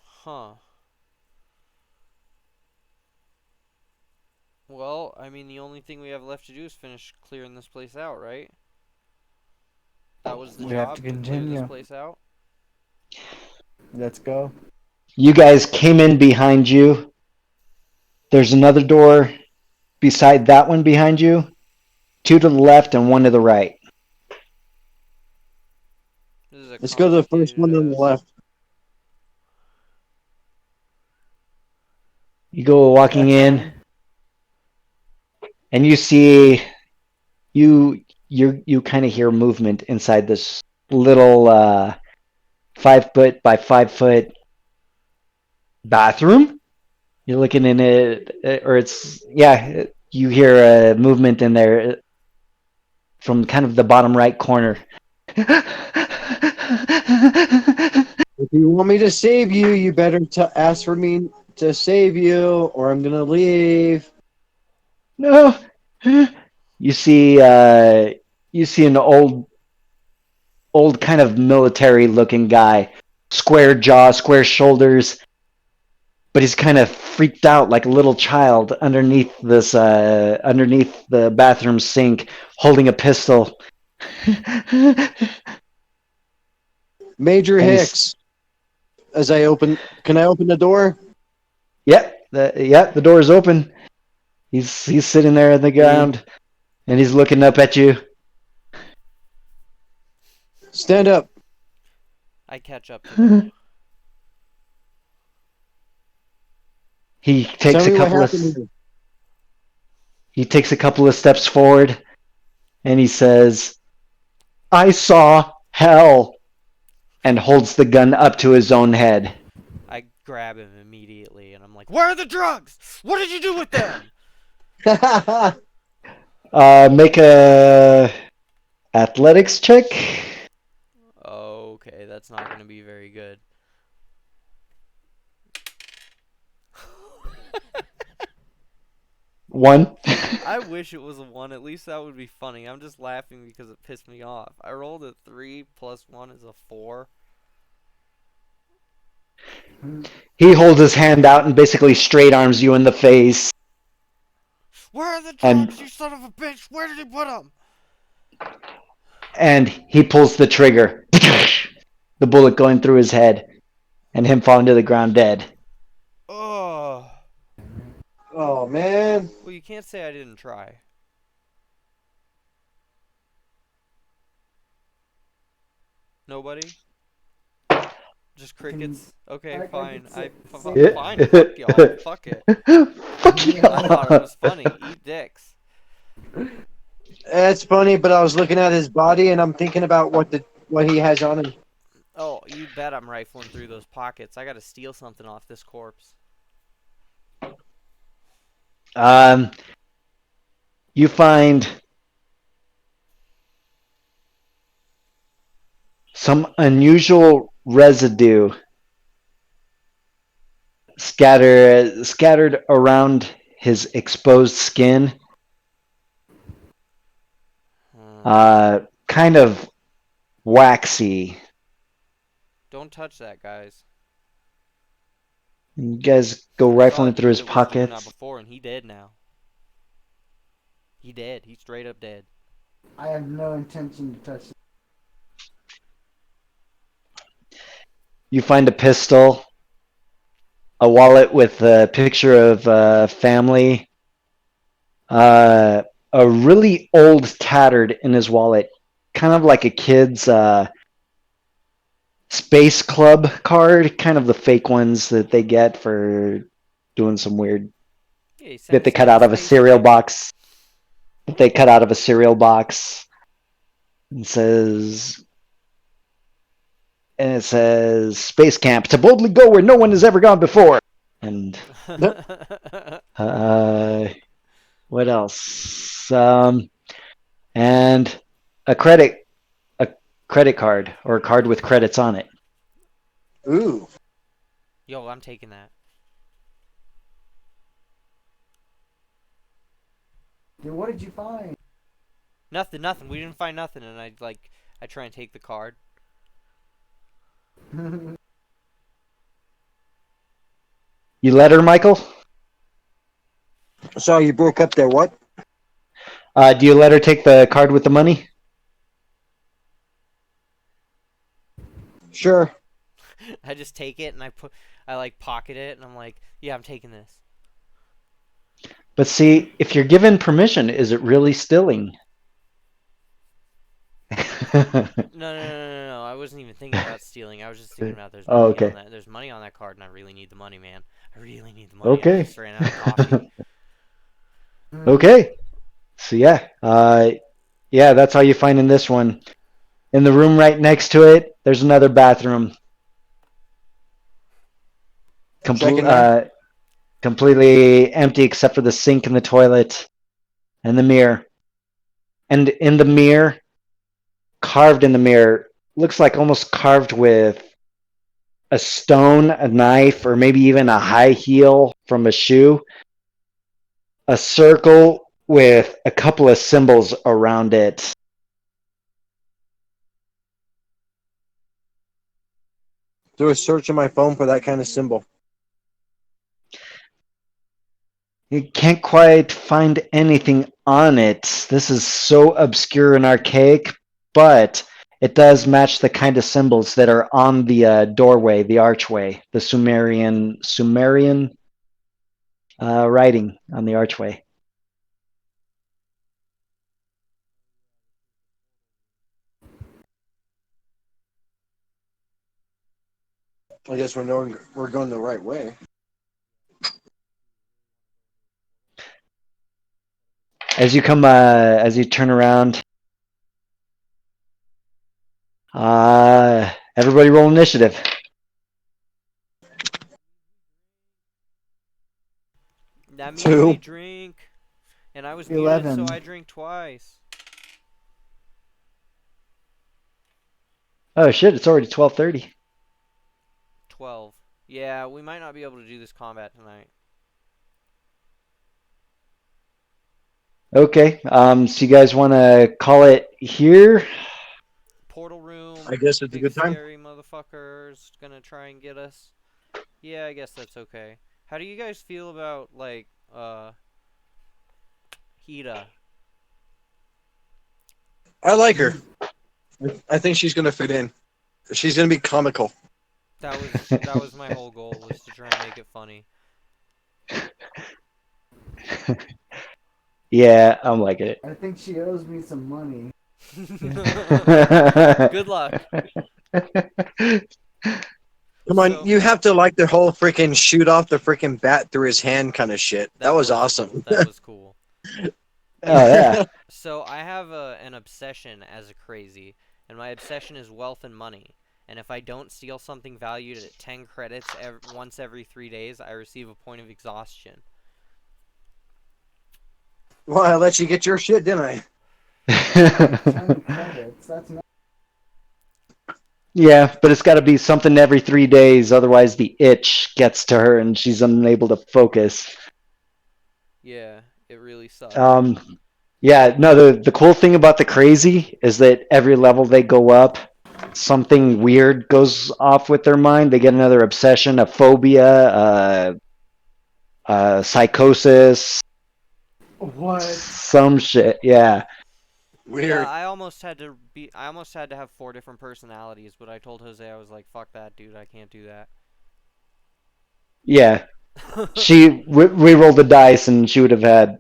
Huh. Well, I mean, the only thing we have left to do is finish clearing this place out, right? That was the We have job, to to clear this continue. place out? Let's go. You guys came in behind you. There's another door beside that one behind you. Two to the left and one to the right. This is a Let's go to the first complicated one on the ass. left. You go walking That's in, fine. and you see you kind of hear movement inside this little 5 foot by 5 foot bathroom. You're looking in it, or it's yeah. You hear a movement in there from kind of the bottom right corner. If you want me to save you, you better ask for me to save you, or I'm gonna leave. No. You see an old kind of military looking guy, square jaw, square shoulders, but he's kind of freaked out like a little child underneath underneath the bathroom sink, holding a pistol. Major And he's Hicks. As I open, can I open the door? the door is open. He's sitting there on the ground, and he's looking up at you. Stand up. I catch up to them. He Tell takes a me what couple of happened here. he takes a couple of steps forward, and he says, "I saw hell," and holds the gun up to his own head. I grab him immediately, and I'm like, "Where are the drugs? What did you do with them?" Make a athletics check. Okay, that's not gonna be very good. One. I wish it was a 1. At least that would be funny. I'm just laughing because it pissed me off. I rolled a 3 plus 1 is a 4. He holds his hand out and basically straight arms you in the face. Where are the And- drugs, you son of a bitch? Where did he put them? And he pulls the trigger. The bullet going through his head, and him falling to the ground dead. Oh. Oh man. Well, you can't say I didn't try. Nobody? Just crickets? Okay, I fine. could say- Fine. Fuck y'all. Fuck it. Fuck you. I thought it was funny. Eat dicks. It's funny, but I was looking at his body and I'm thinking about what he has on him. Oh, you bet I'm rifling through those pockets. I gotta steal something off this corpse. You find some unusual residue scattered around his exposed skin. Kind of waxy. Don't touch that, guys. You guys go I saw rifling a through dude his that was doing that pockets. before, and he dead now. He dead. He's straight up dead. I have no intention to touch it. You find a pistol, a wallet with a picture of family, a really old tattered in his wallet, kind of like a kid's Space Club card, kind of the fake ones that they get for doing some weird Yeah, he that sent they his cut kid out to of a space cereal camp. box. that they cut out of a cereal box. And it says Space Camp to boldly go where no one has ever gone before. And what else? And a credit card or a card with credits on it. Ooh. Yo, I'm taking that. Dude, what did you find? Nothing. We didn't find nothing, and I try and take the card. You let her, Michael? Sorry, you broke up there. What? Do you let her take the card with the money? Sure. I just take it and I like pocket it, and I'm like, yeah, I'm taking this. But see, if you're given permission, is it really stealing? No. I wasn't even thinking about stealing. I was just thinking about there's Oh, money okay. on that. There's money on that card, and I really need the money, man. I really need the money. I Okay. just ran out of coffee. Okay. So yeah, that's how you find in this one. In the room right next to it, there's another bathroom. Second there? Completely empty except for the sink and the toilet and the mirror. And in the mirror, carved in the mirror, looks like almost carved with a stone, a knife, or maybe even a high heel from a shoe. A circle with a couple of symbols around it. Do a search on my phone for that kind of symbol. You can't quite find anything on it. This is so obscure and archaic, but it does match the kind of symbols that are on the doorway, the archway, the Sumerian writing on the archway. I guess we're going the right way. As you turn around, everybody roll initiative. That means 2. we drink. And I was muted, 11. so I drink twice. Oh shit! It's already 12:30. 12. Yeah, we might not be able to do this combat tonight. Okay. So you guys want to call it here? Portal room. I guess it's a Big good time. scary motherfuckers gonna try and get us. Yeah, I guess that's okay. How do you guys feel about like Hida? I like her. I think she's gonna fit in. She's gonna be comical. That was my whole goal, was to try and make it funny. Yeah, I'm liking it. I think she owes me some money. Good luck. Come on, So- you have to like the whole freaking shoot off the freaking bat through his hand kind of shit. That was awesome. That was cool. Oh yeah. So I have an obsession as a crazy, and my obsession is wealth and money. And if I don't steal something valued at 10 credits once every 3 days, I receive a point of exhaustion. Well, I let you get your shit, didn't I? 10 credits. That's not. Yeah, but it's got to be something every 3 days, otherwise the itch gets to her and she's unable to focus. Yeah, it really sucks. Yeah, no, the cool thing about the crazy is that every level they go up, something weird goes off with their mind. They get another obsession, a phobia, psychosis, What? some shit. Yeah. Weird. Yeah, I almost had to have 4 different personalities, but I told Jose, I was like, fuck that, dude, I can't do that. Yeah. We rolled the dice and she would have had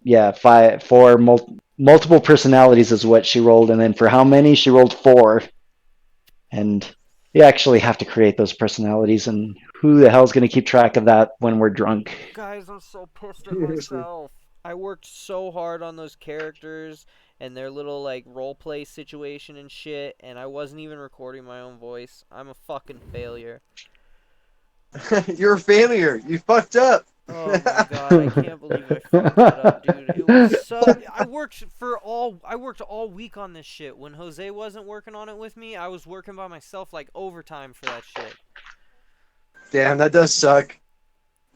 multiple personalities is what she rolled, and then for how many she rolled 4, and you actually have to create those personalities, and who the hell's going to keep track of that when we're drunk? Guys, I'm so pissed at Seriously. myself. I worked so hard on those characters and their little like role play situation and shit, and I wasn't even recording my own voice. I'm a fucking failure. You're a failure. You fucked up. Oh my god, I can't believe I fucked that up, dude. It was so I worked all week on this shit. When Jose wasn't working on it with me, I was working by myself like overtime for that shit. Damn, that does suck.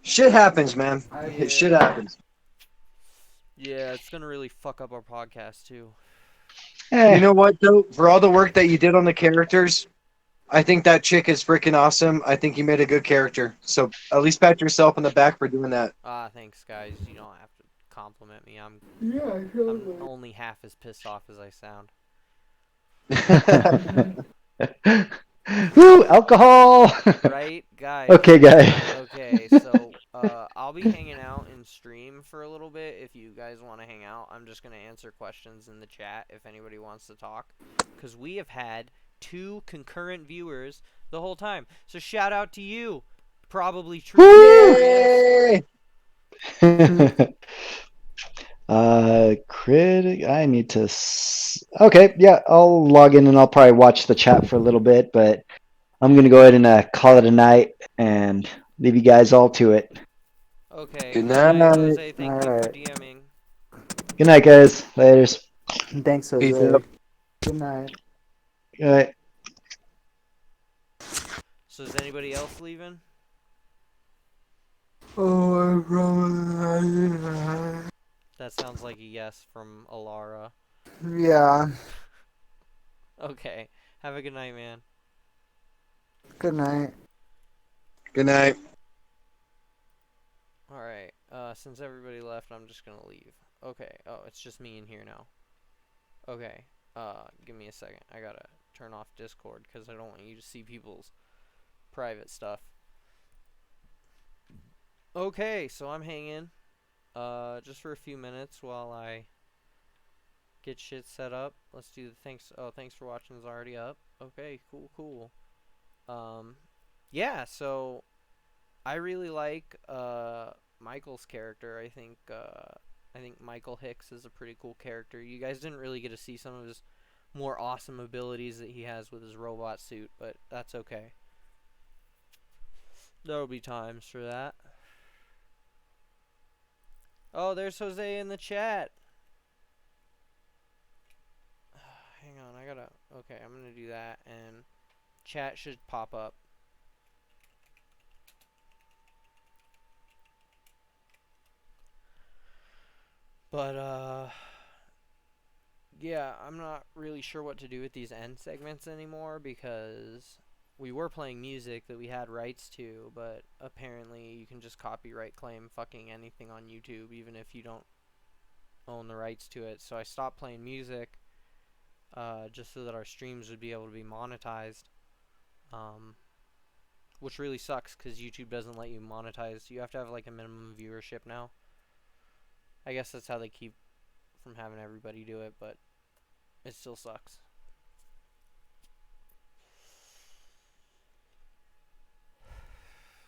Shit happens, man. Yeah. Shit happens. Yeah, it's gonna really fuck up our podcast too. You know what, though? For all the work that you did on the characters, I think that chick is freaking awesome. I think you made a good character. So at least pat yourself on the back for doing that. Thanks guys. You don't have to compliment me. I'm Yeah, only half as pissed off as I sound. Woo, alcohol. Right, guys? Okay, guy. Okay, so I'll be hanging out in stream for a little bit if you guys want to hang out. I'm just going to answer questions in the chat if anybody wants to talk, because we have had 2 concurrent viewers the whole time. So shout out to you. Probably true. Yay! Critic, I need to. Okay, yeah, I'll log in and I'll probably watch the chat for a little bit, but I'm gonna go ahead and call it a night and leave you guys all to it. Okay. Good Good night, night. Jose. Thank you for Alright. DMing. Good night, guys. Laters. Thanks, Peace Jose. out. Good night. Good night. So is anybody else leaving? Oh, I promise. That sounds like a yes from Alara. Yeah. Okay. Have a good night, man. Good night. Good night. Alright, since everybody left, I'm just gonna leave. Okay, oh, it's just me in here now. Okay, give me a second. I gotta turn off Discord, because I don't want you to see people's private stuff. Okay, so I'm hanging, just for a few minutes while I get shit set up. Let's do the thanks for watching is already up. Okay, cool. Yeah, so I really like Michael's character. I think Michael Hicks is a pretty cool character. You guys didn't really get to see some of his more awesome abilities that he has with his robot suit, but that's okay. There'll be times for that. Oh, there's Jose in the chat. Hang on, okay, I'm gonna do that, and chat should pop up. But, yeah, I'm not really sure what to do with these end segments anymore, because we were playing music that we had rights to, but apparently you can just copyright claim fucking anything on YouTube, even if you don't own the rights to it. So I stopped playing music, just so that our streams would be able to be monetized, which really sucks, because YouTube doesn't let you monetize. You have to have like a minimum viewership now. I guess that's how they keep from having everybody do it, but it still sucks.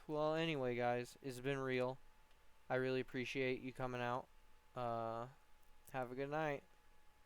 Well, anyway, guys, it's been real. I really appreciate you coming out. Have a good night.